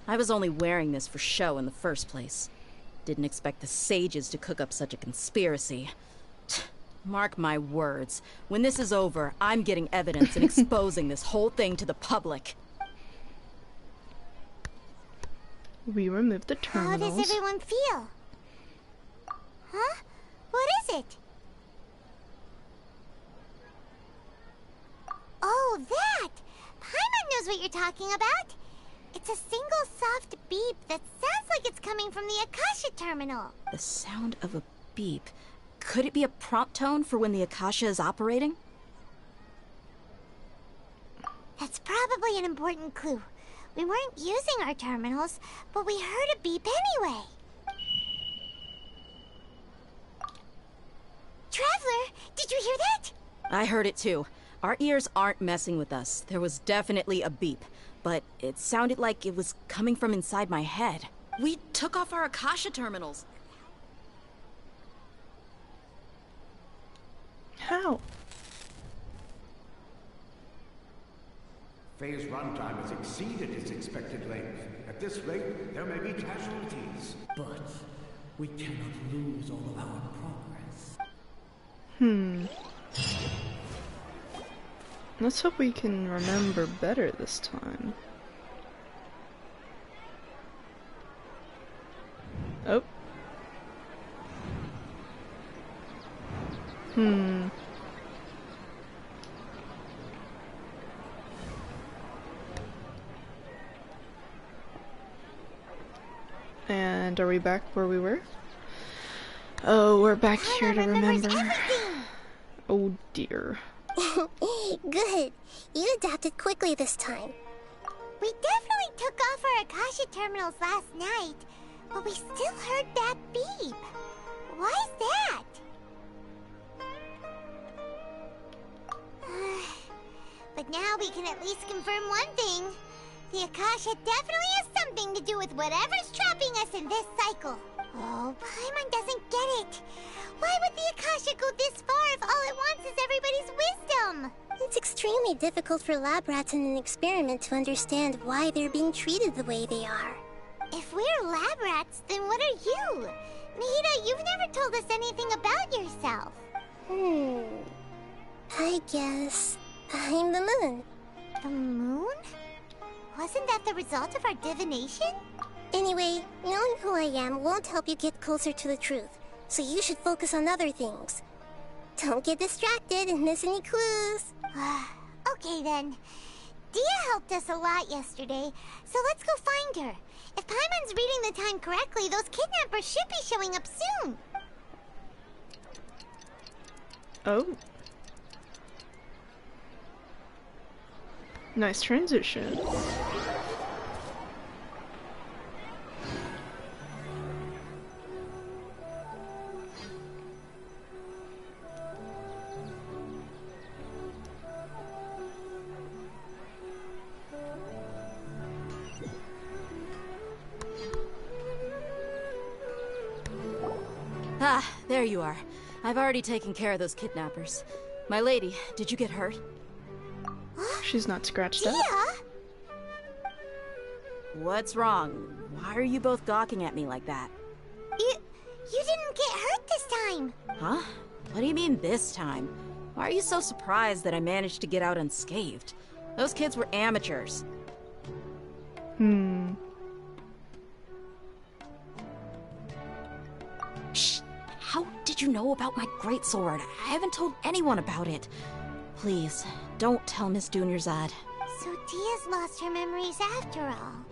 I was only wearing this for show in the first place. Didn't expect the sages to cook up such a conspiracy. Mark my words. When this is over, I'm getting evidence and exposing this whole thing to the public. We removed the terminals. How does everyone feel? Huh? What is it? Oh, that! Paimon knows what you're talking about. It's a single soft beep that sounds like it's coming from the Akasha terminal. The sound of a beep. Could it be a prompt tone for when the Akasha is operating? That's probably an important clue. We weren't using our terminals, but we heard a beep anyway. Traveler, did you hear that? I heard it too. Our ears aren't messing with us. There was definitely a beep, but it sounded like it was coming from inside my head. We took off our Akasha terminals. How? Phase runtime has exceeded its expected length. At this rate, there may be casualties. But we cannot lose all of our progress. Let's hope we can remember better this time. Oh. And are we back where we were? Oh, we're back here to remember. Oh dear. Good. You adapted quickly this time. We definitely took off our Akasha terminals last night, but we still heard that beep. Why is that? But now we can at least confirm one thing. The Akasha definitely has something to do with whatever's trapping us in this cycle. Oh, Paimon doesn't get it. Why would the Akasha go this far if all it wants is everybody's wisdom? It's extremely difficult for lab rats in an experiment to understand why they're being treated the way they are. If we're lab rats, then what are you? Nahida, you've never told us anything about yourself. I guess I'm the moon. The moon? Wasn't that the result of our divination? Anyway, knowing who I am won't help you get closer to the truth, so you should focus on other things. Don't get distracted and miss any clues. Okay then. Dia helped us a lot yesterday, so let's go find her. If Paimon's reading the time correctly, those kidnappers should be showing up soon. Oh. Nice transition. Ah, there you are. I've already taken care of those kidnappers. My lady, did you get hurt? She's not scratched up. What's wrong? Why are you both gawking at me like that? You didn't get hurt this time. Huh? What do you mean this time? Why are you so surprised that I managed to get out unscathed? Those kids were amateurs. Shh! How did you know about my greatsword? I haven't told anyone about it. Please, don't tell Miss Dunyarzad. So Dia's lost her memories after all.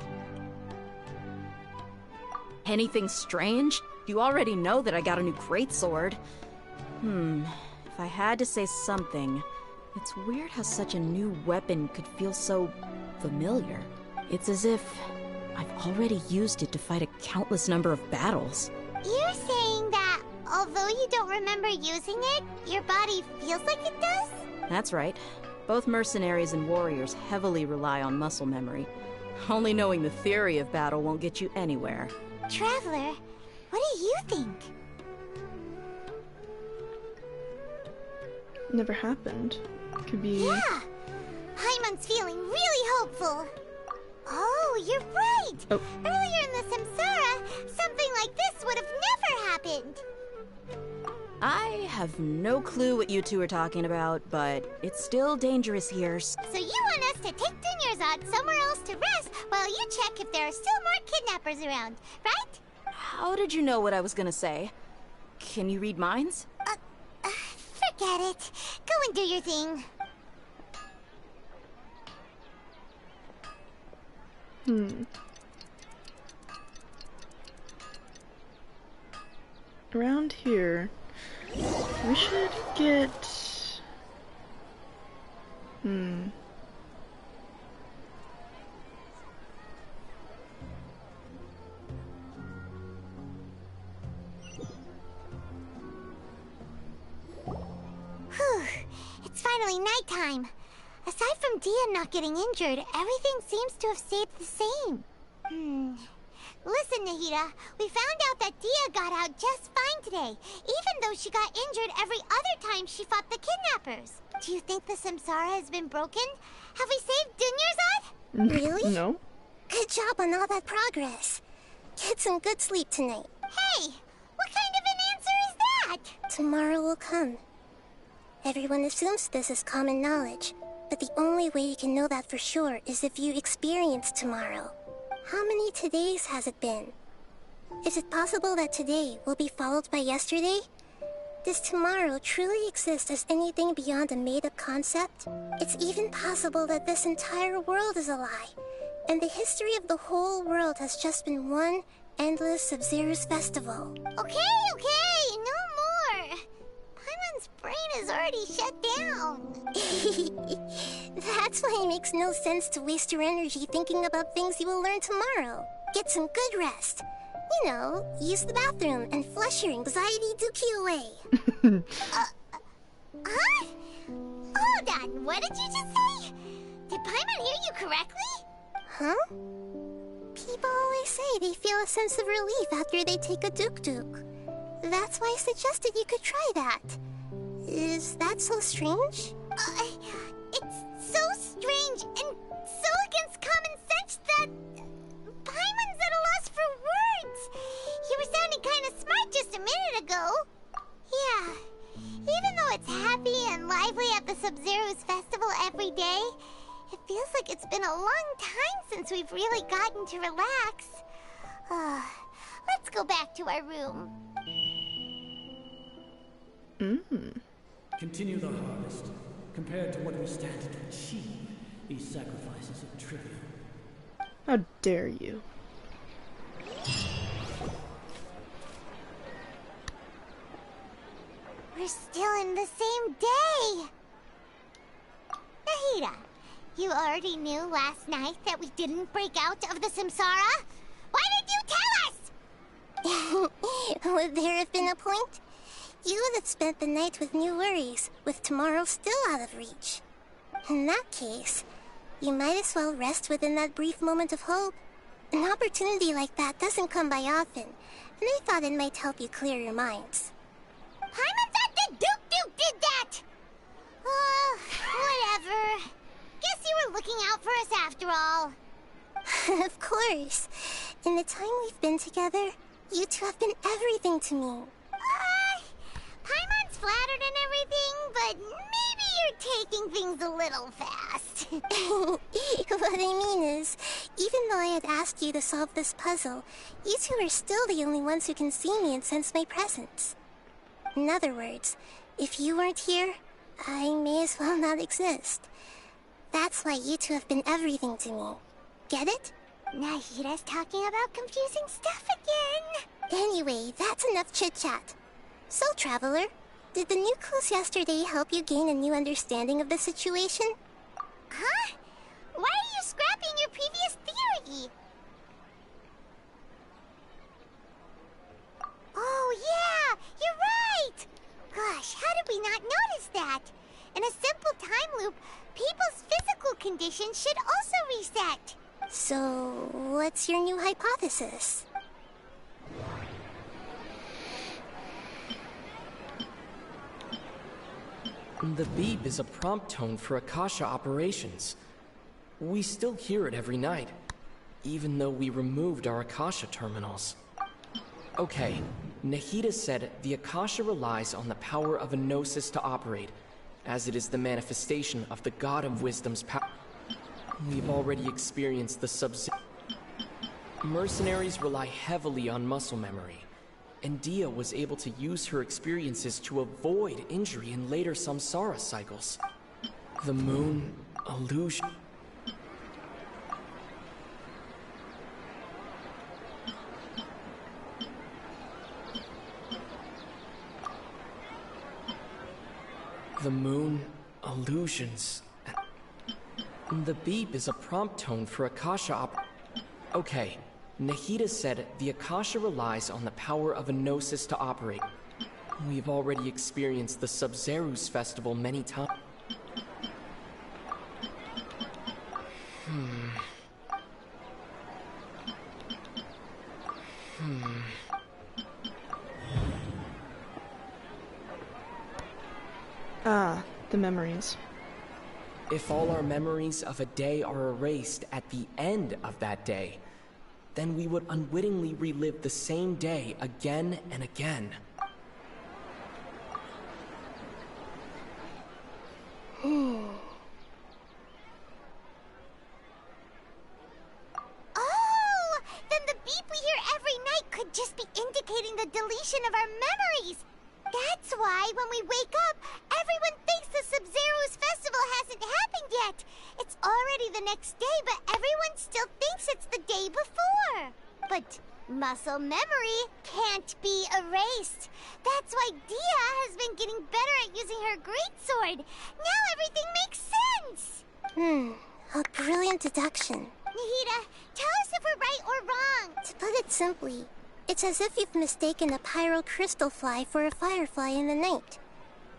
Anything strange? You already know that I got a new greatsword. If I had to say something, it's weird how such a new weapon could feel so familiar. It's as if I've already used it to fight a countless number of battles. You're saying that although you don't remember using it, your body feels like it does? That's right. Both mercenaries and warriors heavily rely on muscle memory. Only knowing the theory of battle won't get you anywhere. Traveler, what do you think? Never happened. Could be... Yeah! Paimon's feeling really hopeful. Oh, you're right! Oh. Earlier in the Samsara, something like this would have never happened. I have no clue what you two are talking about, but it's still dangerous here. So you want us to take Dunyarzad somewhere else to rest while you check if there are still more kidnappers around, right? How did you know what I was gonna say? Can you read minds? Forget it. Go and do your thing. Around here, we should get... Whew. It's finally nighttime. Aside from Dia not getting injured, everything seems to have stayed the same. Listen, Nahida, we found out that Dia got out just fine today, even though she got injured every other time she fought the kidnappers. Do you think the Samsara has been broken? Have we saved Dunyarzad? Really? No. Good job on all that progress. Get some good sleep tonight. Hey, what kind of an answer is that? Tomorrow will come. Everyone assumes this is common knowledge, but the only way you can know that for sure is if you experience tomorrow. How many todays has it been? Is it possible that today will be followed by yesterday? Does tomorrow truly exist as anything beyond a made-up concept? It's even possible that this entire world is a lie, and the history of the whole world has just been one endless Sub-Zero's festival. Okay, no more. Paimon's brain is already shut down. That's why it makes no sense to waste your energy thinking about things you will learn tomorrow. Get some good rest. You know, use the bathroom and flush your anxiety dookie away. Hold on, what did you just say? Did Paimon hear you correctly? Huh? People always say they feel a sense of relief after they take a duk-duk. That's why I suggested you could try that. Is that so strange? It's so strange and so against common sense that Paimon's at a loss for words. You were sounding kind of smart just a minute ago. Yeah, even though it's happy and lively at the Sub-Zero's festival every day, it feels like it's been a long time since we've really gotten to relax. Let's go back to our room. Continue the harvest. Compared to what we stand to achieve, these sacrifices are trivial. How dare you? We're still in the same day! Nahida, you already knew last night that we didn't break out of the samsara? Why did you tell us? Would there have been a point? You would have spent the night with new worries, with tomorrow still out of reach. In that case, you might as well rest within that brief moment of hope. An opportunity like that doesn't come by often, and I thought it might help you clear your minds. Paimon thought the Duke did that! Whatever. Guess you were looking out for us after all. Of course. In the time we've been together, you two have been everything to me. Paimon's flattered and everything, but maybe you're taking things a little fast. What I mean is, even though I had asked you to solve this puzzle, you two are still the only ones who can see me and sense my presence. In other words, if you weren't here, I may as well not exist. That's why you two have been everything to me. Get it? Nahida's talking about confusing stuff again. Anyway, that's enough chit-chat. So, Traveler, did the new clues yesterday help you gain a new understanding of the situation? Huh? Why are you scrapping your previous theory? Oh yeah, you're right! Gosh, how did we not notice that? In a simple time loop, people's physical conditions should also reset. So, what's your new hypothesis? The beep is a prompt tone for Akasha operations. We still hear it every night, even though we removed our Akasha terminals. Okay, Nahida said the Akasha relies on the power of a gnosis to operate, as it is the manifestation of the God of Wisdom's power. We've already experienced the Sub-Zero. Mercenaries rely heavily on muscle memory, and Dia was able to use her experiences to avoid injury in later samsara cycles. The moon illusion. The moon illusions. The beep is a prompt tone for Akasha Okay, Nahida said the Akasha relies on the power of a gnosis to operate. We've already experienced the Sub-Zero's festival many times. Ah, the memories. If all our memories of a day are erased at the end of that day, then we would unwittingly relive the same day again and again. Oh! Then the beep we hear every night could just be indicating the deletion of our memories! That's why, when we wake up, everyone thinks the Sub-Zero's festival hasn't happened yet. It's already the next day, but everyone still thinks it's the day before. But muscle memory can't be erased. That's why Dia has been getting better at using her greatsword. Now everything makes sense. A brilliant deduction. Nahida, tell us if we're right or wrong. To put it simply, it's as if you've mistaken a pyro crystal fly for a firefly in the night.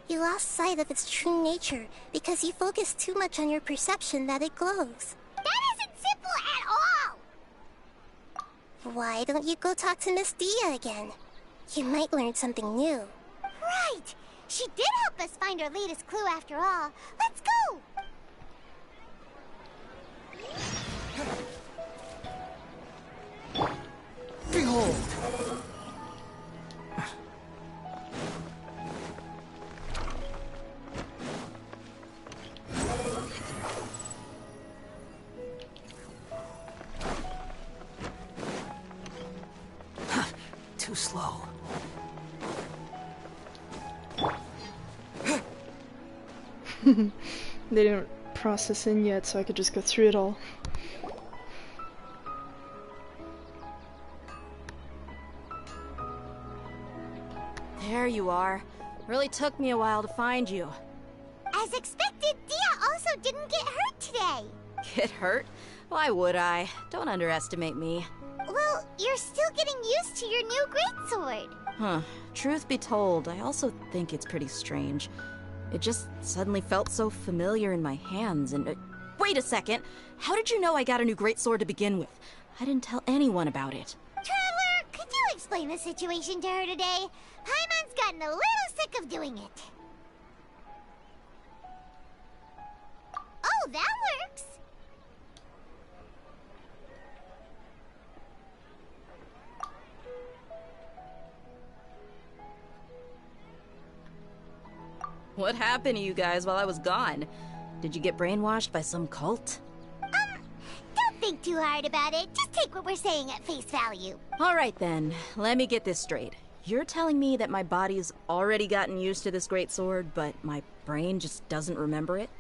You lost sight of its true nature because you focused too much on your perception that it glows. That isn't simple at Why don't you go talk to Miss Dia again? You might learn something new. Right! She did help us find our latest clue after all. Let's go! Behold! Too slow. They didn't process in yet, so I could just go through it all. There you are. Really took me a while to find you. As expected, Dia also didn't get hurt today. Get hurt? Why would I? Don't underestimate me. Well, you're still getting used to your new greatsword. Huh. Truth be told, I also think it's pretty strange. It just suddenly felt so familiar in my hands and... wait a second! How did you know I got a new greatsword to begin with? I didn't tell anyone about it. Traveler, could you explain the situation to her today? Paimon's gotten a little sick of doing it. Oh, that works! What happened to you guys while I was gone? Did you get brainwashed by some cult? Don't think too hard about it. Just take what we're saying at face value. Alright then, let me get this straight. You're telling me that my body's already gotten used to this great sword, but my brain just doesn't remember it?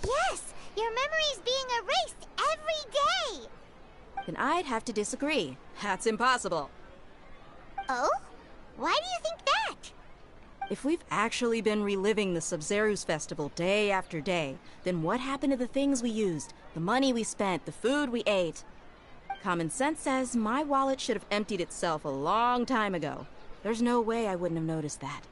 Yes! Your memory's being erased every day! Then I'd have to disagree. That's impossible. Oh? Why do you think that? If we've actually been reliving the Sub-Zeru's festival day after day, then what happened to the things we used, the money we spent, the food we ate? Common sense says my wallet should have emptied itself a long time ago. There's no way I wouldn't have noticed that.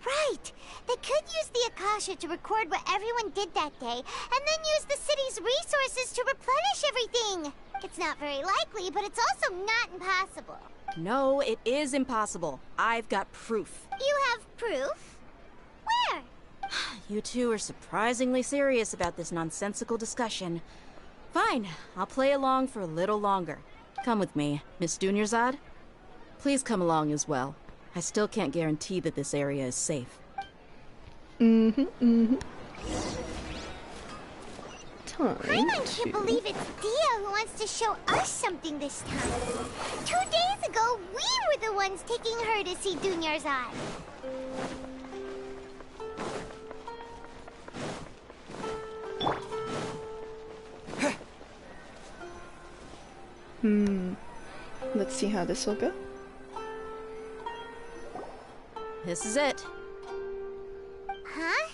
Right! They could use the Akasha to record what everyone did that day, and then use the city's resources to replenish everything! It's not very likely, but it's also not impossible. No, it is impossible. I've got proof. You have proof? Where? You two are surprisingly serious about this nonsensical discussion. Fine, I'll play along for a little longer. Come with me, Miss Dunyarzad. Please come along as well. I still can't guarantee that this area is safe. Time Paimon can't believe it's Dia who wants to show us something this time. 2 days ago, we were the ones taking her to see Dunyarzad. Let's see how this will go. This is it. Huh?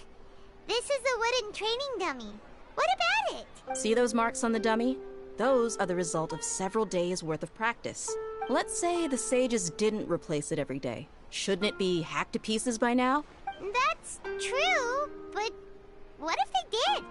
This is a wooden training dummy. What about it? See those marks on the dummy? Those are the result of several days' worth of practice. Let's say the sages didn't replace it every day. Shouldn't it be hacked to pieces by now? That's true, but what if they did?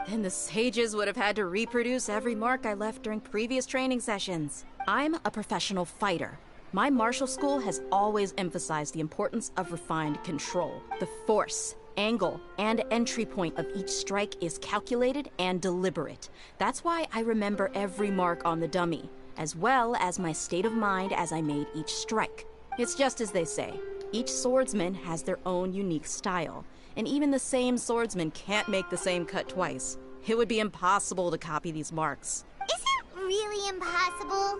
Then the sages would have had to reproduce every mark I left during previous training sessions. I'm a professional fighter. My martial school has always emphasized the importance of refined control. The force, angle, and entry point of each strike is calculated and deliberate. That's why I remember every mark on the dummy, as well as my state of mind as I made each strike. It's just as they say, each swordsman has their own unique style, and even the same swordsman can't make the same cut twice. It would be impossible to copy these marks. Is it really impossible?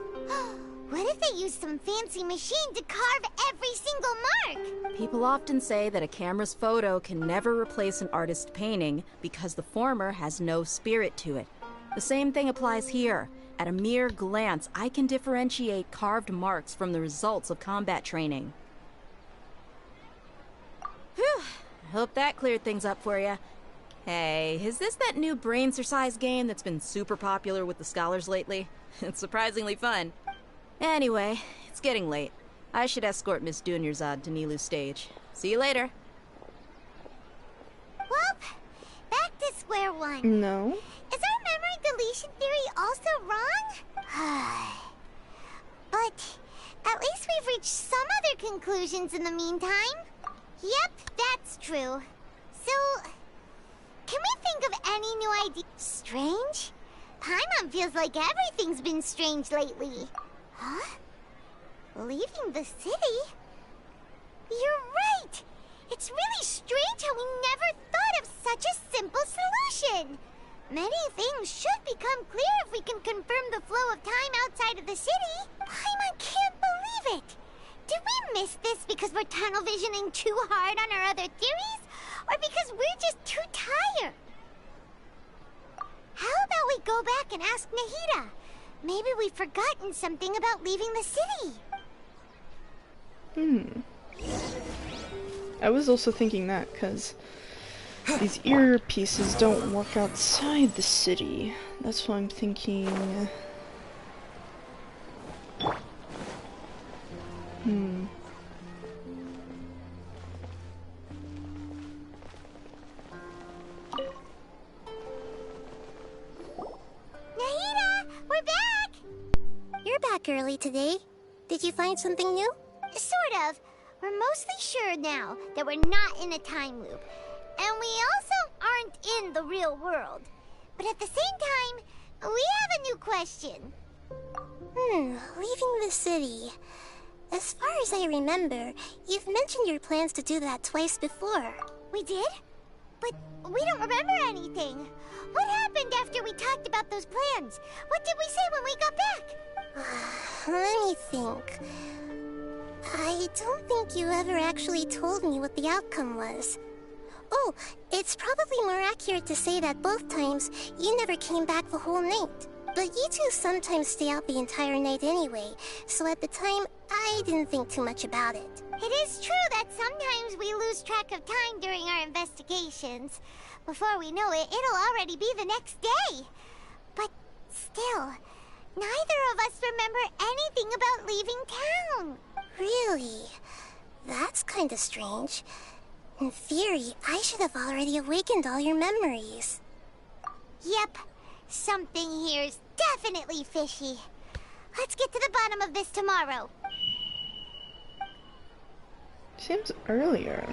What if they used some fancy machine to carve every single mark? People often say that a camera's photo can never replace an artist's painting because the former has no spirit to it. The same thing applies here. At a mere glance, I can differentiate carved marks from the results of combat training. Whew, I hope that cleared things up for you. Hey, is this that new brain-exercise game that's been super popular with the scholars lately? It's surprisingly fun. Anyway, it's getting late. I should escort Miss Dunyarzad to Nilu's stage. See you later. Well, back to square one. No. Is our memory deletion theory also wrong? But at least we've reached some other conclusions in the meantime. Yep, that's true. So, can we think of any new ideas? Strange? Paimon feels like everything's been strange lately. Huh? Leaving the city? You're right! It's really strange how we never thought of such a simple solution. Many things should become clear if we can confirm the flow of time outside of the city. Paimon can't believe it! Did we miss this because we're tunnel visioning too hard on our other theories? Or because we're just too tired? How about we go back and ask Nahida? Maybe we've forgotten something about leaving the city. I was also thinking that, because these earpieces don't work outside the city. That's why I'm thinking... Nahida, we're back! You're back early today. Did you find something new? Sort of. We're mostly sure now that we're not in a time loop. And we also aren't in the real world. But at the same time, we have a new question. Leaving the city. As far as I remember, you've mentioned your plans to do that twice before. We did? But we don't remember anything. What happened after we talked about those plans? What did we say when we got back? Let me think. I don't think you ever actually told me what the outcome was. Oh, it's probably more accurate to say that both times you never came back the whole night. But you two sometimes stay out the entire night anyway, so at the time, I didn't think too much about it. It is true that sometimes we lose track of time during our investigations. Before we know it, it'll already be the next day. But still, neither of us remember anything about leaving town. Really? That's kinda strange. In theory, I should have already awakened all your memories. Yep. Something here's definitely fishy. Let's get to the bottom of this tomorrow. Seems earlier.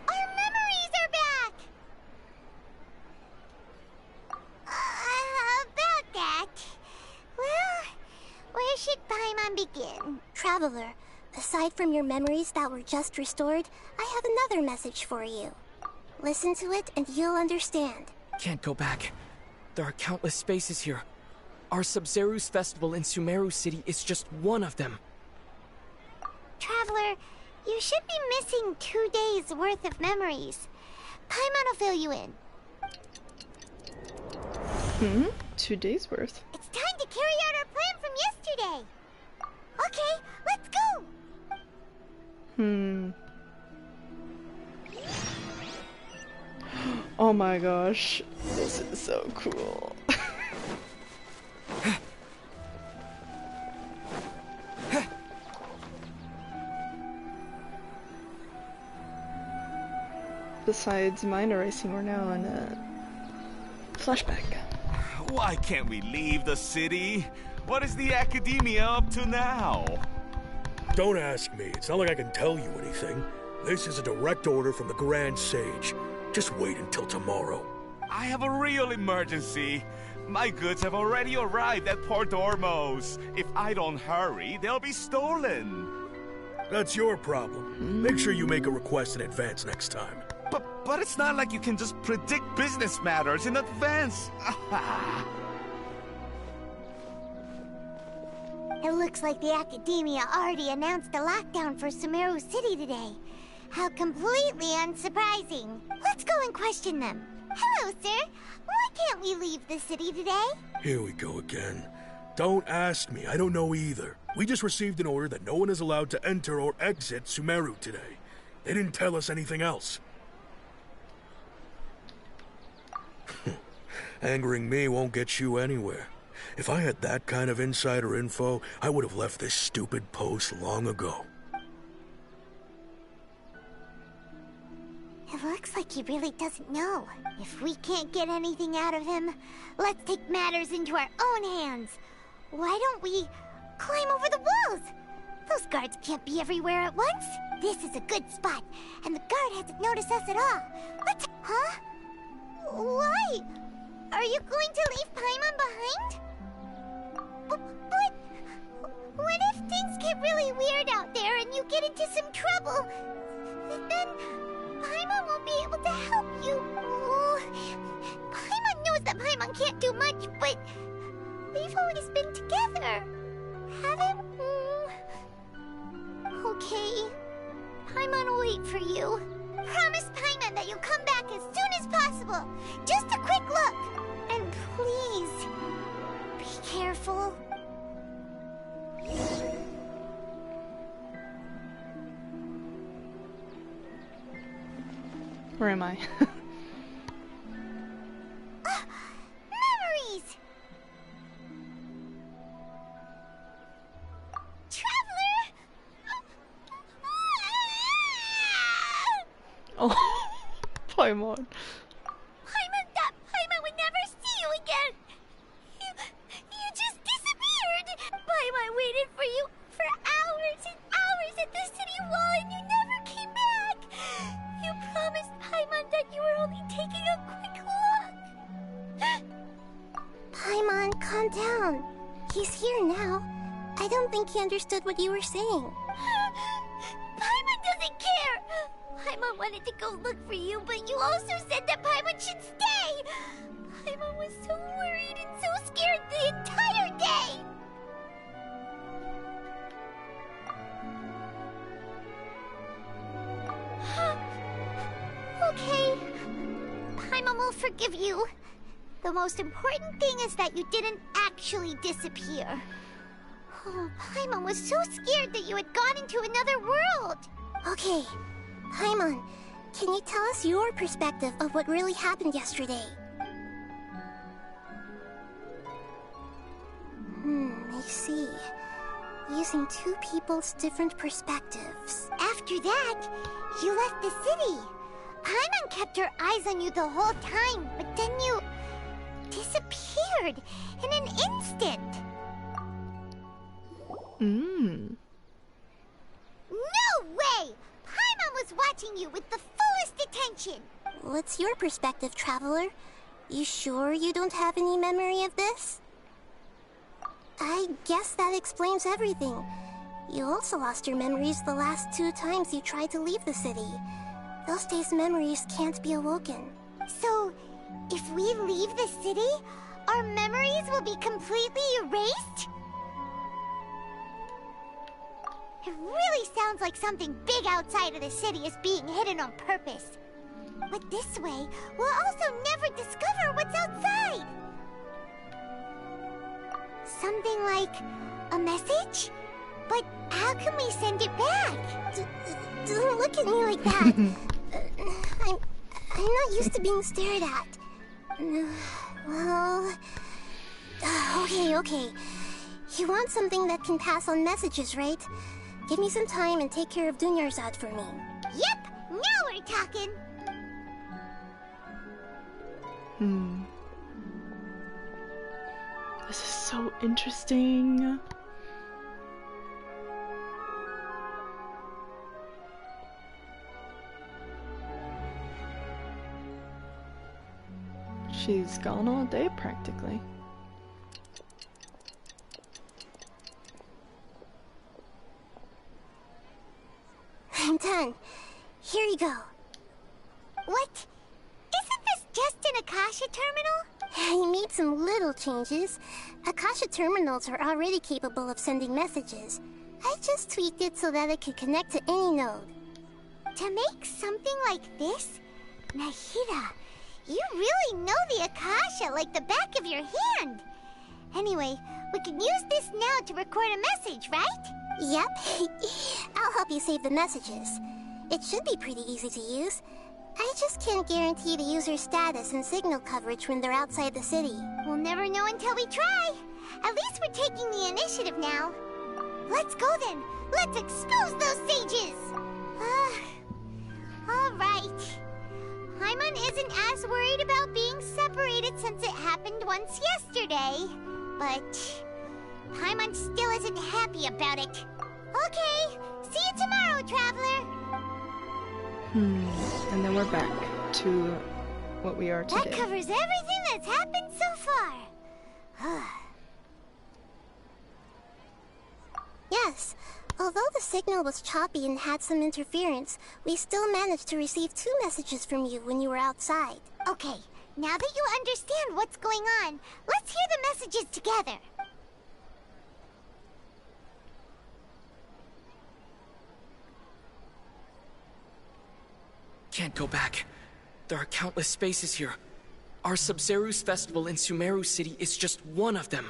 Our memories are back! About that... Well, where should Paimon begin? Traveler, aside from your memories that were just restored, I have another message for you. Listen to it and you'll understand. Can't go back. There are countless spaces here. Our Sub-Zeru's festival in Sumeru City is just one of them. Traveler, you should be missing 2 days worth of memories. Paimon will fill you in. 2 days worth? It's time to carry out our plan from yesterday. Okay, let's go. Oh my gosh, this is so cool. Besides mind erasing, we're now in a flashback. Why can't we leave the city? What is the academia up to now? Don't ask me. It's not like I can tell you anything. This is a direct order from the Grand Sage. Just wait until tomorrow. I have a real emergency. My goods have already arrived at Port Ormos. If I don't hurry, they'll be stolen. That's your problem. Make sure you make a request in advance next time. But it's not like you can just predict business matters in advance. It looks like the Academia already announced a lockdown for Sumeru City today. How completely unsurprising. Let's go and question them. Hello, sir. Why can't we leave the city today? Here we go again. Don't ask me. I don't know either. We just received an order that no one is allowed to enter or exit Sumeru today. They didn't tell us anything else. Angering me won't get you anywhere. If I had that kind of insider info, I would have left this stupid post long ago. It looks like he really doesn't know. If we can't get anything out of him, let's take matters into our own hands. Why don't we climb over the walls? Those guards can't be everywhere at once. This is a good spot, and the guard hasn't noticed us at all. Let's... Huh? Why? Are you going to leave Paimon behind? But... What if things get really weird out there and you get into some trouble? Then Paimon won't be able to help you. Oh, Paimon knows that Paimon can't do much, but we've always been together. Haven't? Okay. Paimon will wait for you. Promise Paimon that you'll come back as soon as possible. Just a quick look. And please, be careful. Where am I? Memories! Traveler! Oh, Paimon. Paimon would never see you again! You just disappeared! Paimon waited for you for hours and hours at the city wall and you never came back! You promised Paimon that you were only taking a quick look! Paimon, calm down. He's here now. I don't think he understood what you were saying. Paimon doesn't care! Paimon wanted to go look for you, but you also said that Paimon should stay! Paimon was so worried and so scared the entire day! Okay. Paimon will forgive you. The most important thing is that you didn't actually disappear. Oh, Paimon was so scared that you had gone into another world! Okay. Paimon, can you tell us your perspective of what really happened yesterday? I see. Using two people's different perspectives. After that, you left the city. Paimon kept her eyes on you the whole time, but then you disappeared in an instant. No way! Paimon was watching you with the fullest attention. What's your perspective, Traveler? You sure you don't have any memory of this? I guess that explains everything. You also lost your memories the last 2 times you tried to leave the city. Those days' memories can't be awoken. So, if we leave the city, our memories will be completely erased? It really sounds like something big outside of the city is being hidden on purpose. But this way, we'll also never discover what's outside. Something like a message? But how can we send it back? Don't look at me like that. I'm not used to being stared at. Well... Okay. You want something that can pass on messages, right? Give me some time and take care of Dunyarzad for me. Yep! Now we're talking! This is so interesting. She's gone all day, practically. I'm done. Here you go. What? Isn't this just an Akasha terminal? You made some little changes. Akasha terminals are already capable of sending messages. I just tweaked it so that it could connect to any node. To make something like this? Nahida, you really know the Akasha like the back of your hand. Anyway, we can use this now to record a message, right? Yep. I'll help you save the messages. It should be pretty easy to use. I just can't guarantee the user's status and signal coverage when they're outside the city. We'll never know until we try. At least we're taking the initiative now. Let's go then. Let's expose those sages. All right. Paimon isn't as worried about being separated since it happened once yesterday. But Paimon still isn't happy about it. Okay, see you tomorrow, Traveler. And then we're back to what we are today. That covers everything that's happened so far. Yes. Although the signal was choppy and had some interference, we still managed to receive 2 messages from you when you were outside. Okay, now that you understand what's going on, let's hear the messages together. Can't go back. There are countless spaces here. Our Sub-Zeru's festival in Sumeru City is just one of them.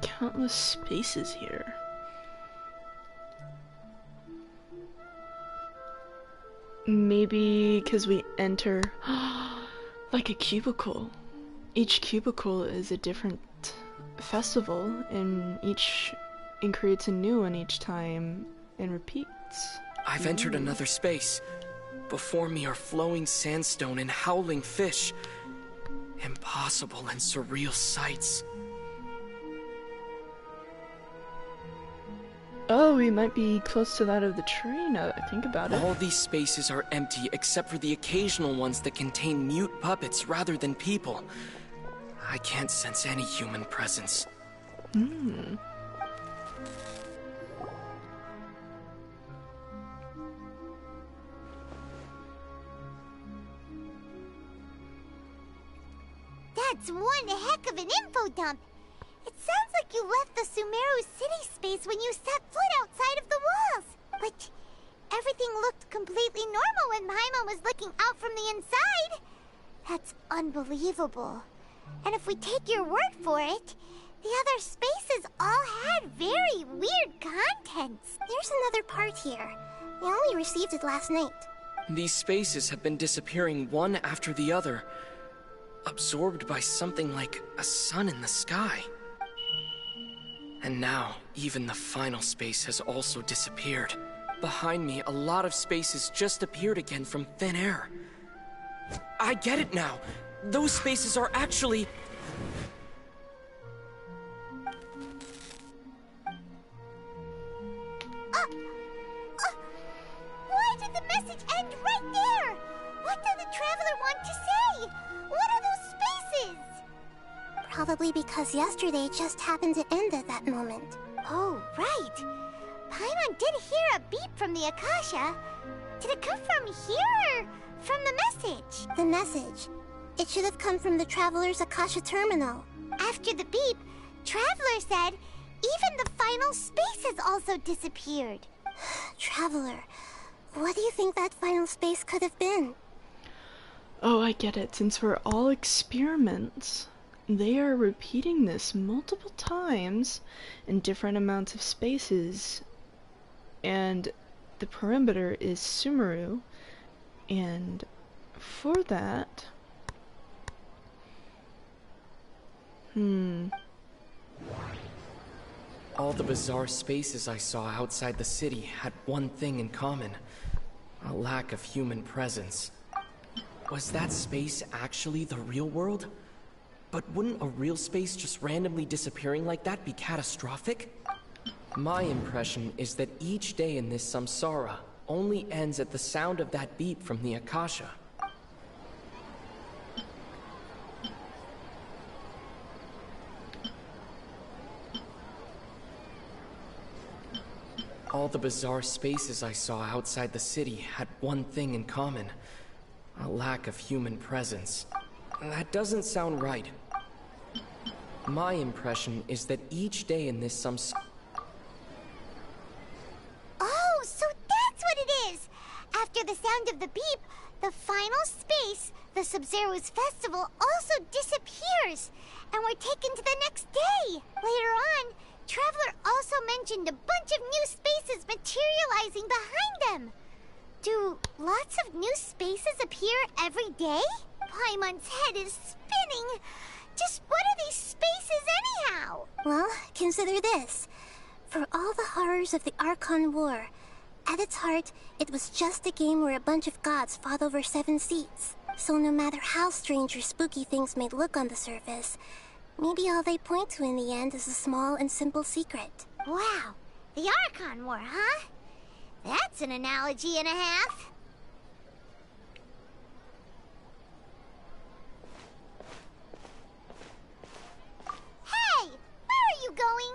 Countless spaces here. Maybe because we enter like a cubicle. Each cubicle is a different festival, and creates a new one each time and repeats. I've entered another space. Before me are flowing sandstone and howling fish. Impossible and surreal sights. Oh, we might be close to that of the tree now that I think about it. All these spaces are empty except for the occasional ones that contain mute puppets rather than people. I can't sense any human presence. That's one heck of an info dump. It sounds like you left the Sumeru City space when you set foot outside of the walls. But everything looked completely normal when Paimon was looking out from the inside. That's unbelievable. And if we take your word for it, the other spaces all had very weird contents. There's another part here. We only received it last night. These spaces have been disappearing one after the other, absorbed by something like a sun in the sky. And now, even the final space has also disappeared. Behind me, a lot of spaces just appeared again from thin air. I get it now! Those spaces are actually... Why did the message end right there? What did the Traveler want to say? What are those spaces? Probably because yesterday just happened to end at that moment. Oh, right. Paimon did hear a beep from the Akasha. Did it come from here or from the message? The message. It should have come from the Traveler's Akasha terminal. After the beep, Traveler said even the final spaces also disappeared. Traveler, what do you think that final space could have been? Oh, I get it. Since we're all experiments, they are repeating this multiple times in different amounts of spaces. And the perimeter is Sumeru. And for that... All the bizarre spaces I saw outside the city had one thing in common. A lack of human presence. Was that space actually the real world? But wouldn't a real space just randomly disappearing like that be catastrophic? My impression is that each day in this samsara only ends at the sound of that beep from the Akasha. All the bizarre spaces I saw outside the city had one thing in common. A lack of human presence. That doesn't sound right. My impression is that each day in this Oh, so that's what it is! After the sound of the beep, the final space, the Sub-Zeru's festival, also disappears, and we're taken to the next day. Later on, Traveler also mentioned a bunch of new spaces materializing behind them. Do lots of new spaces appear every day? Paimon's head is spinning. Just what are these spaces anyhow? Well, consider this. For all the horrors of the Archon War, At its heart, it was just a game where a bunch of gods fought over 7 seats. So no matter how strange or spooky things may look on the surface, maybe all they point to in the end is a small and simple secret. Wow, the Archon War, huh? That's an analogy and a half. Hey, where are you going?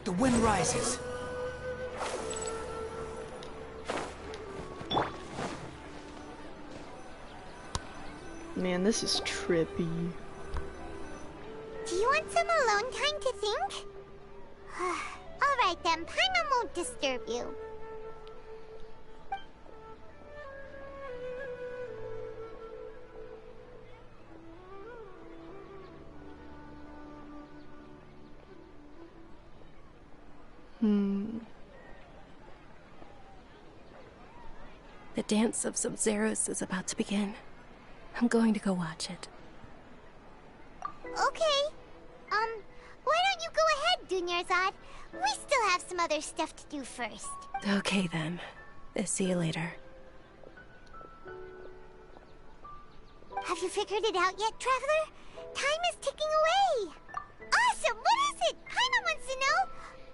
The wind rises. Man, this is trippy. Do you want some alone time to think? Alright then, Paimon won't disturb you. The dance of Sub-Zeros is about to begin. I'm going to go watch it. Okay. Why don't you go ahead, Dunyarzad? We still have some other stuff to do first. Okay then. See you later. Have you figured it out yet, Traveler? Time is ticking away. Awesome! What is it? Paimon wants to know.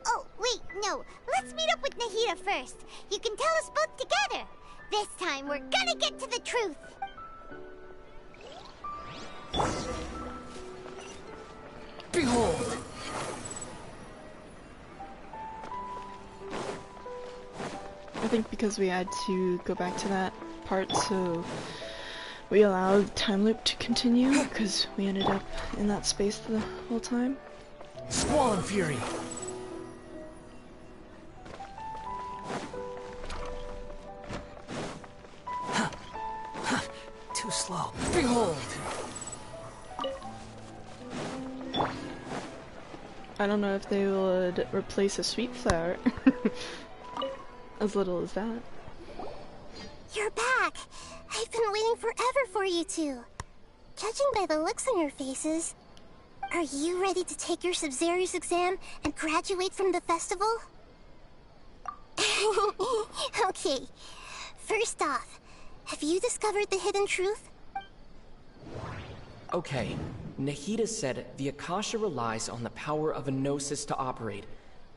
Oh, wait, no. Let's meet up with Nahida first. You can tell us both together. This time, we're gonna get to the truth. Behold! I think because we had to go back to that part, so we allowed the time loop to continue, because we ended up in that space the whole time. Squall and Fury! Too slow. Behold! I don't know if they would replace a sweet flower. As little as that. You're back! I've been waiting forever for you two. Judging by the looks on your faces, are you ready to take your Sub-Zero's exam and graduate from the festival? Okay, first off, have you discovered the hidden truth? Okay, Nahida said the Akasha relies on the power of a gnosis to operate,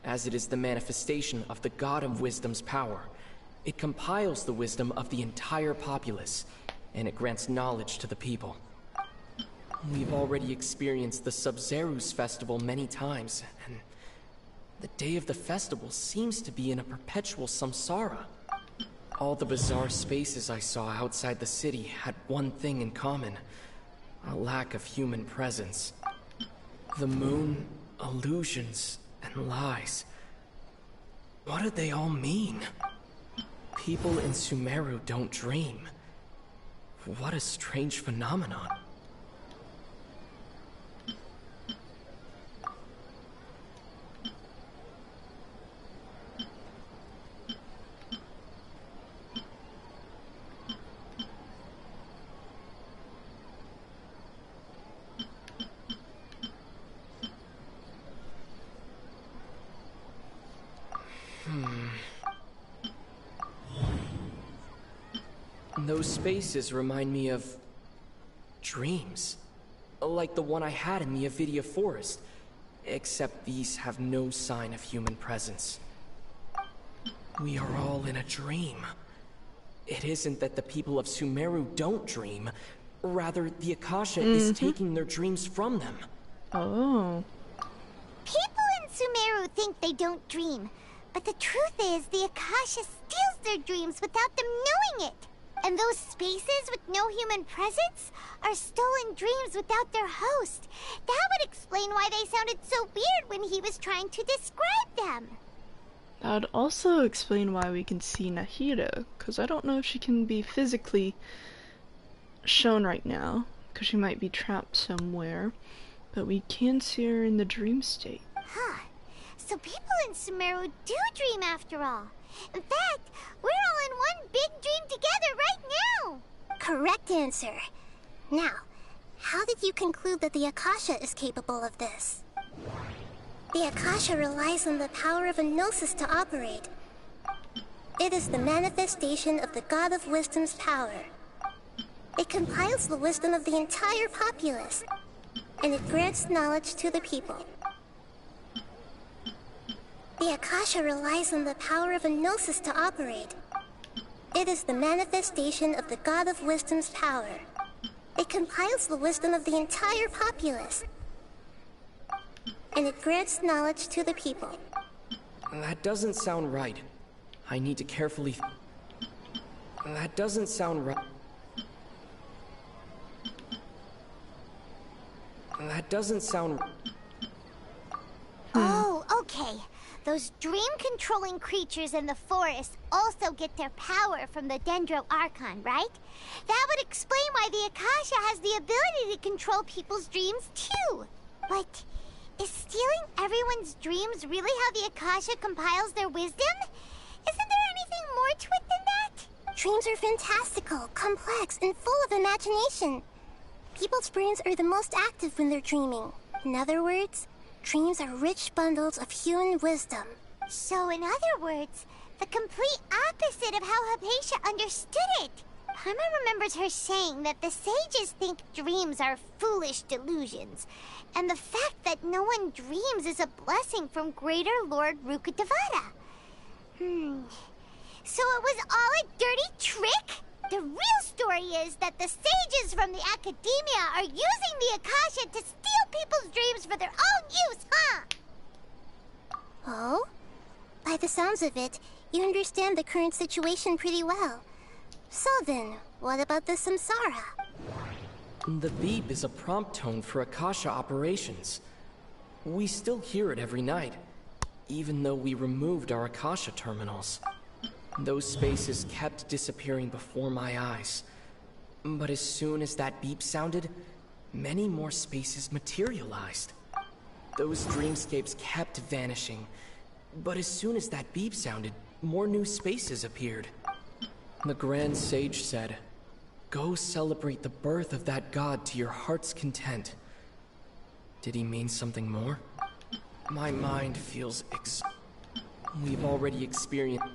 as it is the manifestation of the God of Wisdom's power. It compiles the wisdom of the entire populace, and it grants knowledge to the people. We've already experienced the Sub-Zero's festival many times, and the day of the festival seems to be in a perpetual samsara. All the bizarre spaces I saw outside the city had one thing in common: a lack of human presence. The moon, illusions, and lies. What do they all mean? People in Sumeru don't dream. What a strange phenomenon. Those spaces remind me of dreams, like the one I had in the Avidia Forest, except these have no sign of human presence. We are all in a dream. It isn't that the people of Sumeru don't dream, rather the Akasha is taking their dreams from them. Oh. People in Sumeru think they don't dream, but the truth is the Akasha steals their dreams without them knowing it. And those spaces with no human presence are stolen dreams without their host. That would explain why they sounded so weird when he was trying to describe them. That would also explain why we can see Nahida, because I don't know if she can be physically shown right now, because she might be trapped somewhere, but we can see her in the dream state. Huh. So people in Sumeru do dream after all. In fact, we're all in one big dream together right now. Correct answer. Now, how did you conclude that the Akasha is capable of this? The Akasha relies on the power of a gnosis to operate. It is the manifestation of the God of Wisdom's power. It compiles the wisdom of the entire populace, and it grants knowledge to the people. The Akasha relies on the power of a gnosis to operate. It is the manifestation of the God of Wisdom's power. It compiles the wisdom of the entire populace, and it grants knowledge to the people. That doesn't sound right. I need to carefully... That doesn't sound right. That doesn't sound... Oh, okay. Those dream-controlling creatures in the forest also get their power from the Dendro Archon, right? That would explain why the Akasha has the ability to control people's dreams, too. But is stealing everyone's dreams really how the Akasha compiles their wisdom? Isn't there anything more to it than that? Dreams are fantastical, complex, and full of imagination. People's brains are the most active when they're dreaming. In other words, dreams are rich bundles of human wisdom. So, in other words, the complete opposite of how Hypatia understood it. Paimon remembers her saying that the sages think dreams are foolish delusions, and the fact that no one dreams is a blessing from Greater Lord Rukkhadevata. So it was all a dirty trick? The real story is that the sages from the Academia are using the Akasha to steal people's dreams for their own use, huh? Oh? By the sounds of it, you understand the current situation pretty well. So then, what about the Samsara? The beep is a prompt tone for Akasha operations. We still hear it every night, even though we removed our Akasha terminals. Those spaces kept disappearing before my eyes. But as soon as that beep sounded, many more spaces materialized. Those dreamscapes kept vanishing, but as soon as that beep sounded, more new spaces appeared. The Grand Sage said, "Go celebrate the birth of that god to your heart's content." Did he mean something more? My mind feels We've already experienced...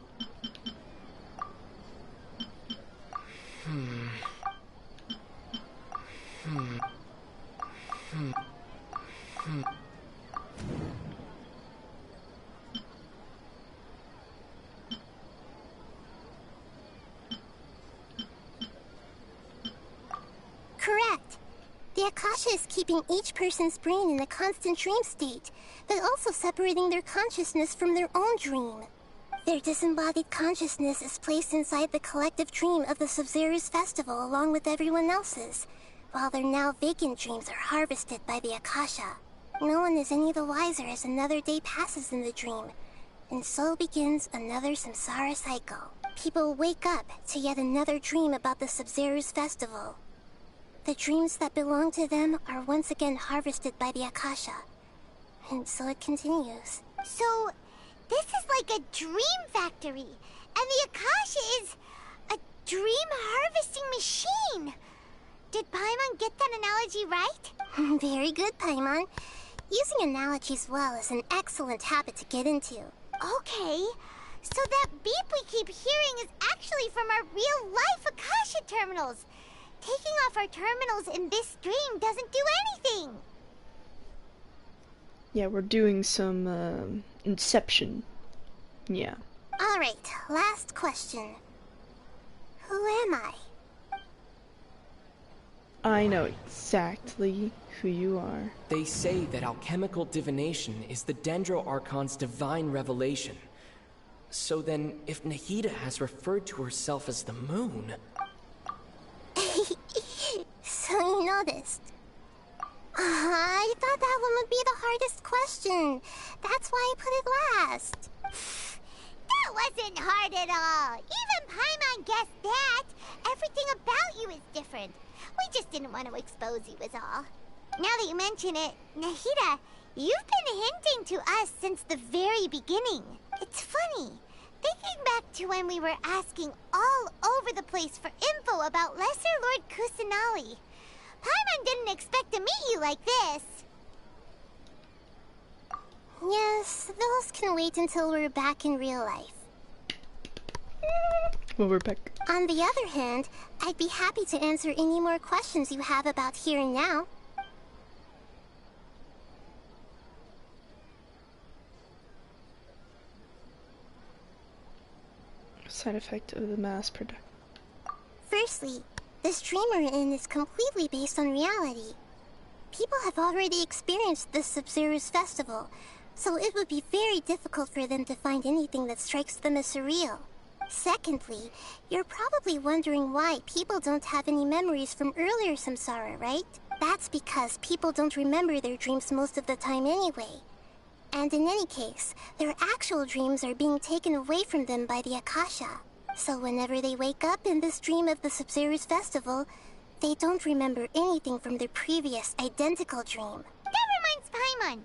Correct. The Akasha is keeping each person's brain in a constant dream state, but also separating their consciousness from their own dream. Their disembodied consciousness is placed inside the collective dream of the Sabzeruz festival along with everyone else's, while their now vacant dreams are harvested by the Akasha. No one is any the wiser as another day passes in the dream, and so begins another samsara cycle. People wake up to yet another dream about the Sabzeruz festival. The dreams that belong to them are once again harvested by the Akasha, and so it continues. So, this is like a dream factory, and the Akasha is a dream harvesting machine. Did Paimon get that analogy right? Very good, Paimon. Using analogies well is an excellent habit to get into. Okay, so that beep we keep hearing is actually from our real-life Akasha terminals. Taking off our terminals in this dream doesn't do anything. Yeah, we're doing some Inception. Yeah. Alright, last question. Who am I? I know exactly who you are. They say that alchemical divination is the Dendro Archon's divine revelation. So then, if Nahida has referred to herself as the moon... So you noticed. I thought that one would be the hardest question. That's why I put it last. It wasn't hard at all. Even Paimon guessed that. Everything about you is different. We just didn't want to expose you is all. Now that you mention it, Nahida, you've been hinting to us since the very beginning. It's funny. Thinking back to when we were asking all over the place for info about Lesser Lord Kusanali. Paimon didn't expect to meet you like this. Yes, those can wait until we're back in real life. Well, we're back. On the other hand, I'd be happy to answer any more questions you have about here and now. Side effect of the mass production. Firstly, this dream we're in is completely based on reality. People have already experienced this Sub-Zero's festival, so it would be very difficult for them to find anything that strikes them as surreal. Secondly, you're probably wondering why people don't have any memories from earlier samsara, right? That's because people don't remember their dreams most of the time anyway. And in any case, their actual dreams are being taken away from them by the Akasha. So whenever they wake up in this dream of the Sub-Zero's festival, they don't remember anything from their previous identical dream. That reminds Paimon.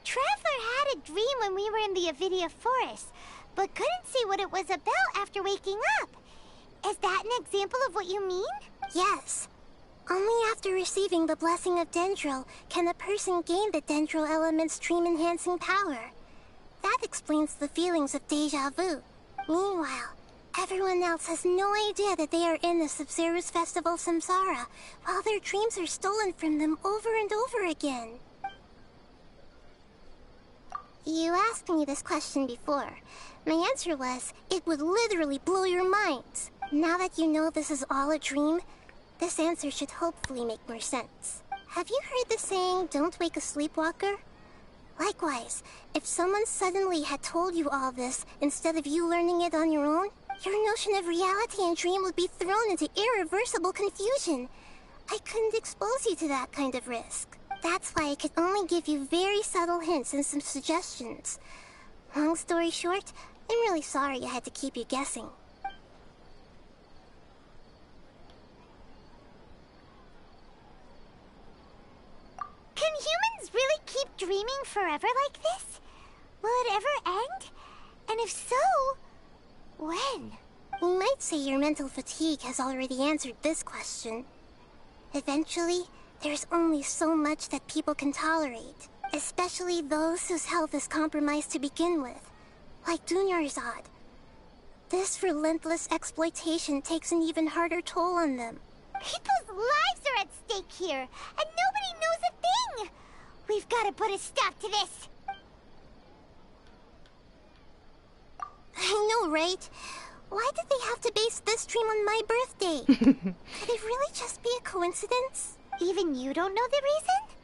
Traveler had a dream when we were in the Avidia Forest, but couldn't see what it was about after waking up. Is that an example of what you mean? Yes. Only after receiving the blessing of Dendro can a person gain the Dendro element's dream-enhancing power. That explains the feelings of deja vu. Meanwhile, everyone else has no idea that they are in the Sub-Zero's festival samsara, while their dreams are stolen from them over and over again. You asked me this question before. My answer was, it would literally blow your minds. Now that you know this is all a dream, this answer should hopefully make more sense. Have you heard the saying, don't wake a sleepwalker? Likewise, if someone suddenly had told you all this instead of you learning it on your own, your notion of reality and dream would be thrown into irreversible confusion. I couldn't expose you to that kind of risk. That's why I could only give you very subtle hints and some suggestions. Long story short, I'm really sorry I had to keep you guessing. Can humans really keep dreaming forever like this? Will it ever end? And if so, when? You might say your mental fatigue has already answered this question. Eventually, there's only so much that people can tolerate, especially those whose health is compromised to begin with, like Dunyarzad. This relentless exploitation takes an even harder toll on them. People's lives are at stake here, and nobody knows a thing! We've got to put a stop to this! I know, right? Why did they have to base this dream on my birthday? Could it really just be a coincidence? Even you don't know the reason?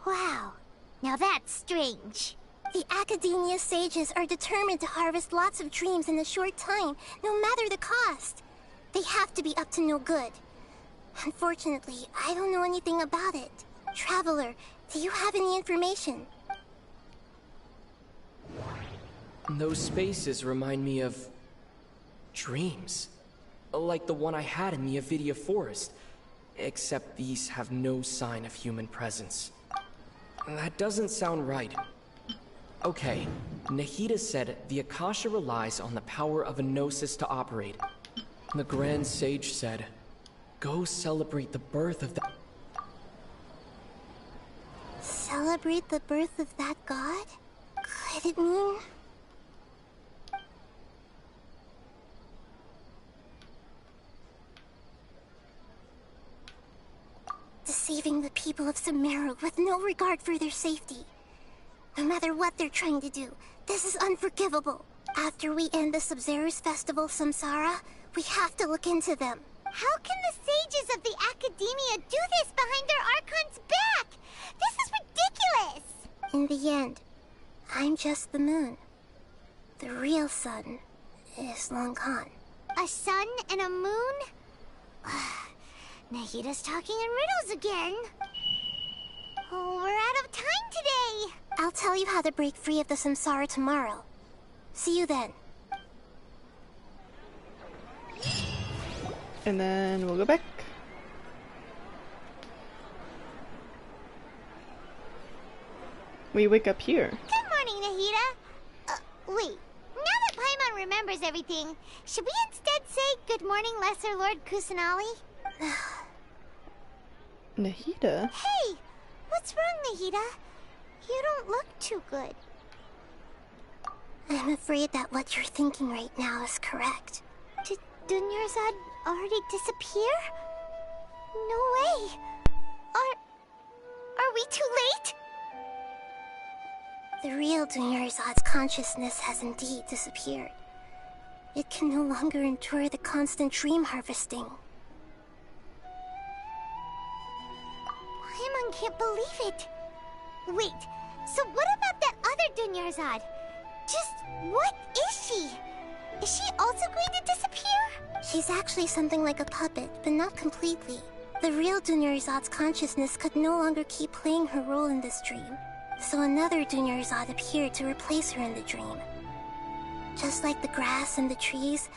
Wow, now that's strange. The Academia sages are determined to harvest lots of dreams in a short time, no matter the cost. They have to be up to no good. Unfortunately, I don't know anything about it. Traveler, do you have any information? Those spaces remind me of dreams. Like the one I had in the Avidia Forest. Except these have no sign of human presence. That doesn't sound right. Okay, Nahida said the Akasha relies on the power of a gnosis to operate. The Grand Sage said, go celebrate the birth of that. Celebrate the birth of that god? Could it mean... deceiving the people of Sumeru with no regard for their safety. No matter what they're trying to do, this is unforgivable. After we end the Sub-Zero's festival samsara, we have to look into them. How can the sages of the Academia do this behind their Archon's back? This is ridiculous! In the end, I'm just the moon. The real sun is long gone. A sun and a moon? Nahida's talking in riddles again. Oh, we're out of time today. I'll tell you how to break free of the samsara tomorrow. See you then. And then we'll go back. We wake up here. Good morning, Nahida. Wait. Now that Paimon remembers everything, should we instead say good morning, Lesser Lord Kusanali? Nahida? Hey! What's wrong, Nahida? You don't look too good. I'm afraid that what you're thinking right now is correct. Did Dunyarzad already disappear? No way! Are we too late? The real Dunyarzad's consciousness has indeed disappeared. It can no longer endure the constant dream harvesting. Paimon can't believe it. Wait, so what about that other Dunyarzad? Just what is she? Is she also going to disappear? She's actually something like a puppet, but not completely. The real Dunyarzad's consciousness could no longer keep playing her role in this dream. So another Dunyarzad appeared to replace her in the dream. Just like the grass and the trees,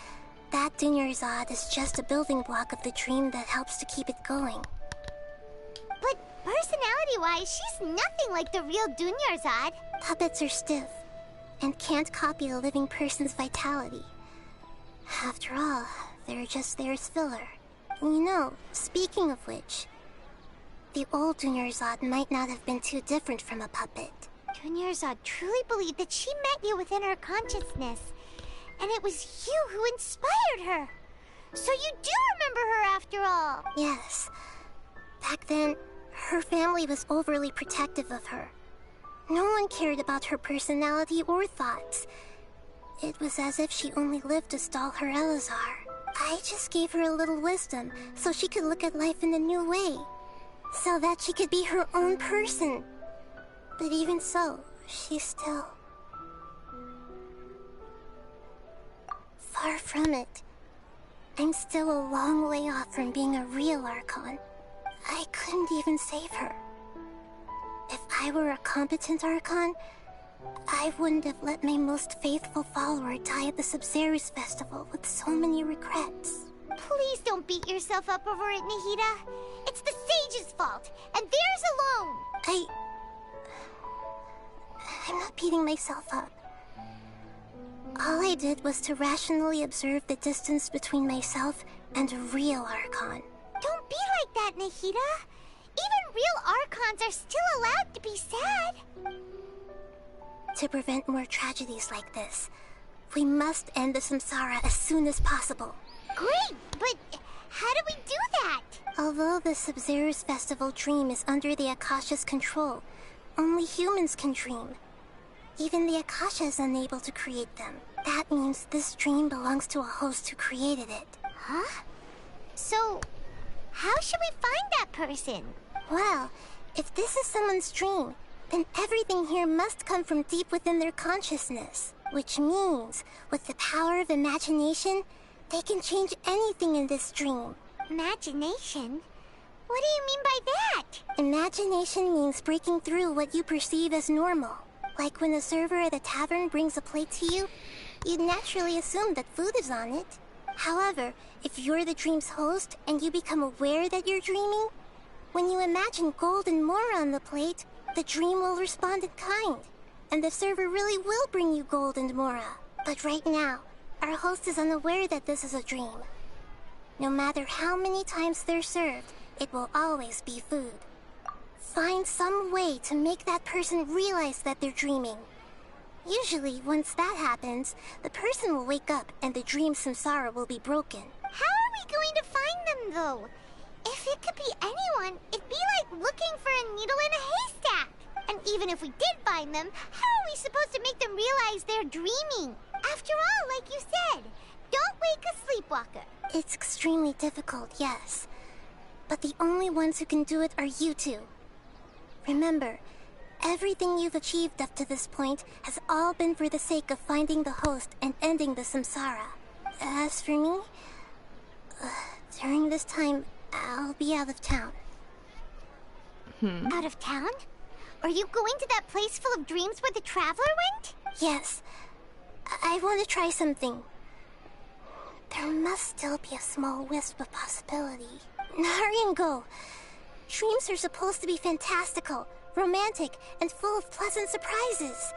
that Dunyarzad is just a building block of the dream that helps to keep it going. But personality-wise, she's nothing like the real Dunyarzad. Puppets are stiff and can't copy a living person's vitality. After all, they're just there as filler. You know, speaking of which, the old Dunyarzad might not have been too different from a puppet. Dunyarzad truly believed that she met you within her consciousness, and it was you who inspired her. So you do remember her after all. Yes. Back then, her family was overly protective of her. No one cared about her personality or thoughts. It was as if she only lived to stall her Elazar. I just gave her a little wisdom so she could look at life in a new way. So that she could be her own person. But even so, she's still... far from it. I'm still a long way off from being a real Archon. I couldn't even save her. If I were a competent Archon, I wouldn't have let my most faithful follower die at the Sub-Zerus Festival with so many regrets. Please don't beat yourself up over it, Nahida. It's the sage's fault, and theirs alone. I'm not beating myself up. All I did was to rationally observe the distance between myself and a real Archon. Don't be like that, Nahida. Even real Archons are still allowed to be sad. To prevent more tragedies like this, we must end the samsara as soon as possible. Great, but how do we do that? Although the Sub-Zerus Festival dream is under the Akasha's control, only humans can dream. Even the Akasha is unable to create them. That means this dream belongs to a host who created it. Huh? So, how should we find that person? Well, if this is someone's dream, then everything here must come from deep within their consciousness. Which means, with the power of imagination, they can change anything in this dream. Imagination? What do you mean by that? Imagination means breaking through what you perceive as normal. Like when a server at a tavern brings a plate to you, you'd naturally assume that food is on it. However, if you're the dream's host and you become aware that you're dreaming, when you imagine gold and more on the plate, the dream will respond in kind, and the server really will bring you gold and mora. But right now, our host is unaware that this is a dream. No matter how many times they're served, it will always be food. Find some way to make that person realize that they're dreaming. Usually, once that happens, the person will wake up and the dream samsara will be broken. How are we going to find them, though? If it could be anyone, it'd be like looking for a needle in a haystack. And even if we did find them, how are we supposed to make them realize they're dreaming? After all, like you said, don't wake a sleepwalker. It's extremely difficult, yes. But the only ones who can do it are you two. Remember, everything you've achieved up to this point has all been for the sake of finding the host and ending the samsara. As for me, during this time, I'll be out of town. Out of town? Are you going to that place full of dreams where the traveler went? Yes. I want to try something. There must still be a small wisp of possibility. Hurry and go. Dreams are supposed to be fantastical, romantic, and full of pleasant surprises.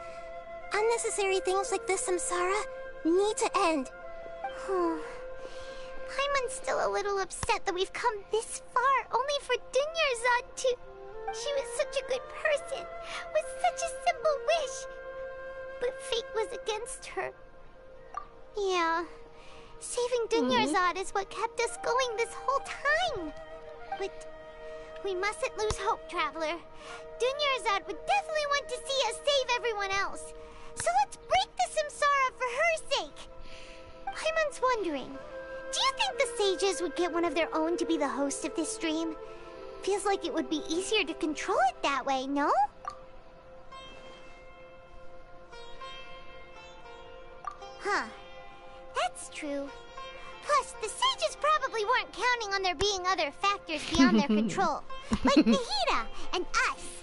Unnecessary things like this samsara need to end. Paimon's still a little upset that we've come this far only for Dunyarzad to... She was such a good person, with such a simple wish. But fate was against her. Yeah, saving Dunyarzad is what kept us going this whole time. But we mustn't lose hope, Traveler. Dunyarzad would definitely want to see us save everyone else. So let's break the samsara for her sake. Paimon's wondering, do you think the sages would get one of their own to be the host of this stream? Feels like it would be easier to control it that way, no? Huh. That's true. Plus, the sages probably weren't counting on there being other factors beyond their control, like Nahida and us.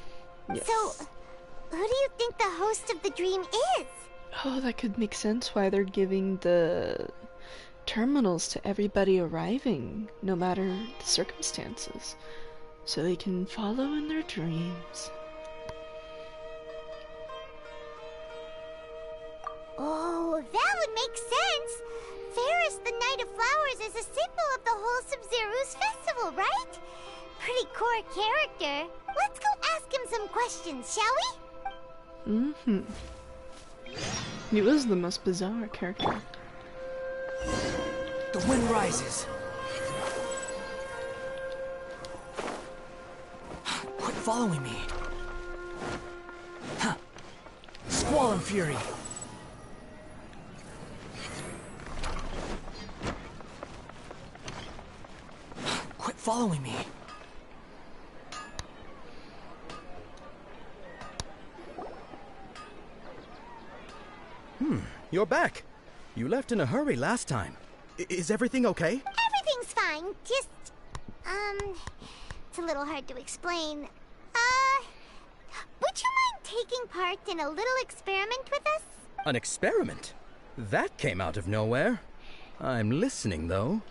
Yes. So, who do you think the host of the dream is? Oh, that could make sense why they're giving the terminals to everybody arriving, no matter the circumstances, so they can follow in their dreams. Oh, that would make sense. Ferris, the Knight of Flowers, is a symbol of the whole Sub-Zero's festival, right? Pretty core character. Let's go ask him some questions, shall we? Mm-hmm. He was the most bizarre character. The wind rises. Quit following me. Huh. Squall and fury. Quit following me. You're back. You left in a hurry last time. Is everything okay? Everything's fine. Just, it's a little hard to explain. Would you mind taking part in a little experiment with us? An experiment? That came out of nowhere. I'm listening, though.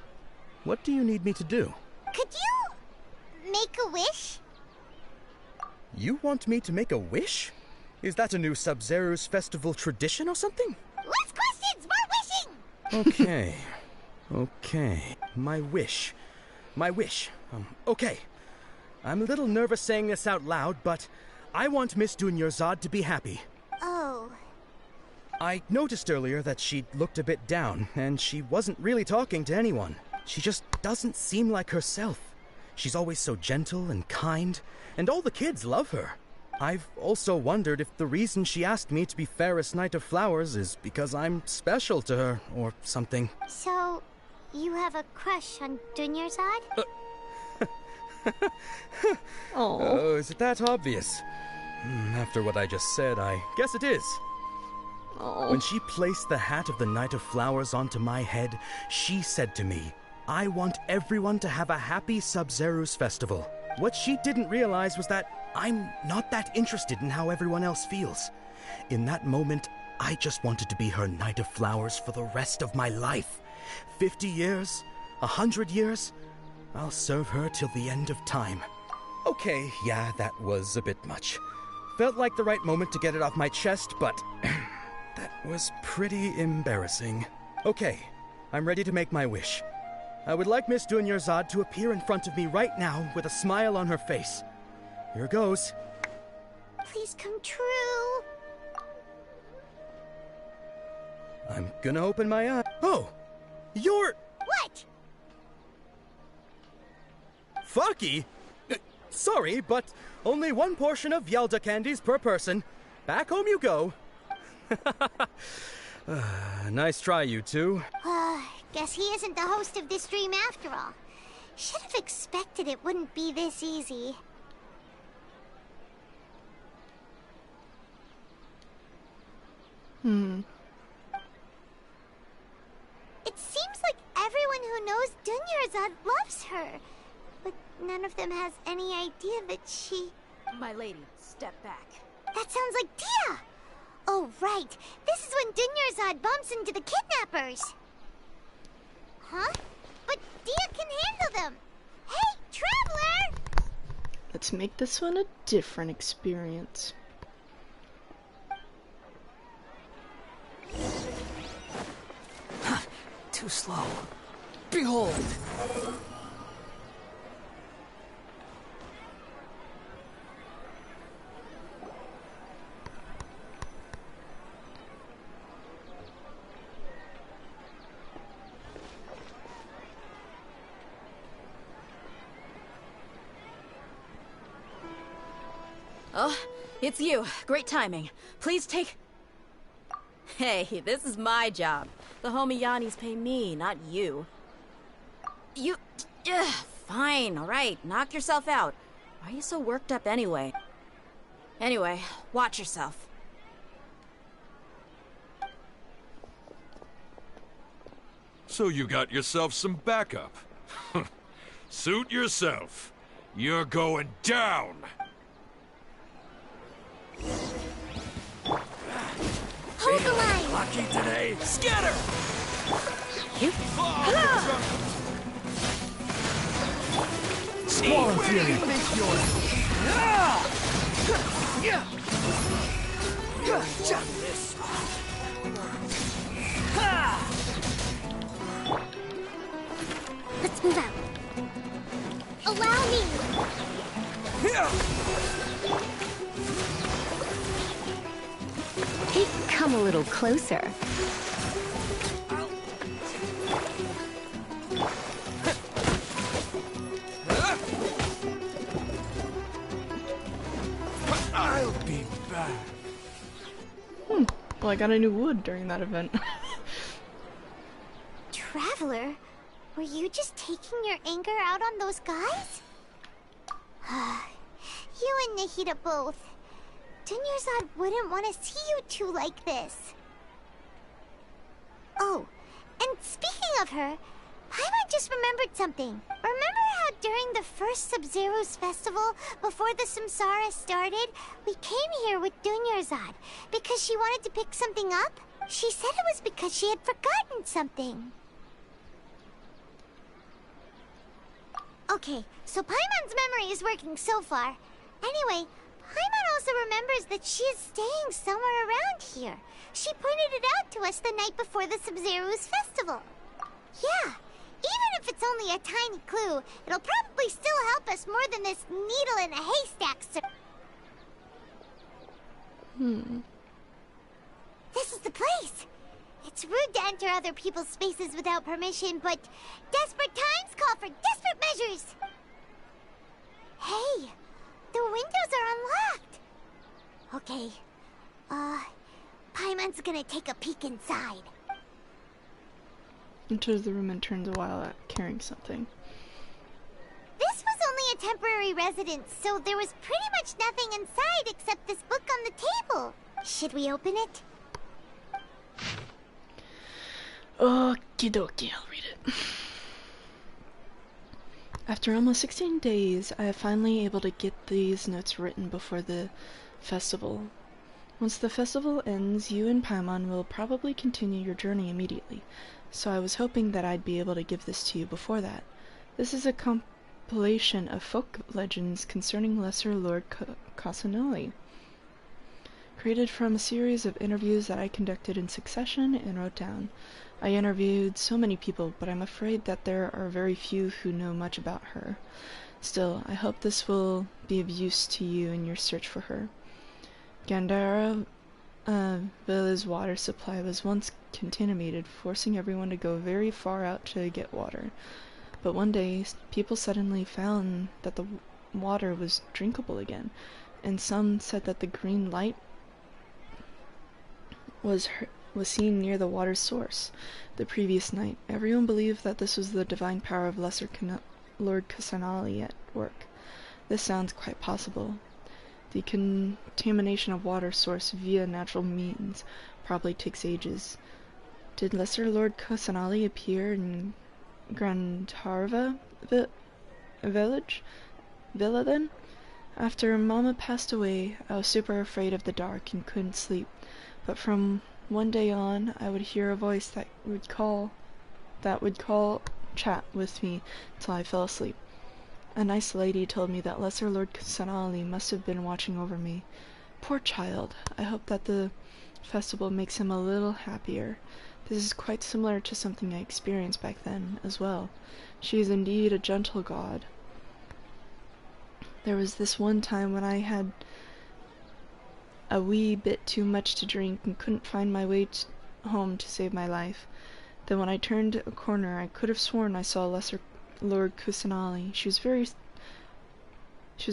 What do you need me to do? Could you make a wish? You want me to make a wish? Is that a new Sub-Zero's festival tradition or something? Less questions, more wishing! Okay. My wish. Okay. I'm a little nervous saying this out loud, but I want Miss Dunyarzad to be happy. Oh. I noticed earlier that she looked a bit down, and she wasn't really talking to anyone. She just doesn't seem like herself. She's always so gentle and kind, and all the kids love her. I've also wondered if the reason she asked me to be Fairest Knight of Flowers is because I'm special to her, or something. So, you have a crush on Dunyarzad? Oh, is it that obvious? After what I just said, I guess it is. When she placed the hat of the Knight of Flowers onto my head, she said to me, I want everyone to have a happy Sub-Zero's festival. What she didn't realize was that I'm not that interested in how everyone else feels. In that moment, I just wanted to be her Knight of Flowers for the rest of my life. 50 years, 100 years, I'll serve her till the end of time. Okay, yeah, that was a bit much. Felt like the right moment to get it off my chest, but that was pretty embarrassing. Okay, I'm ready to make my wish. I would like Miss Dunyarzad to appear in front of me right now with a smile on her face. Here goes. Please come true. I'm gonna open my eye. Oh! You're... What? Faki? Sorry, but only one portion of Yelda candies per person. Back home you go. Nice try, you two. Guess he isn't the host of this stream after all. Should have expected it wouldn't be this easy. It seems like everyone who knows Dunyarzad loves her. But none of them has any idea that she... My lady, step back. That sounds like Dia! Oh, right. This is when Dunyarzad bumps into the kidnappers. Huh? But Dia can handle them! Hey, Traveler! Let's make this one a different experience. Too slow. Behold! Oh, it's you. Great timing. Please take... Hey, this is my job. The homie Yannis pay me, not you. You... fine, alright. Knock yourself out. Why are you so worked up anyway? Anyway, watch yourself. So you got yourself some backup. Suit yourself. You're going down. Hold the line! Lucky today. Scatter! Squall Fury! Let's move out. Allow me! Hey, come a little closer. I'll be back. Well, I got a new wood during that event. Traveler, were you just taking your anger out on those guys? You and Nahida both. Dunyarzad wouldn't want to see you two like this. Oh, and speaking of her, Paimon just remembered something. Remember how during the first Sub-Zero's festival, before the Samsara started, we came here with Dunyarzad because she wanted to pick something up? She said it was because she had forgotten something. Okay, so Paimon's memory is working so far. Anyway, Paimon also remembers that she is staying somewhere around here. She pointed it out to us the night before the Sub-Zero's festival. Yeah, even if it's only a tiny clue, it'll probably still help us more than this needle in a haystack. This is the place. It's rude to enter other people's spaces without permission, but desperate times call for desperate measures. Hey, the windows are unlocked. Okay, Paimon's gonna take a peek inside. Enters the room and turns a while at carrying something. This was only a temporary residence, so there was pretty much nothing inside except this book on the table. Should we open it? Okie dokie, I'll read it. After almost 16 days, I am finally able to get these notes written before the festival. Once the festival ends, you and Paimon will probably continue your journey immediately, so I was hoping that I'd be able to give this to you before that. This is a compilation of folk legends concerning Lesser Lord Casanoli, created from a series of interviews that I conducted in succession and wrote down. I interviewed so many people, but I'm afraid that there are very few who know much about her. Still, I hope this will be of use to you in your search for her. Gandhara Villa's water supply was once contaminated, forcing everyone to go very far out to get water. But one day, people suddenly found that the water was drinkable again, and some said that the green light was seen near the water's source. The previous night, everyone believed that this was the divine power of Lesser Lord Casanoli at work. This sounds quite possible. The contamination of water source via natural means probably takes ages. Did Lesser Lord Casanoli appear in Grandharva Villa then? After Mama passed away, I was super afraid of the dark and couldn't sleep, but from one day on, I would hear a voice that would call that would call chat with me till I fell asleep. A nice lady told me that Lesser Lord Kusanali must have been watching over me. Poor child. I hope that the festival makes him a little happier. This is quite similar to something I experienced back then, as well. She is indeed a gentle god. There was this one time when I had a wee bit too much to drink and couldn't find my way home to save my life. Then when I turned a corner, I could have sworn I saw Lesser Lord Kusanali. She was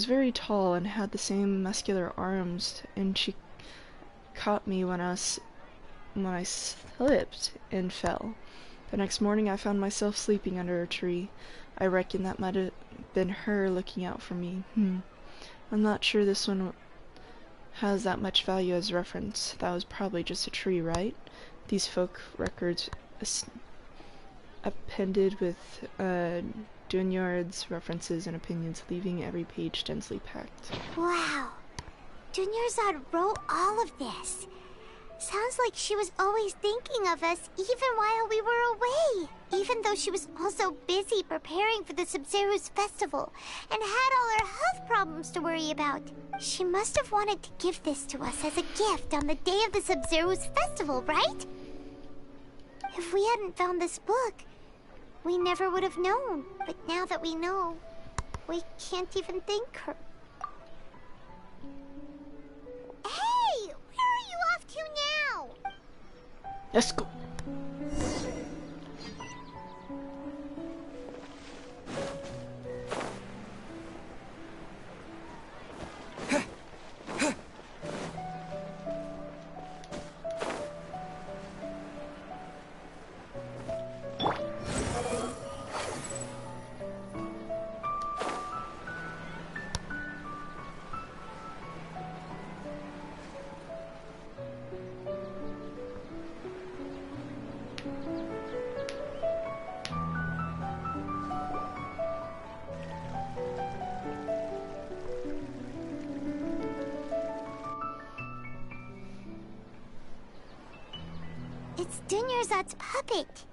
very tall and had the same muscular arms, and she caught me when I slipped and fell. The next morning I found myself sleeping under a tree. I reckon that might have been her looking out for me. I'm not sure this one has that much value as reference. That was probably just a tree, right? These folk records appended with Dunyard's references and opinions, leaving every page densely packed. Wow. Dunyarzad wrote all of this. Sounds like she was always thinking of us even while we were away. Even though she was also busy preparing for the Sub-Zero's festival and had all her health problems to worry about. She must have wanted to give this to us as a gift on the day of the Sub-Zero's festival, right? If we hadn't found this book, we never would have known. But now that we know, we can't even thank her. Hey! Where are you off to now? Let's go. It's Dunyarzad's puppet.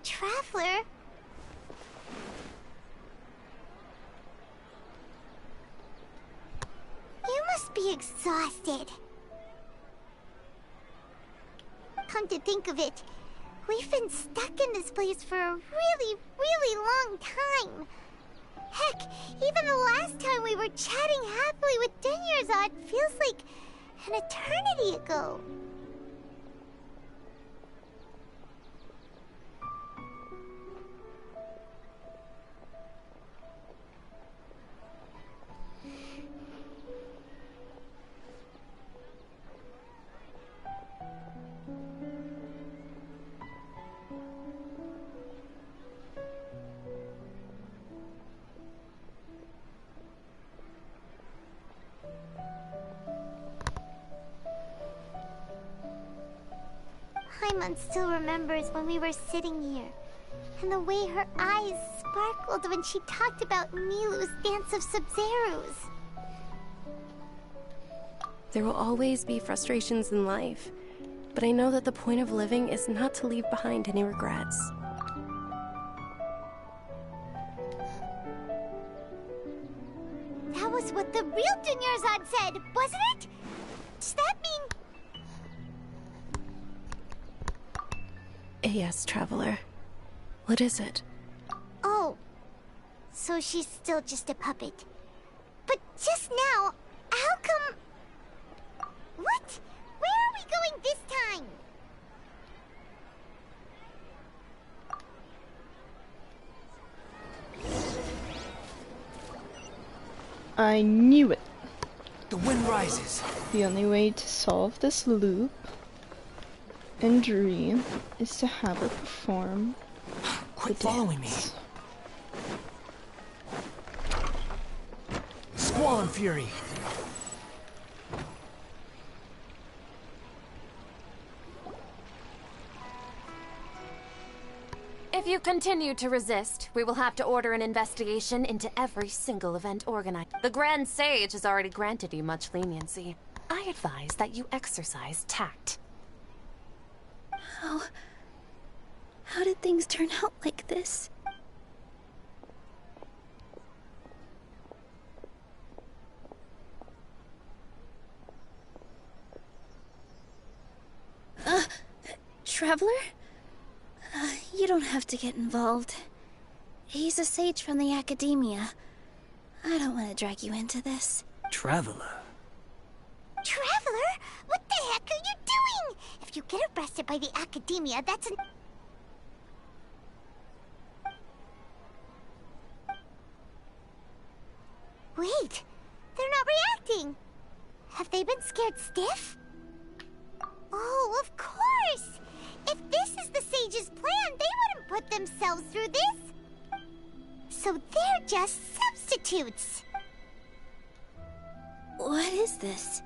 Traveler? You must be exhausted. Come to think of it, we've been stuck in this place for a really, really long time. Heck, even the last time we were chatting happily with Dunyarzad feels like an eternity ago. Paimon still remembers when we were sitting here, and the way her eyes sparkled when she talked about Nilu's Dance of Sub-Zeros. There will always be frustrations in life, but I know that the point of living is not to leave behind any regrets. That was what the real Dunyarzad said, wasn't it? Does that mean... Yes, Traveler. What is it? Oh, so she's still just a puppet. But just now, how come... What? Where are we going this time? I knew it. The wind rises. The only way to solve this loop and dream is to have her perform. Quit following me. Squall and Fury. If If you continue to resist, we will have to order an investigation into every single event organized. The Grand Sage has already granted you much leniency. I advise that you exercise tact. How did things turn out like this? Traveler? You don't have to get involved. He's a sage from the Academia. I don't want to drag you into this. Traveler? Traveler? What the heck are you doing? If you get arrested by the Academia, that's an... Wait, they're not reacting. Have they been scared stiff? Oh, of course! If this is the Sage's plan, they wouldn't put themselves through this. So they're just substitutes. What is this?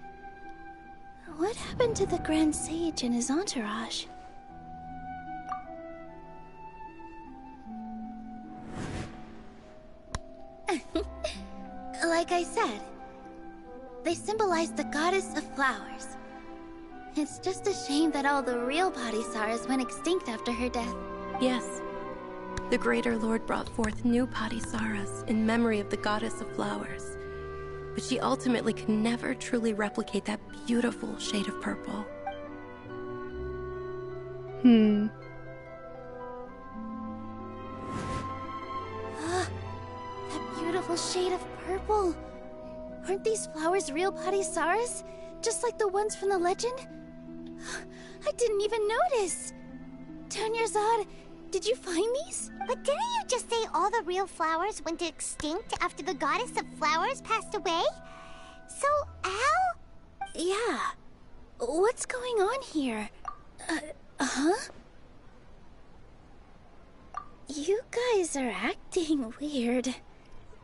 What happened to the Grand Sage and his entourage? Like I said, they symbolize the goddess of flowers. It's just a shame that all the real Padisaras went extinct after her death. Yes. The Greater Lord brought forth new Padisaras in memory of the goddess of flowers. But she ultimately could never truly replicate that beautiful shade of purple. That beautiful shade of purple. Aren't these flowers real Padisaras? Just like the ones from the legend? I didn't even notice. Dunyarzad, did you find these? But didn't you just say all the real flowers went extinct after the goddess of flowers passed away? So, how? Yeah. What's going on here? You guys are acting weird.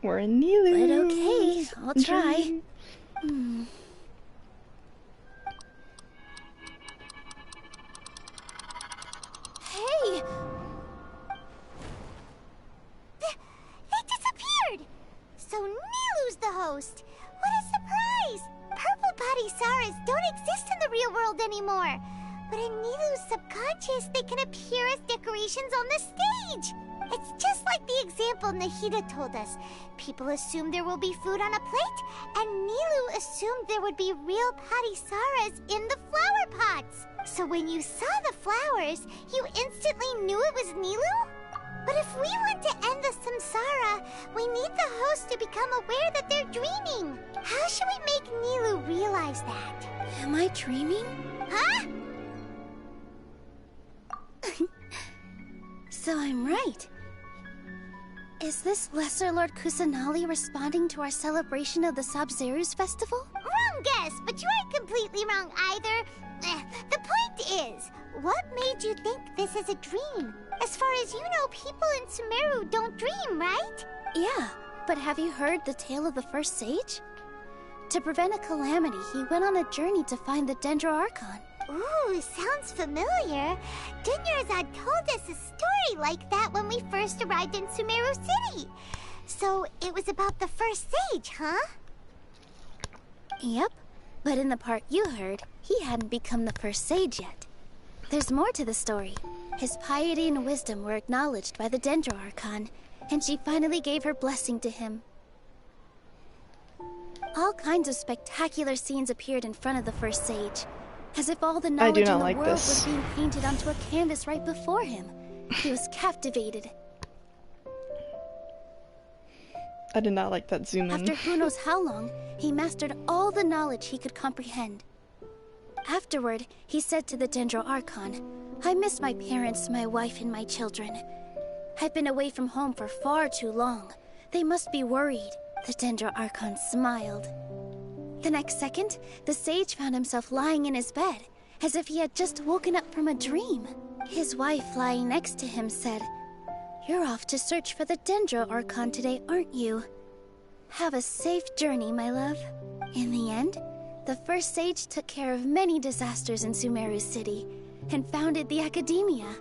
We're in Nilou. But okay, I'll try. Hey! They disappeared! So Nilou's the host. What a surprise! Purple Padisaras don't exist in the real world anymore. But in Nilou's subconscious, they can appear as decorations on the stage. It's just like the example Nahida told us. People assumed there will be food on a plate, and Nilou assumed there would be real Padisaras in the flower pots. So when you saw the flowers, you instantly knew it was Nilou? But if we want to end the samsara, we need the host to become aware that they're dreaming. How should we make Nilou realize that? Am I dreaming? Huh? So I'm right. Is this Lesser Lord Kusanali responding to our celebration of the Sabzeruz festival? Wrong guess, but you aren't completely wrong either. The point is, what made you think this is a dream? As far as you know, people in Sumeru don't dream, right? Yeah, but have you heard the tale of the first sage? To prevent a calamity, he went on a journey to find the Dendro Archon. Ooh, sounds familiar. Dunyarzad told us a story like that when we first arrived in Sumeru City. So it was about the first sage, huh? Yep, but in the part you heard, he hadn't become the first sage yet. There's more to the story. His piety and wisdom were acknowledged by the Dendro Archon, and she finally gave her blessing to him. All kinds of spectacular scenes appeared in front of the first sage, as if all the knowledge in the world was being painted onto a canvas right before him. He was captivated. I did not like that zoom in. After who knows how long, he mastered all the knowledge he could comprehend. Afterward, he said to the Dendro Archon, "I miss my parents, my wife, and my children. I've been away from home for far too long. They must be worried." The Dendro Archon smiled. The next second, the sage found himself lying in his bed, as if he had just woken up from a dream. His wife, lying next to him, said, "You're off to search for the Dendro Archon today, aren't you? Have a safe journey, my love." In the end, the first sage took care of many disasters in Sumeru City, and founded the Academia.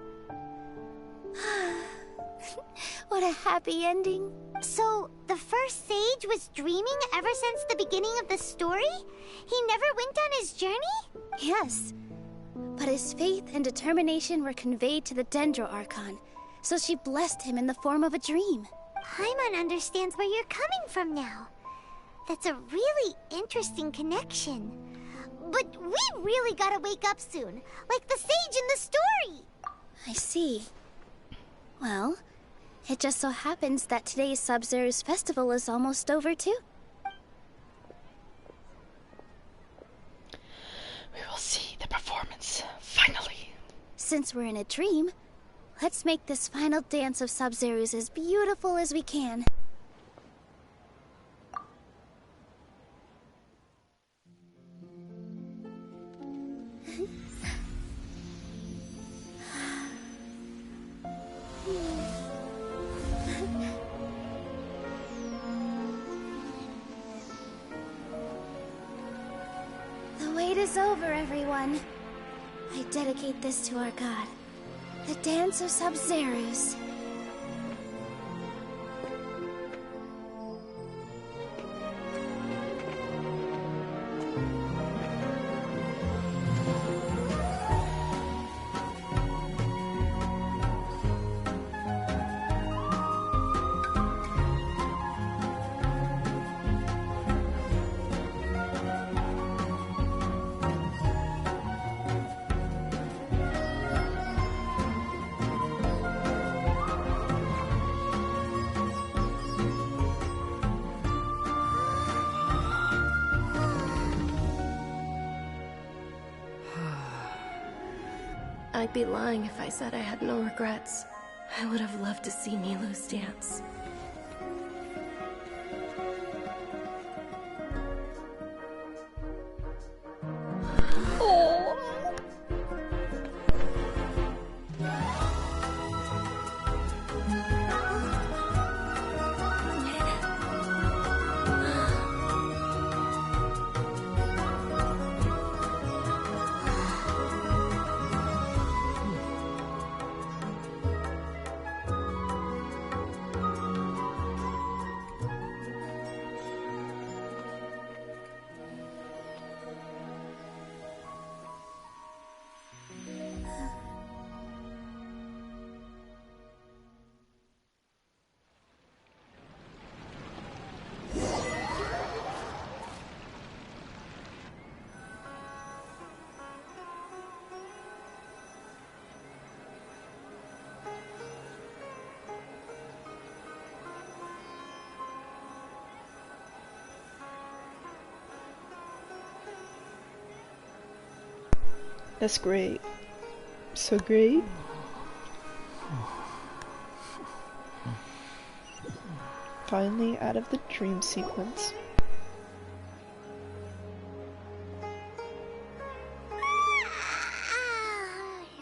What a happy ending. So, the first sage was dreaming ever since the beginning of the story? He never went on his journey? Yes. But his faith and determination were conveyed to the Dendro Archon, so she blessed him in the form of a dream. Paimon understands where you're coming from now. That's a really interesting connection. But we really gotta wake up soon, like the sage in the story. I see. Well, it just so happens that today's Sub-Zero's festival is almost over too. We will see the performance, finally. Since we're in a dream, let's make this final dance of Sub-Zero's as beautiful as we can. The wait is over, everyone. I dedicate this to our god, the Dance of Sub-Zeros. I'd be lying if I said I had no regrets. I would have loved to see Nilou's dance. That's great. So great. Finally out of the dream sequence.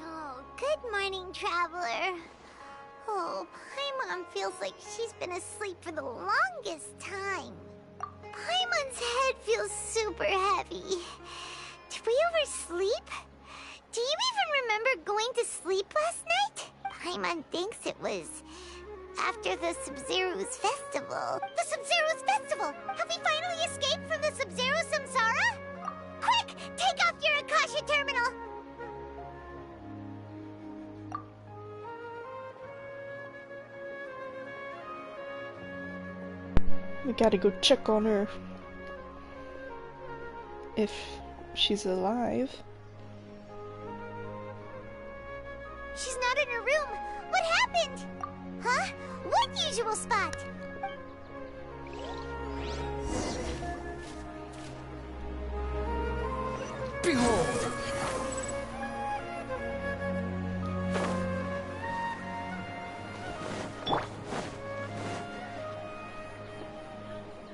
Oh, good morning, traveler. Oh, Paimon feels like she's been asleep for the longest time. Paimon's head feels super heavy. Did we oversleep? Do you even remember going to sleep last night? Paimon thinks it was after the Sub-Zero's festival. The Sub-Zero's festival! Have we finally escaped from the Sub-Zero Samsara? Quick! Take off your Akasha terminal! We gotta go check on her. If she's alive. She's not in her room. What happened? Huh? What usual spot? Behold!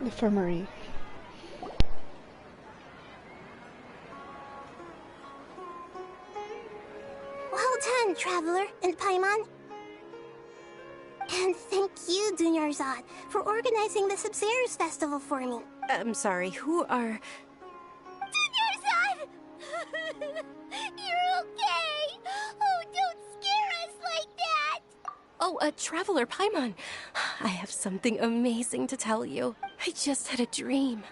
Infirmary. Well done, Traveler and Paimon. And thank you, Dunyarzad, for organizing the Sub-Zero's festival for me. I'm sorry, who are... Dunyarzad! You're okay! Oh, don't scare us like that! Oh, Traveler Paimon. I have something amazing to tell you. I just had a dream.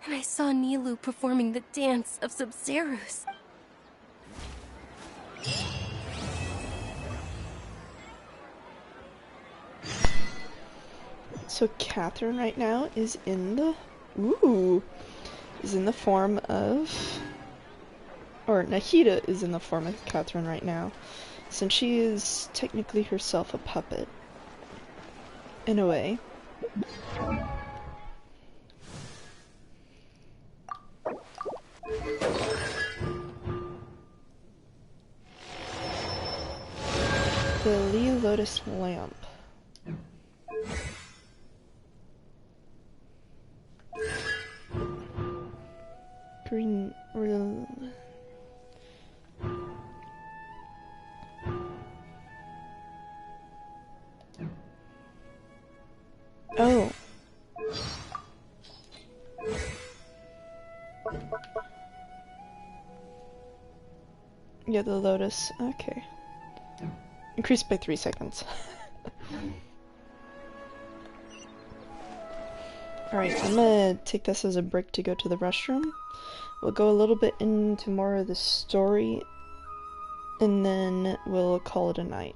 And I saw Nilou performing the dance of Sabzeruz. So Catherine right now is in the form of, or Nahida is in the form of Catherine right now, since she is technically herself a puppet in a way. The Lee Lotus lamp. Green real. Oh. Yeah, the lotus. Okay. Increased by 3 seconds. Alright, I'm gonna take this as a break to go to the restroom. We'll go a little bit into more of the story, and then we'll call it a night.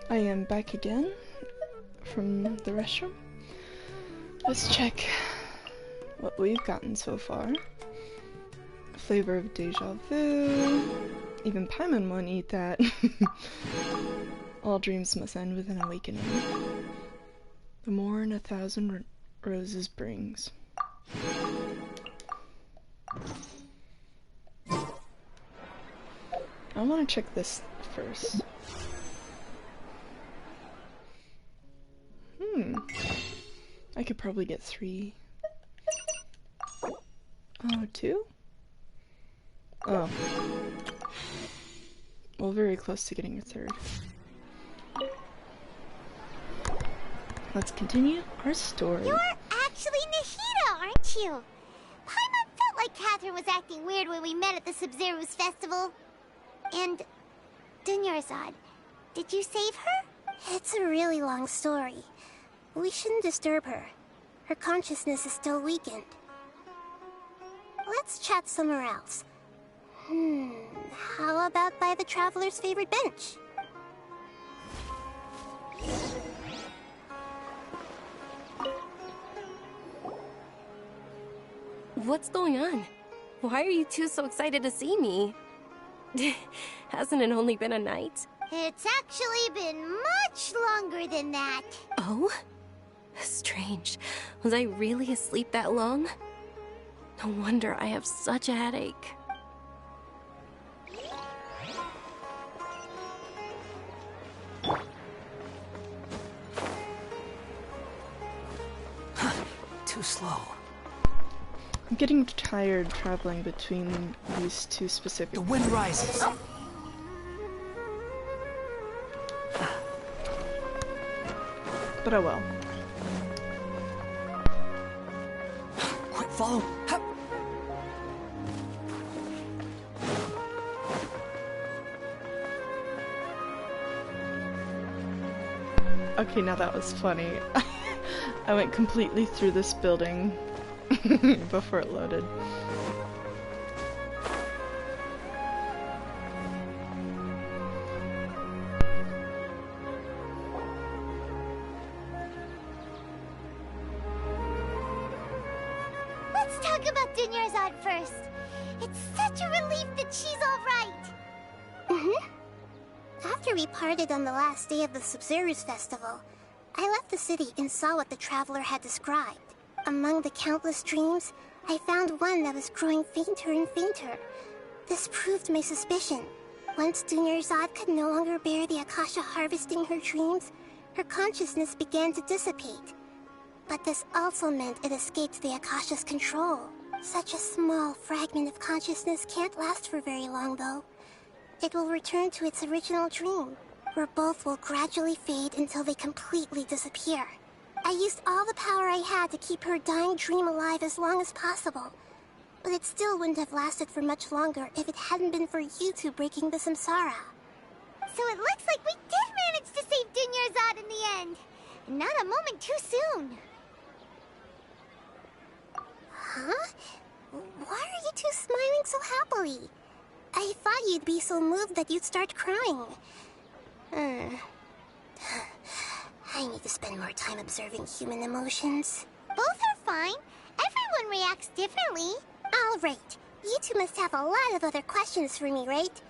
I am back again from the restroom. Let's check what we've gotten so far. Flavor of deja vu. Even Paimon won't eat that. All dreams must end with an awakening. The morn 1,000 roses brings. I want to check this first. I could probably get 3. Oh, 2? Oh. Well, very close to getting a 3rd. Let's continue our story. You're actually Nahida, aren't you? Paimon felt like Catherine was acting weird when we met at the Sub-Zero's festival. And Dunyarzad, did you save her? It's a really long story. We shouldn't disturb her. Her consciousness is still weakened. Let's chat somewhere else. How about by the Traveler's favorite bench? What's going on? Why are you two so excited to see me? Hasn't it only been a night? It's actually been much longer than that. Oh? Strange. Was I really asleep that long? No wonder I have such a headache. Too slow. I'm getting tired traveling between these two specific... The wind rises. But oh well. Quick, follow. Hup. Okay, now that was funny. I went completely through this building before it loaded. Let's talk about Dunyarzad first. It's such a relief that she's all right. After we parted on the last day of the Sub-Zero's festival, I left the city and saw what the Traveler had described. Among the countless dreams, I found one that was growing fainter and fainter. This proved my suspicion. Once Dunyarzad could no longer bear the Akasha harvesting her dreams, her consciousness began to dissipate. But this also meant it escaped the Akasha's control. Such a small fragment of consciousness can't last for very long, though. It will return to its original dream, where both will gradually fade until they completely disappear. I used all the power I had to keep her dying dream alive as long as possible. But it still wouldn't have lasted for much longer if it hadn't been for you two breaking the samsara. So it looks like we did manage to save Dunyarzad in the end. Not a moment too soon. Huh? Why are you two smiling so happily? I thought you'd be so moved that you'd start crying. I need to spend more time observing human emotions. Both are fine. Everyone reacts differently. All right. You two must have a lot of other questions for me, right?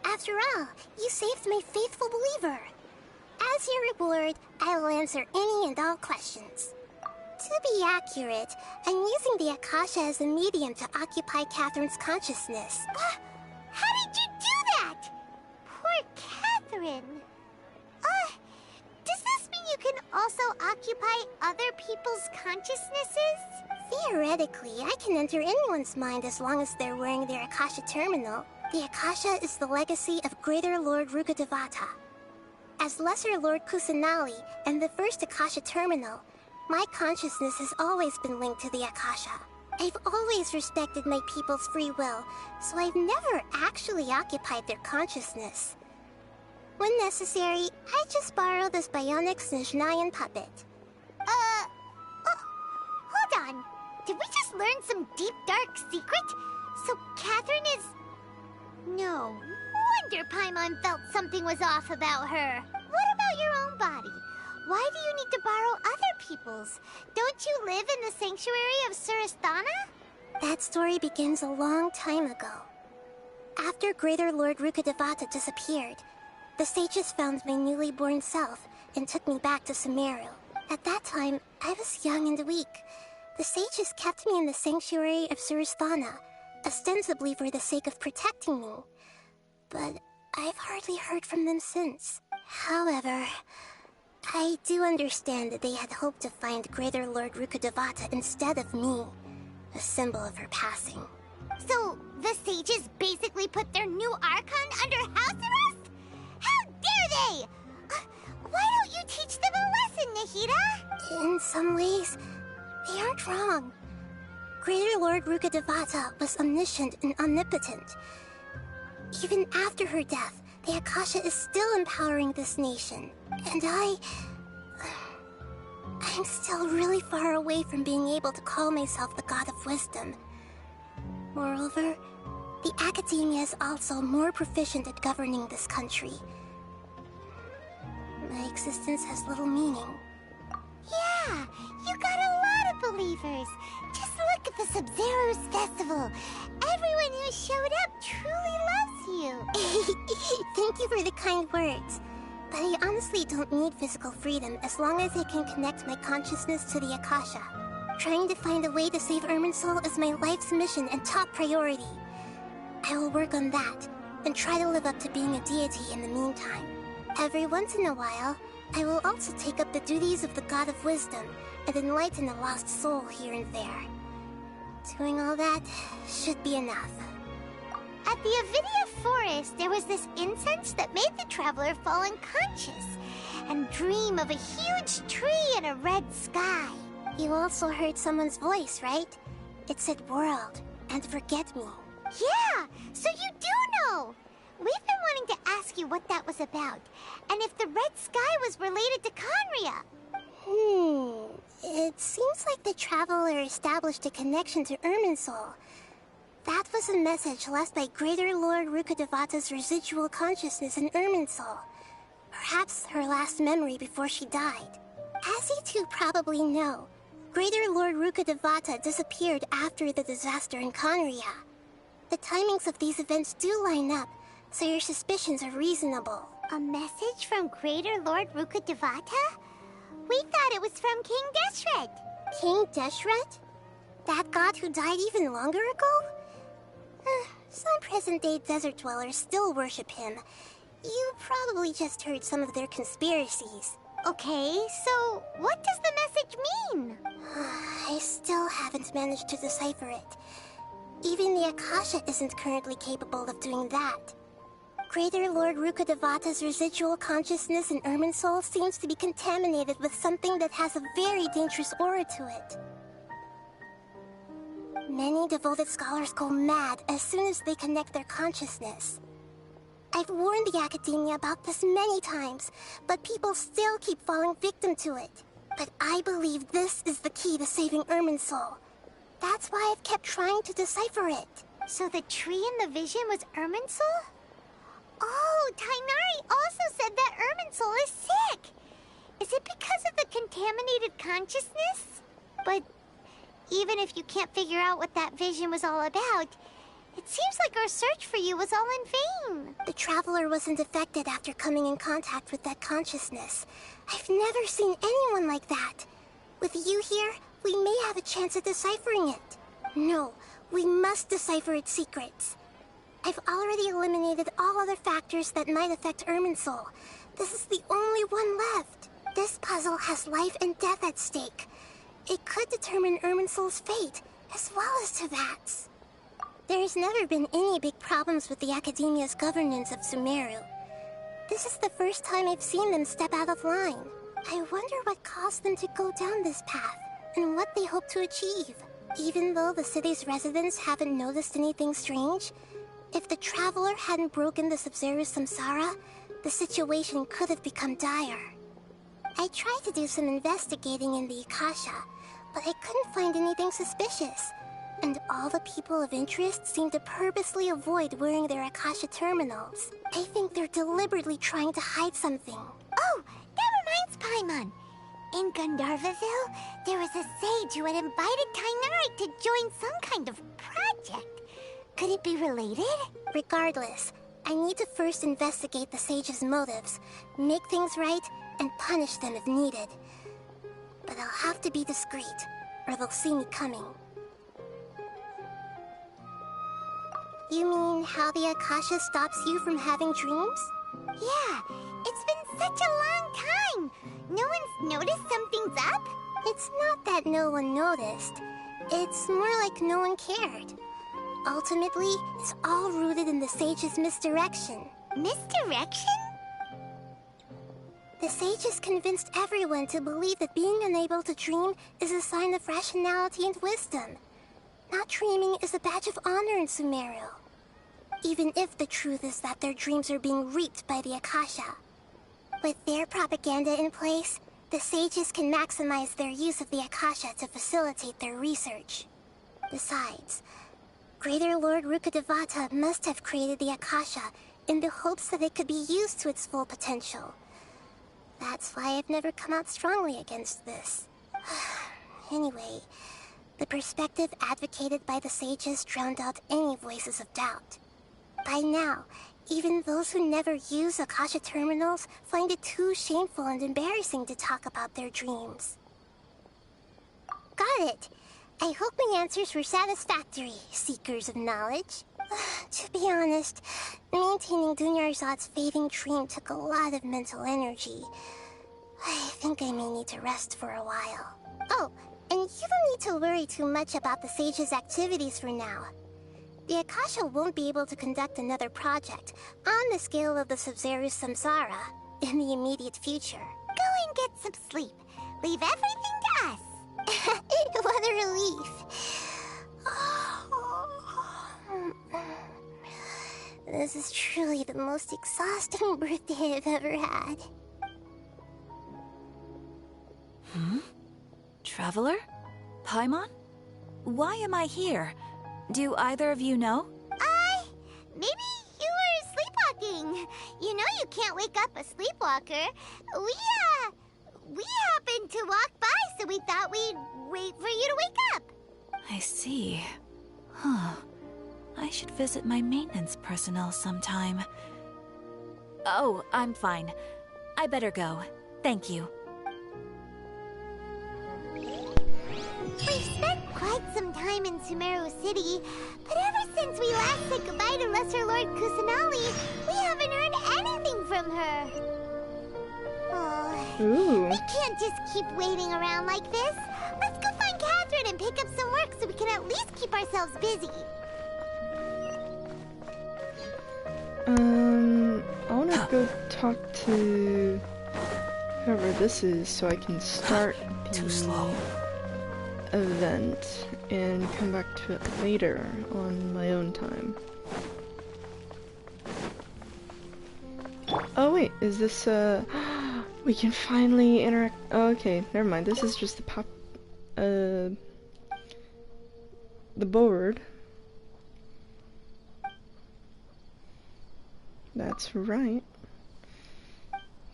After all, you saved my faithful believer. As your reward, I will answer any and all questions. To be accurate, I'm using the Akasha as a medium to occupy Catherine's consciousness. How did you do that? Poor Catherine. Does this mean you can also occupy other people's consciousnesses? Theoretically, I can enter anyone's mind as long as they're wearing their Akasha terminal. The Akasha is the legacy of Greater Lord Rukkhadevata. As Lesser Lord Kusanali and the first Akasha terminal, my consciousness has always been linked to the Akasha. I've always respected my people's free will, so I've never actually occupied their consciousness. When necessary, I just borrow this bionic Snezhnayan puppet. Hold on. Did we just learn some deep, dark secret? So Catherine is... No wonder Paimon felt something was off about her. What about your own body? Why do you need to borrow other people's? Don't you live in the sanctuary of Surasthana? That story begins a long time ago. After Greater Lord Rukkhadevata disappeared, the sages found my newly born self and took me back to Sumeru. At that time, I was young and weak. The sages kept me in the sanctuary of Surasthana, ostensibly for the sake of protecting me. But I've hardly heard from them since. However, I do understand that they had hoped to find Greater Lord Rukkhadevata instead of me, a symbol of her passing. So, the sages basically put their new Archon under house arrest? How dare they! Why don't you teach them a lesson, Nahida? In some ways, they aren't wrong. Greater Lord Rukkhadevata was omniscient and omnipotent. Even after her death, the Akasha is still empowering this nation. And I'm still really far away from being able to call myself the God of Wisdom. Moreover, the Academia is also more proficient at governing this country. My existence has little meaning. Yeah, you got a lot of believers. Just look at the Sub-Zero's festival. Everyone who showed up truly loves you. Thank you for the kind words. But I honestly don't need physical freedom as long as I can connect my consciousness to the Akasha. Trying to find a way to save Irminsul is my life's mission and top priority. I will work on that, and try to live up to being a deity in the meantime. Every once in a while, I will also take up the duties of the God of Wisdom and enlighten a lost soul here and there. Doing all that should be enough. At the Avidia Forest, there was this incense that made the traveler fall unconscious and dream of a huge tree and a red sky. You also heard someone's voice, right? It said world and forget me. Yeah, so you do know! We've been wanting to ask you what that was about, and if the red sky was related to Conria. It seems like the traveler established a connection to Irminsul. That was a message left by Greater Lord Rukkhadevata's residual consciousness in Irminsul. Perhaps her last memory before she died. As you two probably know, Greater Lord Rukkhadevata disappeared after the disaster in Conria. The timings of these events do line up, so your suspicions are reasonable. A message from Greater Lord Rukkhadevata? We thought it was from King Deshret. King Deshret? That god who died even longer ago? Some present-day desert dwellers still worship him. You probably just heard some of their conspiracies. Okay, so what does the message mean? I still haven't managed to decipher it. Even the Akasha isn't currently capable of doing that. Greater Lord Rukkhadevata's residual consciousness in Irminsul seems to be contaminated with something that has a very dangerous aura to it. Many devoted scholars go mad as soon as they connect their consciousness. I've warned the Academia about this many times, but people still keep falling victim to it. But I believe this is the key to saving Irminsul. That's why I've kept trying to decipher it. So the tree in the vision was Irminsul? Oh, Tainari also said that Irminsul is sick. Is it because of the contaminated consciousness? But even if you can't figure out what that vision was all about, it seems like our search for you was all in vain. The Traveler wasn't affected after coming in contact with that consciousness. I've never seen anyone like that. With you here, we may have a chance at deciphering it. No, we must decipher its secrets. I've already eliminated all other factors that might affect Irminsul. This is the only one left. This puzzle has life and death at stake. It could determine Irminsul's fate, as well as Tevat's. There's never been any big problems with the Academia's governance of Sumeru. This is the first time I've seen them step out of line. I wonder what caused them to go down this path, and what they hope to achieve. Even though the city's residents haven't noticed anything strange, if the Traveler hadn't broken the Sub-Zero's samsara, the situation could have become dire. I tried to do some investigating in the Akasha, but I couldn't find anything suspicious. And all the people of interest seem to purposely avoid wearing their Akasha terminals. I think they're deliberately trying to hide something. Oh, Paimon. In Gandharvaville, there was a sage who had invited Tainari to join some kind of project. Could it be related? Regardless, I need to first investigate the sage's motives, make things right, and punish them if needed. But I'll have to be discreet, or they'll see me coming. You mean how the Akasha stops you from having dreams? Yeah, it's been such a long time. No one's noticed something's up? It's not that no one noticed. It's more like no one cared. Ultimately, it's all rooted in the sage's misdirection. Misdirection? The sages convinced everyone to believe that being unable to dream is a sign of rationality and wisdom. Not dreaming is a badge of honor in Sumeru. Even if the truth is that their dreams are being reaped by the Akasha. With their propaganda in place, the sages can maximize their use of the Akasha to facilitate their research. Besides, Greater Lord Rukkhadevata must have created the Akasha in the hopes that it could be used to its full potential. That's why I've never come out strongly against this. Anyway, the perspective advocated by the sages drowned out any voices of doubt. By now, even those who never use Akasha terminals find it too shameful and embarrassing to talk about their dreams. Got it. I hope my answers were satisfactory, seekers of knowledge. To be honest, maintaining Dunyarzad's fading dream took a lot of mental energy. I think I may need to rest for a while. Oh, and you don't need to worry too much about the sage's activities for now. The Akasha won't be able to conduct another project on the scale of the Sub-Zero Samsara in the immediate future. Go and get some sleep. Leave everything to us. What a relief. This is truly the most exhausting birthday I've ever had. Traveler? Paimon? Why am I here? Do either of you know? Maybe you were sleepwalking. You know you can't wake up a sleepwalker. We happened to walk by, so we thought we'd wait for you to wake up. I see. Huh. I should visit my maintenance personnel sometime. Oh, I'm fine. I better go. Thank you. We've spent quite some time in Sumeru City, but ever since we last said goodbye to Lesser Lord Kusanali, we haven't heard anything from her. Ooh. We can't just keep waiting around like this. Let's go find Catherine and pick up some work so we can at least keep ourselves busy. I wanna go talk to whoever this is so I can start the event and come back to it later on my own time. Oh wait, is this we can finally interact. Oh, okay, never mind. This is just the board. That's right.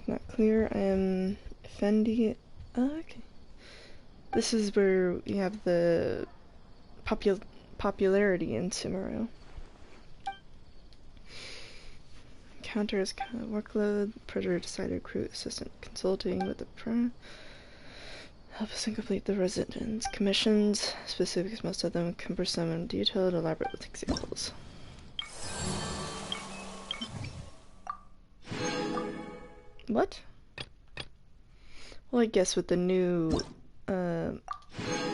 Not clear. I am Fendi. Oh, okay. This is where we have the popularity in Sumeru. Counters workload, pressure decided recruit assistant consulting with the help us complete the residence commissions. Specifics, most of them cumbersome and detailed, elaborate with examples. What? Well, I guess with the new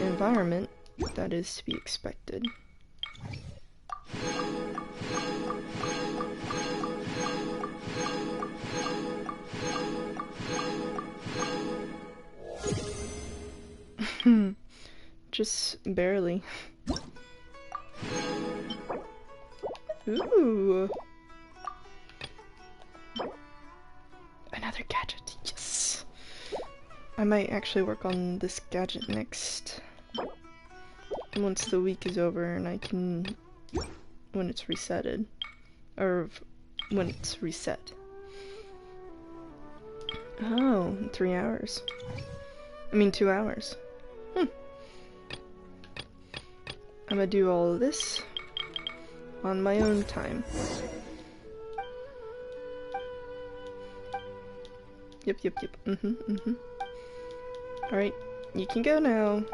environment, that is to be expected. Just barely. Ooh. Another gadget, yes. I might actually work on this gadget next. Once the week is over and I can, when it's resetted. Or when it's reset. Oh, 3 hours. I mean 2 hours. I'm gonna do all of this on my own time. Yep. Alright, you can go now.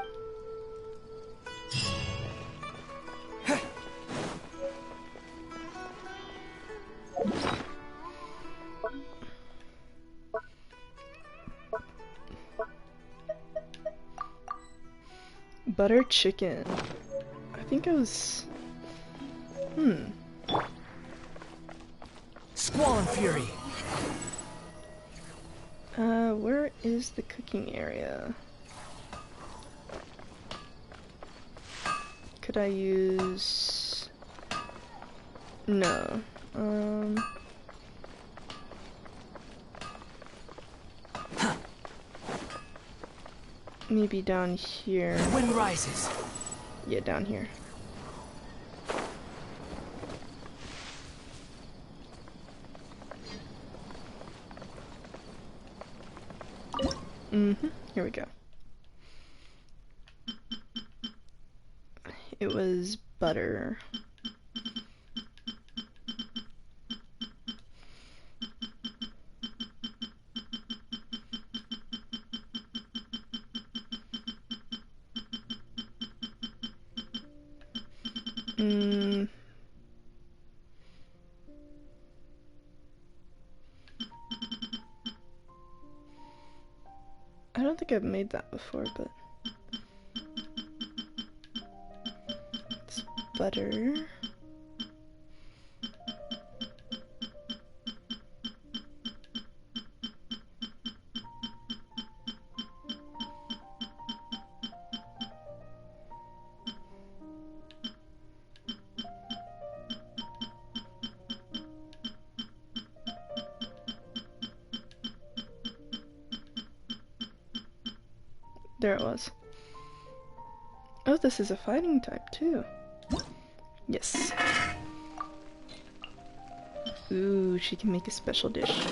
Butter chicken. I think I was... Squall and Fury! Where is the cooking area? Could I use... No. Maybe down here. Wind rises. Yeah, down here. Here we go. It was butter. I don't think I've made that before, but it's butter. There it was. Oh, this is a fighting type too. Yes. Ooh, she can make a special dish.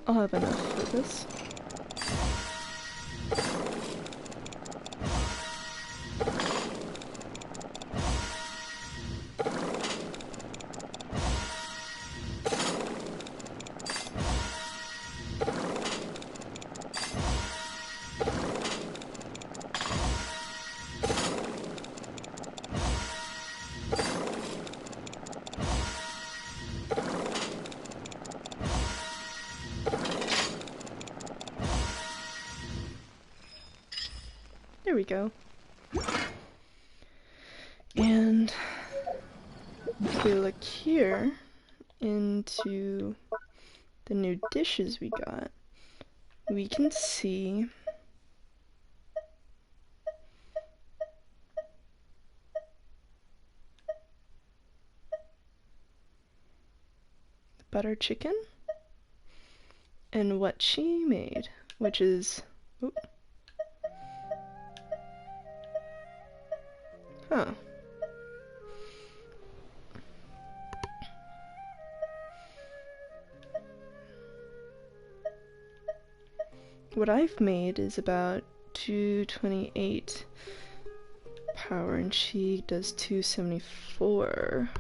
I'll have enough for this. There we go. And if we look here into the new dishes we got, we can see the butter chicken and what she made, which is... Oop. Huh. What I've made is about 228 power, and she does 274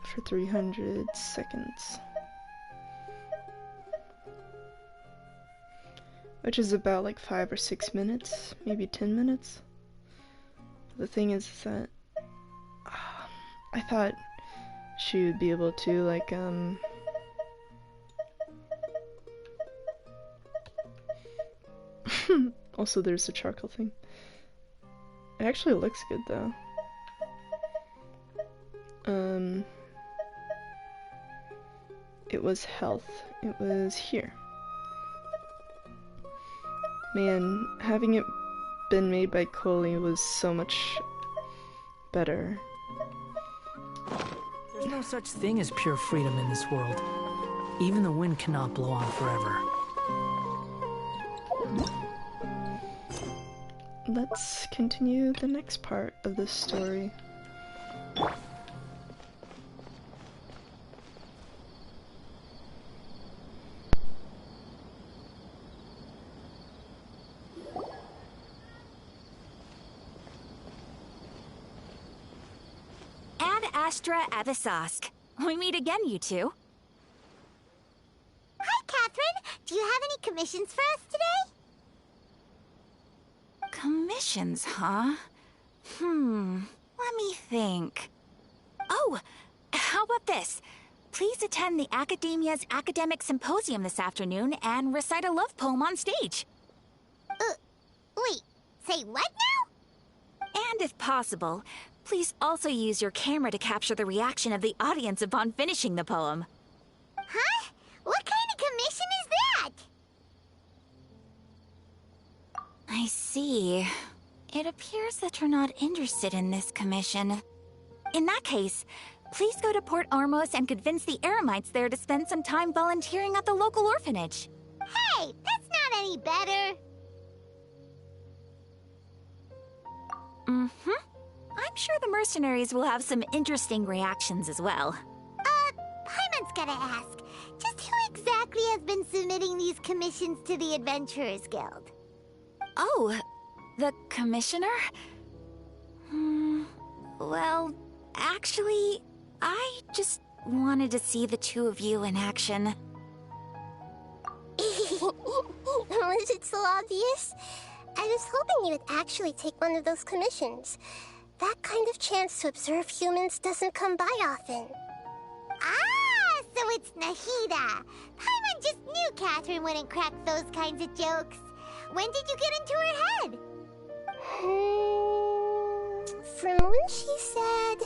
for 300 seconds. Which is about like 5 or 6 minutes, maybe 10 minutes. The thing is that I thought she would be able to like also there's the charcoal thing. It actually looks good though. It was health. It was here. Man, having it been made by Coley was so much better. There's no such thing as pure freedom in this world. Even the wind cannot blow on forever. Let's continue the next part of this story. Ad Astra Avisask. We meet again, you two. Hi, Catherine. Do you have any commissions for us today? Commissions, huh? Let me think. Oh, how about this? Please attend the Academia's Academic Symposium this afternoon and recite a love poem on stage. Wait, say what now? And if possible, please also use your camera to capture the reaction of the audience upon finishing the poem. Huh? What kind of commission is that? I see. It appears that you're not interested in this commission. In that case, please go to Port Ormos and convince the Eremites there to spend some time volunteering at the local orphanage. Hey, that's not any better. I'm sure the mercenaries will have some interesting reactions as well. Paimon's gotta ask, just who exactly has been submitting these commissions to the Adventurers Guild? Oh, the commissioner? Well, actually, I just wanted to see the two of you in action. Was it so obvious? I was hoping you would actually take one of those commissions. That kind of chance to observe humans doesn't come by often. Ah, so it's Nahida. Paimon just knew Catherine wouldn't crack those kinds of jokes. When did you get into her head? From when she said,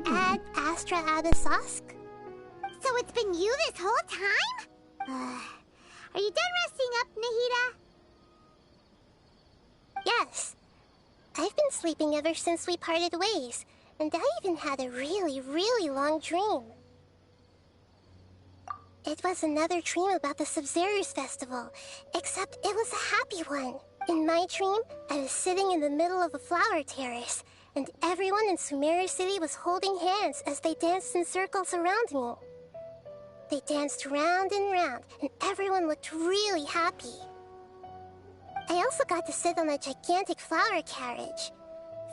Ad Astra Abisask. So it's been you this whole time? Are you done resting up, Nahida? Yes. I've been sleeping ever since we parted ways, and I even had a really, really long dream. It was another dream about the Sub-Zerus Festival, except it was a happy one. In my dream, I was sitting in the middle of a flower terrace, and everyone in Sumeru City was holding hands as they danced in circles around me. They danced round and round, and everyone looked really happy. I also got to sit on a gigantic flower carriage.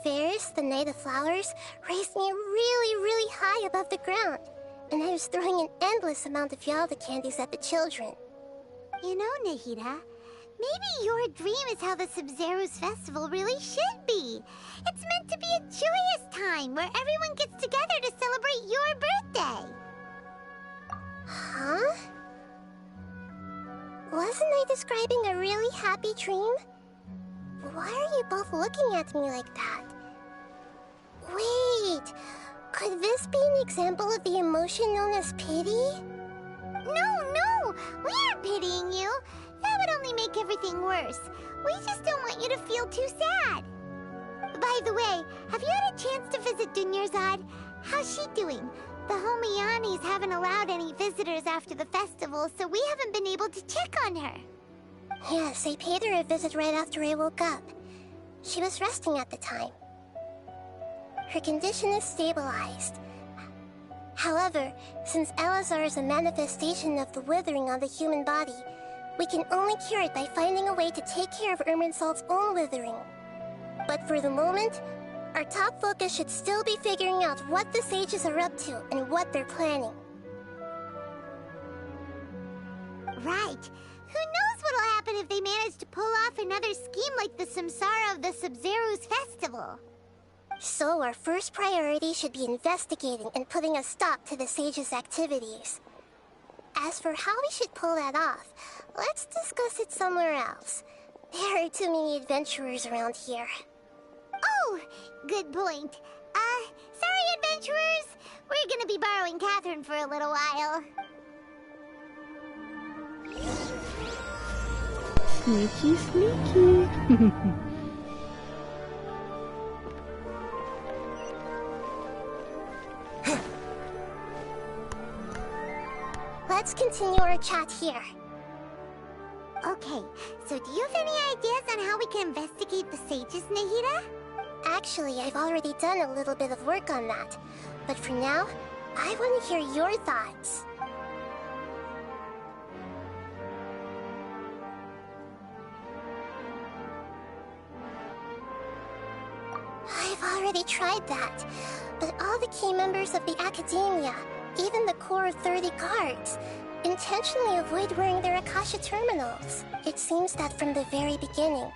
Ferris, the Knight of Flowers, raised me really, really high above the ground, and I was throwing an endless amount of Yalda candies at the children. You know, Nahida, maybe your dream is how the Sub-Zerus Festival really should be. It's meant to be a joyous time where everyone gets together to celebrate your birthday. Huh? Wasn't I describing a really happy dream? Why are you both looking at me like that? Wait, could this be an example of the emotion known as pity? No, we aren't pitying you. That would only make everything worse. We just don't want you to feel too sad. By the way, have you had a chance to visit Dunyarzad? How's she doing? The Homianis haven't allowed any visitors after the festival, so we haven't been able to check on her. Yes, I paid her a visit right after I woke up. She was resting at the time. Her condition is stabilized. However, since Elazar is a manifestation of the withering on the human body, we can only cure it by finding a way to take care of Irminsul's own withering. But for the moment, our top focus should still be figuring out what the sages are up to and what they're planning. Right. Who knows what'll happen if they manage to pull off another scheme like the Samsara of the Sub-Zerus Festival. So our first priority should be investigating and putting a stop to the sages' activities. As for how we should pull that off, let's discuss it somewhere else. There are too many adventurers around here. Oh, good point. Sorry, adventurers. We're gonna be borrowing Catherine for a little while. Sneaky, sneaky. Let's continue our chat here. Okay, so do you have any ideas on how we can investigate the sages, Nahida? Actually, I've already done a little bit of work on that. But for now, I want to hear your thoughts. I've already tried that, but all the key members of the Academia, even the core of 30 guards, intentionally avoid wearing their Akasha terminals. It seems that from the very beginning,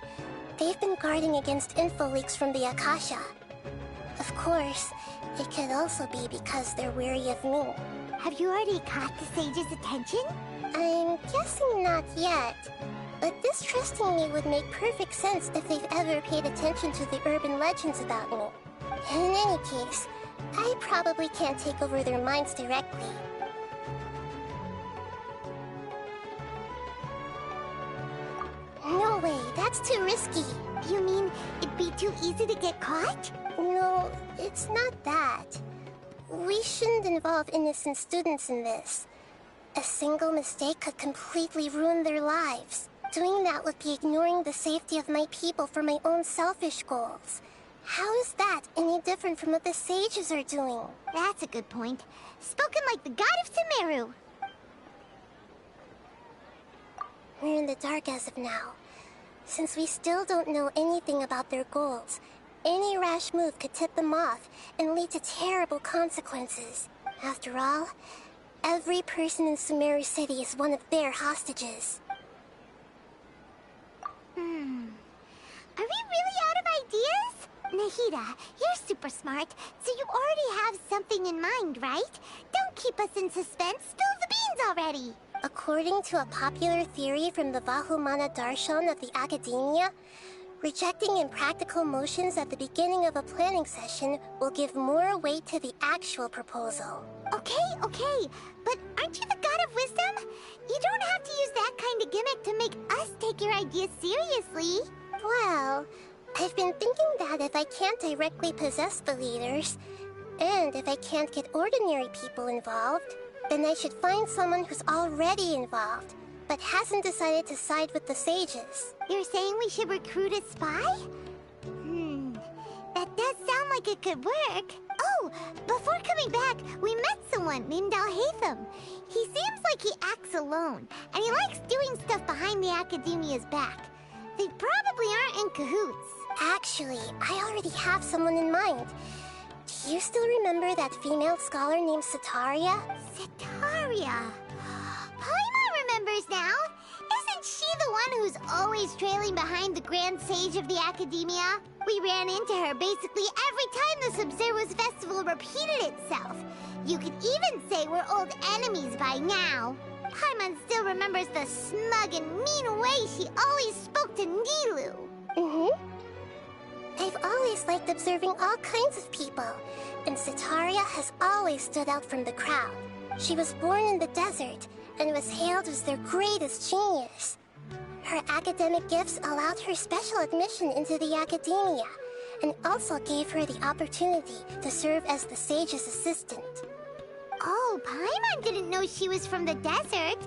they've been guarding against info leaks from the Akasha. Of course, it could also be because they're wary of me. Have you already caught the sage's attention? I'm guessing not yet. But distrusting me would make perfect sense if they've ever paid attention to the urban legends about me. In any case, I probably can't take over their minds directly. No way, that's too risky. You mean it'd be too easy to get caught? No, it's not that. We shouldn't involve innocent students in this. A single mistake could completely ruin their lives. Doing that would be ignoring the safety of my people for my own selfish goals. How is that any different from what the sages are doing? That's a good point. Spoken like the god of Sumeru. We're in the dark as of now. Since we still don't know anything about their goals, any rash move could tip them off and lead to terrible consequences. After all, every person in Sumeru City is one of their hostages. Are we really out of ideas? Nahida, you're super smart, so you already have something in mind, right? Don't keep us in suspense. Spill the beans already. According to a popular theory from the Vahumana Darshan of the Academia, rejecting impractical motions at the beginning of a planning session will give more weight to the actual proposal. Okay, but aren't you the god of wisdom? You don't have to use that kind of gimmick to make us take your ideas seriously. Well, I've been thinking that if I can't directly possess the leaders, and if I can't get ordinary people involved, then I should find someone who's already involved, but hasn't decided to side with the sages. You're saying we should recruit a spy? That does sound like it could work. Oh, before coming back, we met someone named Alhaitham. He seems like he acts alone, and he likes doing stuff behind the Academia's back. They probably aren't in cahoots. Actually, I already have someone in mind. Do you still remember that female scholar named Setaria? Setaria? Paimon remembers now. Isn't she the one who's always trailing behind the Grand Sage of the Academia? We ran into her basically every time the Sub-Zero's festival repeated itself. You could even say we're old enemies by now. Paimon still remembers the smug and mean way she always spoke to Nilu. I've always liked observing all kinds of people, and Setaria has always stood out from the crowd. She was born in the desert and was hailed as their greatest genius. Her academic gifts allowed her special admission into the Academia, and also gave her the opportunity to serve as the sage's assistant. Oh, Paimon didn't know she was from the desert.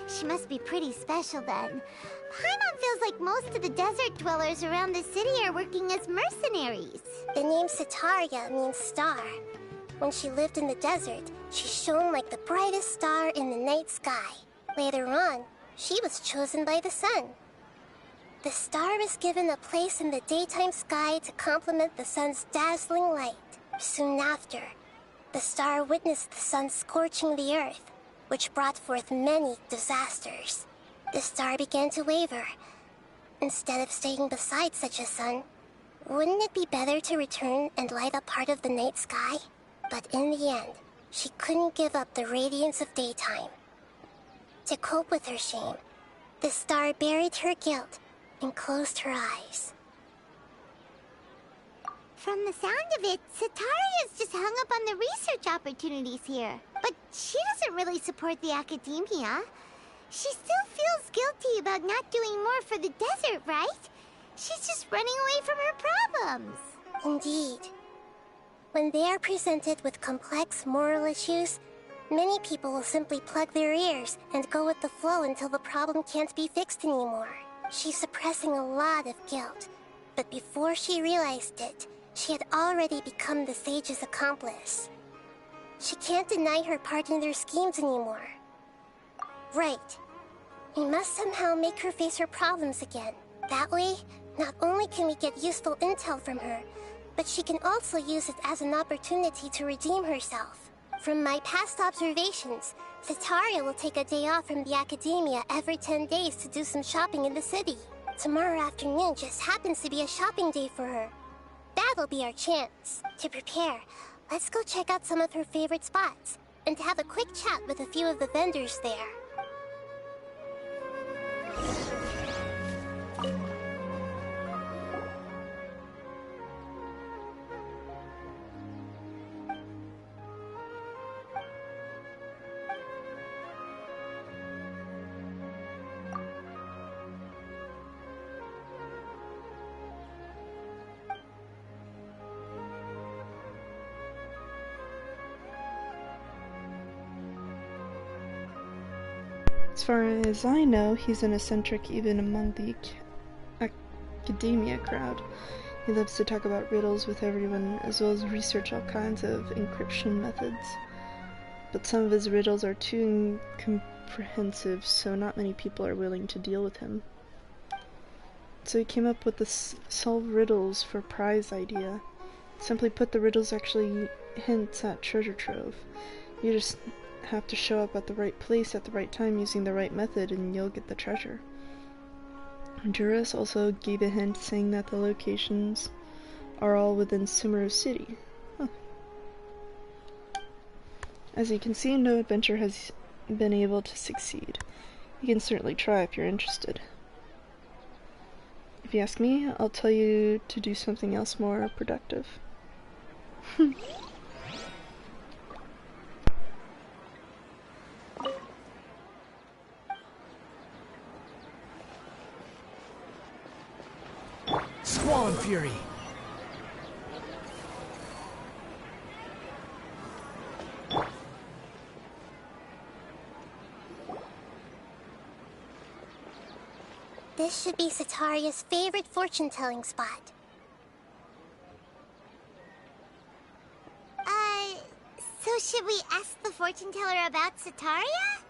She must be pretty special then. Paimon feels like most of the desert dwellers around the city are working as mercenaries. The name Setaria means star. When she lived in the desert, she shone like the brightest star in the night sky. Later on, she was chosen by the sun. The star was given a place in the daytime sky to complement the sun's dazzling light. Soon after, the star witnessed the sun scorching the earth, which brought forth many disasters. The star began to waver. Instead of staying beside such a sun, wouldn't it be better to return and light up part of the night sky? But in the end, she couldn't give up the radiance of daytime. To cope with her shame, the star buried her guilt and closed her eyes. From the sound of it, Setaria's just hung up on the research opportunities here. But she doesn't really support the Academia. She still feels guilty about not doing more for the desert, right? She's just running away from her problems. Indeed. When they are presented with complex moral issues, Many people will simply plug their ears and go with the flow until the problem can't be fixed anymore. She's suppressing a lot of guilt, but before she realized it, she had already become the sage's accomplice. She can't deny her part in their schemes anymore. Right. We must somehow make her face her problems again. That way, not only can we get useful intel from her, but she can also use it as an opportunity to redeem herself. From my past observations, Cetaria will take a day off from the academia every 10 days to do some shopping in the city. Tomorrow afternoon just happens to be a shopping day for her. That'll be our chance. To prepare, let's go check out some of her favorite spots, and have a quick chat with a few of the vendors there. As far as I know, he's an eccentric even among the academia crowd. He loves to talk about riddles with everyone, as well as research all kinds of encryption methods. But some of his riddles are too incomprehensive, so not many people are willing to deal with him. So he came up with the solve riddles for prize idea. Simply put, the riddles actually hints at treasure trove. You just have to show up at the right place at the right time using the right method, and you'll get the treasure. Juris also gave a hint saying that the locations are all within Sumeru City. Huh. As you can see, no adventure has been able to succeed. You can certainly try if you're interested. If you ask me, I'll tell you to do something else more productive. Squall Fury! This should be Cetaria's favorite fortune-telling spot. So should we ask the fortune teller about Cetaria?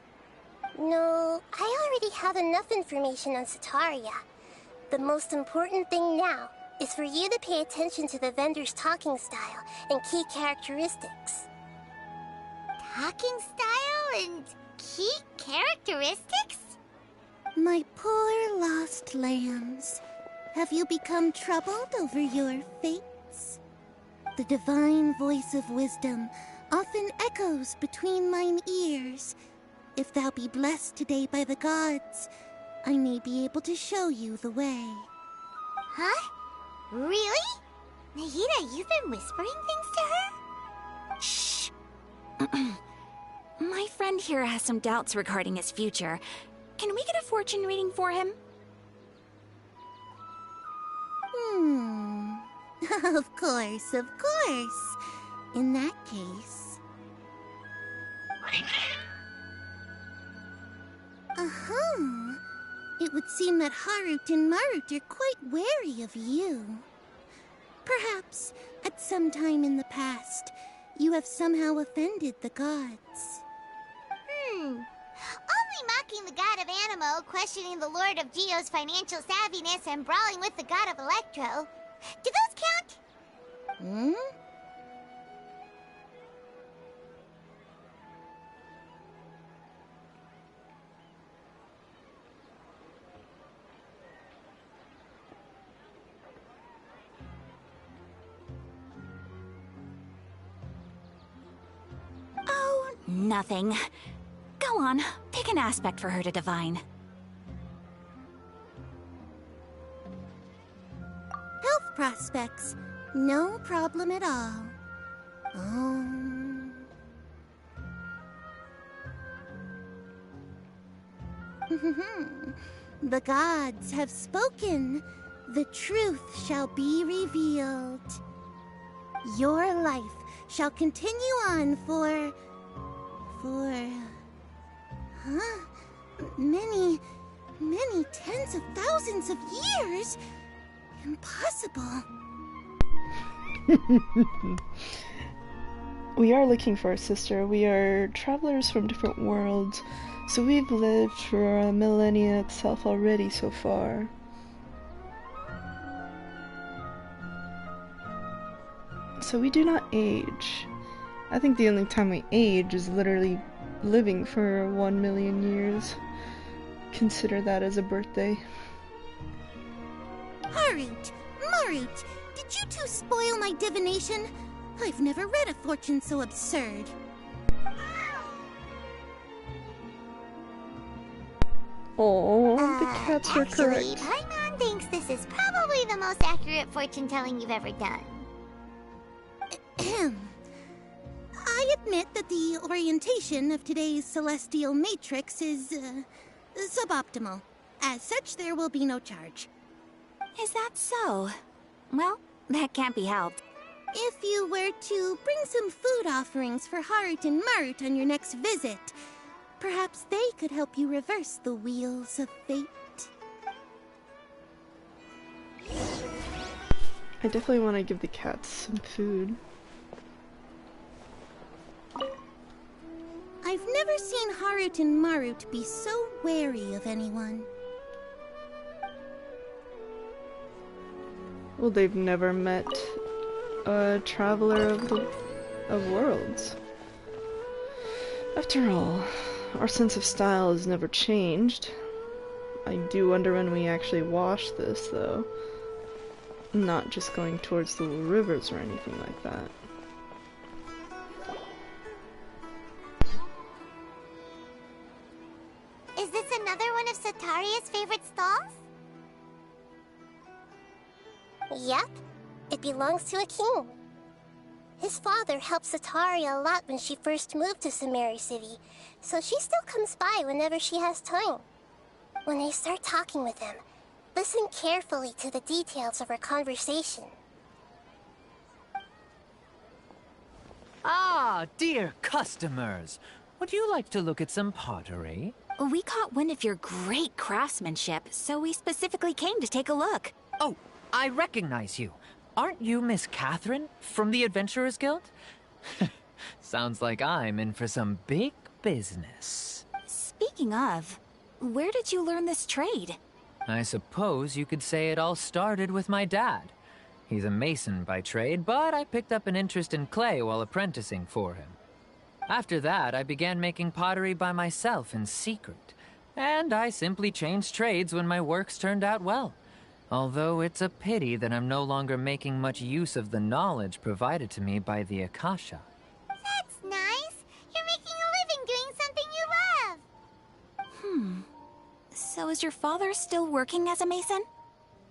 No, I already have enough information on Cetaria. The most important thing now is for you to pay attention to the vendor's talking style and key characteristics. Talking style and key characteristics? My poor lost lambs, have you become troubled over your fates? The divine voice of wisdom often echoes between mine ears. If thou be blessed today by the gods, I may be able to show you the way. Huh? Really? Nahida, you've been whispering things to her? Shh! My friend here has some doubts regarding his future. Can we get a fortune reading for him? Of course, of course. In that case... It would seem that Harut and Marut are quite wary of you. Perhaps, at some time in the past, you have somehow offended the gods. Only mocking the god of Animo, questioning the lord of Geo's financial savviness, and brawling with the god of Electro. Do those count? Oh, nothing. Go on, pick an aspect for her to divine. Health prospects. No problem at all. The gods have spoken. The truth shall be revealed. Your life shall continue on For... Huh? Many tens of thousands of years? Impossible. We are looking for our sister. We are travelers from different worlds, so we've lived for a millennia itself already so far. So we do not age. I think the only time we age is literally living for 1 million years. Consider that as a birthday. Marut! Marut! Did you two spoil my divination? I've never read a fortune so absurd. Oh, the cats are Actually, correct. Paimon thinks this is probably the most accurate fortune-telling you've ever done. I admit that the orientation of today's celestial matrix is, suboptimal. As such, there will be no charge. Is that so? Well, that can't be helped. If you were to bring some food offerings for Harut and Marut on your next visit, perhaps they could help you reverse the wheels of fate. I definitely want to give the cats some food. I've never seen Harut and Marut be so wary of anyone. Well, they've never met a traveler of worlds. After all, our sense of style has never changed. I do wonder when we actually wash this, though. Not just going towards the rivers or anything like that. Is this another one of Sataria's favorite stalls? Yep. It belongs to a king. His father helped Sataria a lot when she first moved to Samari City, so she still comes by whenever she has time. When I start talking with him, listen carefully to the details of our conversation. Ah, dear customers. Would you like to look at some pottery? We caught wind of your great craftsmanship, so we specifically came to take a look. Oh, I recognize you. Aren't you Miss Catherine from the Adventurers Guild? Sounds like I'm in for some big business. Speaking of, where did you learn this trade? I suppose you could say it all started with my dad. He's a mason by trade, but I picked up an interest in clay while apprenticing for him. After that, I began making pottery by myself in secret, and I simply changed trades when my works turned out well. Although it's a pity that I'm no longer making much use of the knowledge provided to me by the Akasha. That's nice. You're making a living doing something you love. So is your father still working as a mason?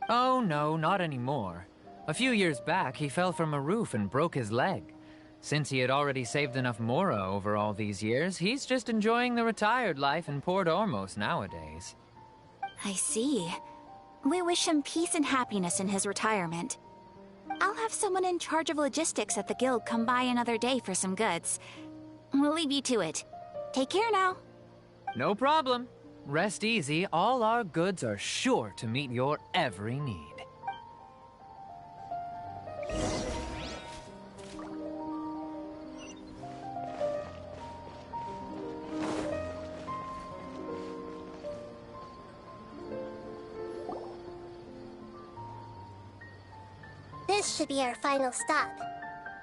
Oh no, not anymore. A few years back, he fell from a roof and broke his leg. Since he had already saved enough Mora over all these years, he's just enjoying the retired life in Port Ormos nowadays. I see. We wish him peace and happiness in his retirement. I'll have someone in charge of logistics at the guild come by another day for some goods. We'll leave you to it. Take care now. No problem. Rest easy, all our goods are sure to meet your every need. This should be our final stop.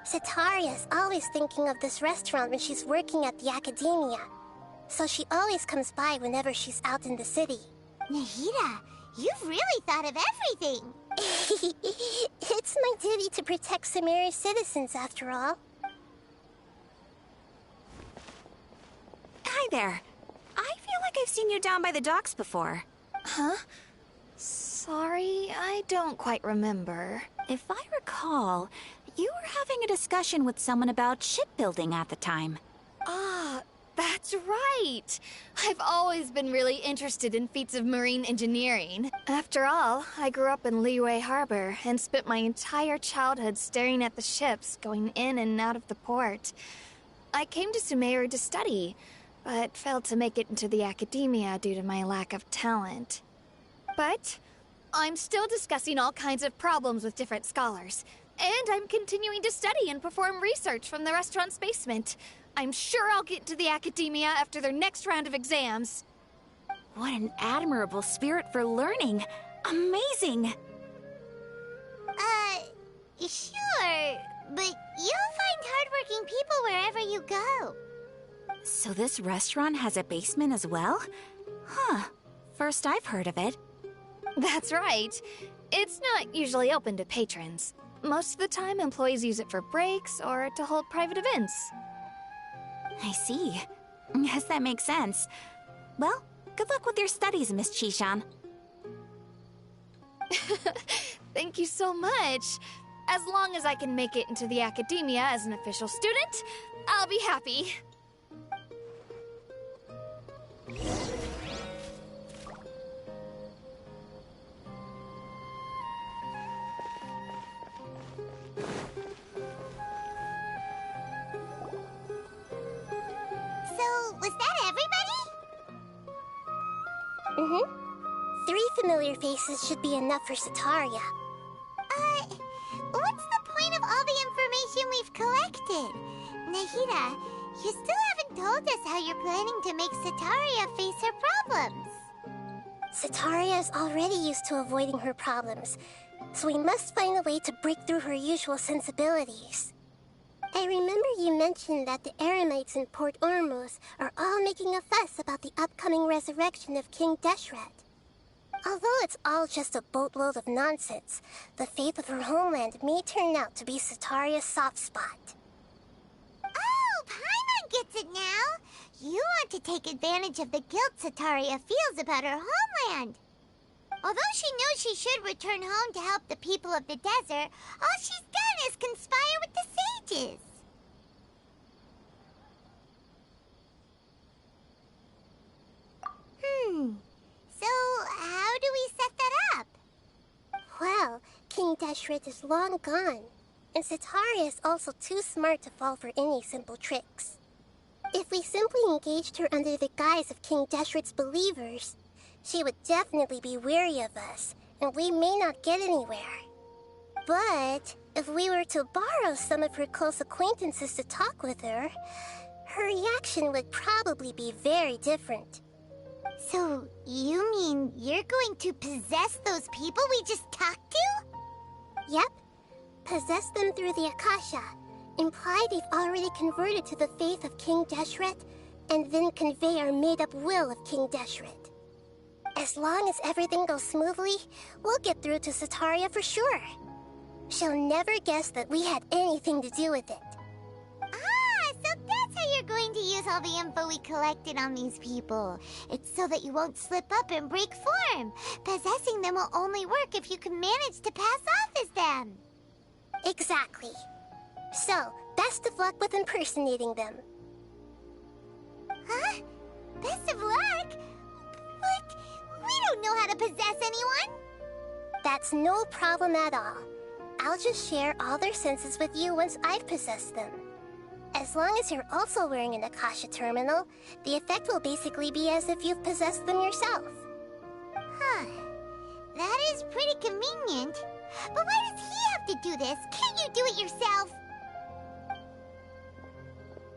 Sataria's always thinking of this restaurant when she's working at the academia, so she always comes by whenever she's out in the city. Nahida, you've really thought of everything. It's my duty to protect Samari's citizens, after all. Hi there. I feel like I've seen you down by the docks before. Huh? Sorry, I don't quite remember. If I recall, you were having a discussion with someone about shipbuilding at the time. Ah, that's right. I've always been really interested in feats of marine engineering. After all, I grew up in Liyue Harbor and spent my entire childhood staring at the ships going in and out of the port. I came to Sumeru to study, but failed to make it into the academia due to my lack of talent. But I'm still discussing all kinds of problems with different scholars, and I'm continuing to study and perform research from the restaurant's basement. I'm sure I'll get into the academia after their next round of exams. What an admirable spirit for learning. Amazing! Sure, but you'll find hardworking people wherever you go. So this restaurant has a basement as well? Huh. First I've heard of it. That's right. It's not usually open to patrons. Most of the time, employees use it for breaks or to hold private events. I see. Guess that makes sense. Well, good luck with your studies, Miss Chishan. Thank you so much. As long as I can make it into the academia as an official student, I'll be happy. So, was that everybody? Mm-hmm. 3 familiar faces should be enough for Sataria. What's the point of all the information we've collected? Nahida, you still haven't told us how you're planning to make Sataria face her problems. Sataria is already used to avoiding her problems, so we must find a way to break through her usual sensibilities. I remember you mentioned that the Eremites in Port Ormuz are all making a fuss about the upcoming resurrection of King Deshret. Although it's all just a boatload of nonsense, the faith of her homeland may turn out to be Sataria's soft spot. Oh, Paimon gets it now! You want to take advantage of the guilt Sataria feels about her homeland. Although she knows she should return home to help the people of the desert, all she's done is conspire with the sages. So, how do we set that up? Well, King Deshret is long gone, and Sataria is also too smart to fall for any simple tricks. If we simply engaged her under the guise of King Deshret's believers, she would definitely be wary of us, and we may not get anywhere. But if we were to borrow some of her close acquaintances to talk with her, her reaction would probably be very different. So, you mean you're going to possess those people we just talked to? Yep. Possess them through the Akasha. Imply they've already converted to the faith of King Deshret, and then convey our made-up will of King Deshret. As long as everything goes smoothly, we'll get through to Sataria for sure. She'll never guess that we had anything to do with it. So that's how you're going to use all the info we collected on these people. It's so that you won't slip up and break form. Possessing them will only work if you can manage to pass off as them. Exactly. So, best of luck with impersonating them. Huh? Best of luck? But we don't know how to possess anyone. That's no problem at all. I'll just share all their senses with you once I've possessed them. As long as you're also wearing an Akasha terminal, the effect will basically be as if you've possessed them yourself. Huh. That is pretty convenient. But why does he have to do this? Can't you do it yourself?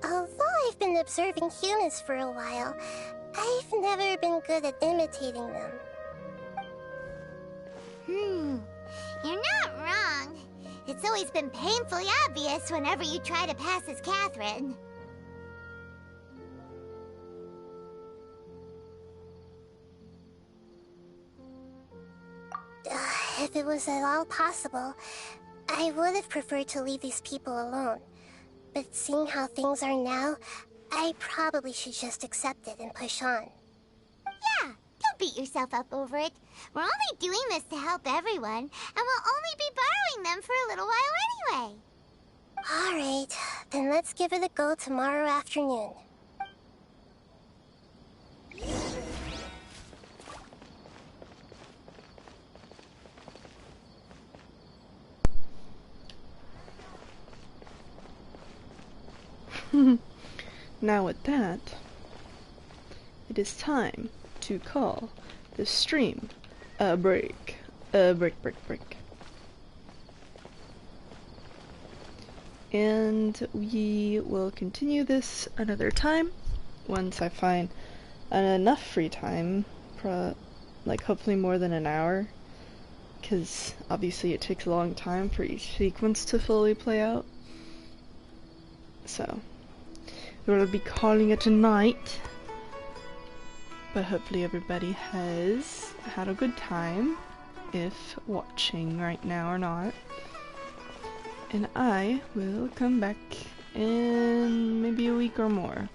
Although I've been observing humans for a while, I've never been good at imitating them. You're not wrong. It's always been painfully obvious whenever you try to pass as Catherine. If it was at all possible, I would have preferred to leave these people alone. But seeing how things are now, I probably should just accept it and push on. Yeah, don't beat yourself up over it. We're only doing this to help everyone, and we'll only be borrowing them for a little while anyway. Alright, then let's give it a go tomorrow afternoon. Now with that, it is time to call the stream a break. A break. And we will continue this another time once I find enough free time, like hopefully more than an hour, because obviously it takes a long time for each sequence to fully play out. So we'll be calling it a night, but hopefully everybody has had a good time, if watching right now or not. And I will come back in maybe a week or more.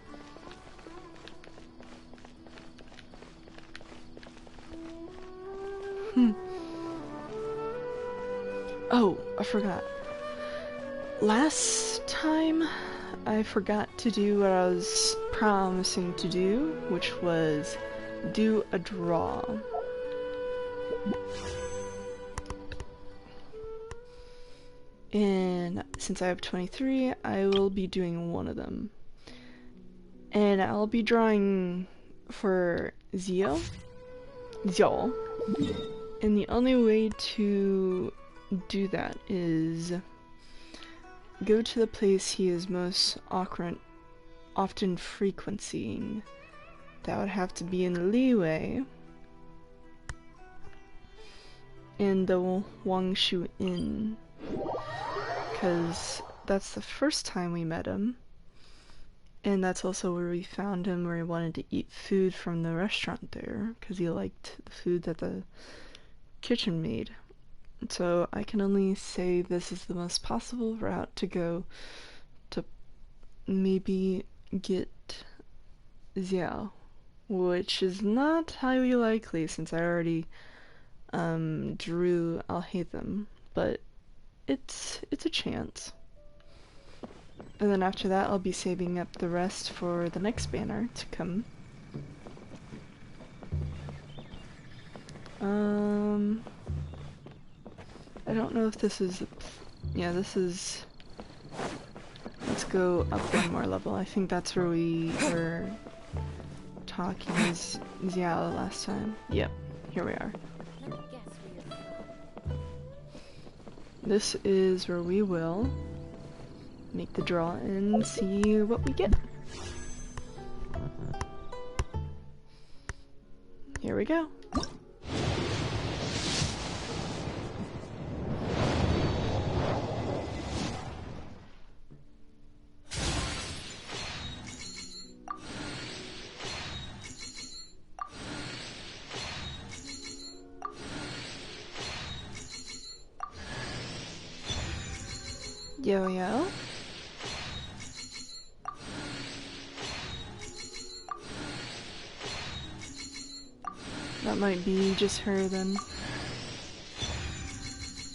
Oh, I forgot. Last time I forgot to do what I was promising to do, which was do a draw. And since I have 23, I will be doing one of them. And I'll be drawing for Zio. And the only way to do that is go to the place he is most often frequencying. That would have to be in Liyue in the Wangshu Inn, because that's the first time we met him, and that's also where we found him, where he wanted to eat food from the restaurant there, because he liked the food that the kitchen made. So I can only say this is the most possible route to go to maybe get Xiao, which is not highly likely since I already drew Alhaitham, but it's a chance. And then after that I'll be saving up the rest for the next banner to come. I don't know if this is... yeah, this is... Let's go up one more level. I think that's where we were talking as Xiao last time. Yep, here we are. This is where we will make the draw and see what we get. Here we go. Yo-yo. That might be just her then.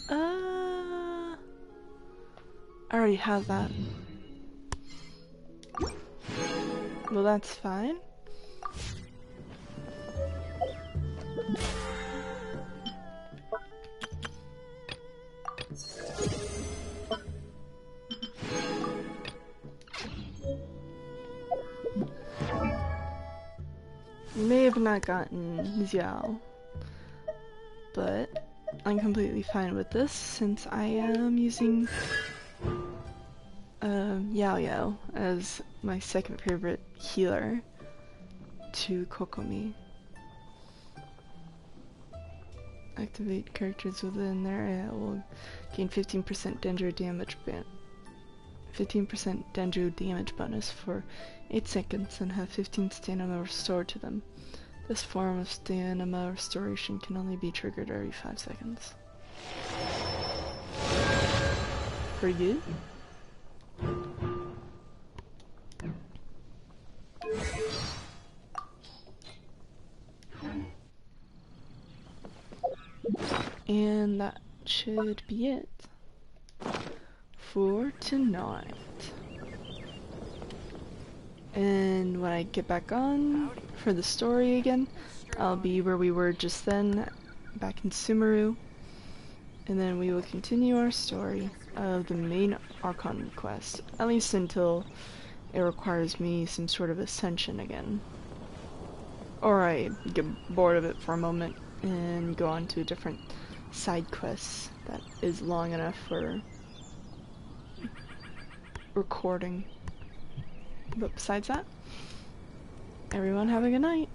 I already have that. Well, that's fine. May have not gotten Xiao, but I'm completely fine with this since I am using Yao Yao as my second favorite healer to Kokomi. Activate characters within their area will gain 15% Dendro damage 15% Dendro damage bonus for 8 seconds and have 15 stamina restored to them. This form of stamina restoration can only be triggered every 5 seconds. Pretty good. And that should be it for tonight. And when I get back on for the story again, I'll be where we were just then, back in Sumeru. And then we will continue our story of the main Archon quest, at least until it requires me some sort of ascension again. Or I get bored of it for a moment and go on to a different side quest that is long enough for recording. But besides that, everyone have a good night.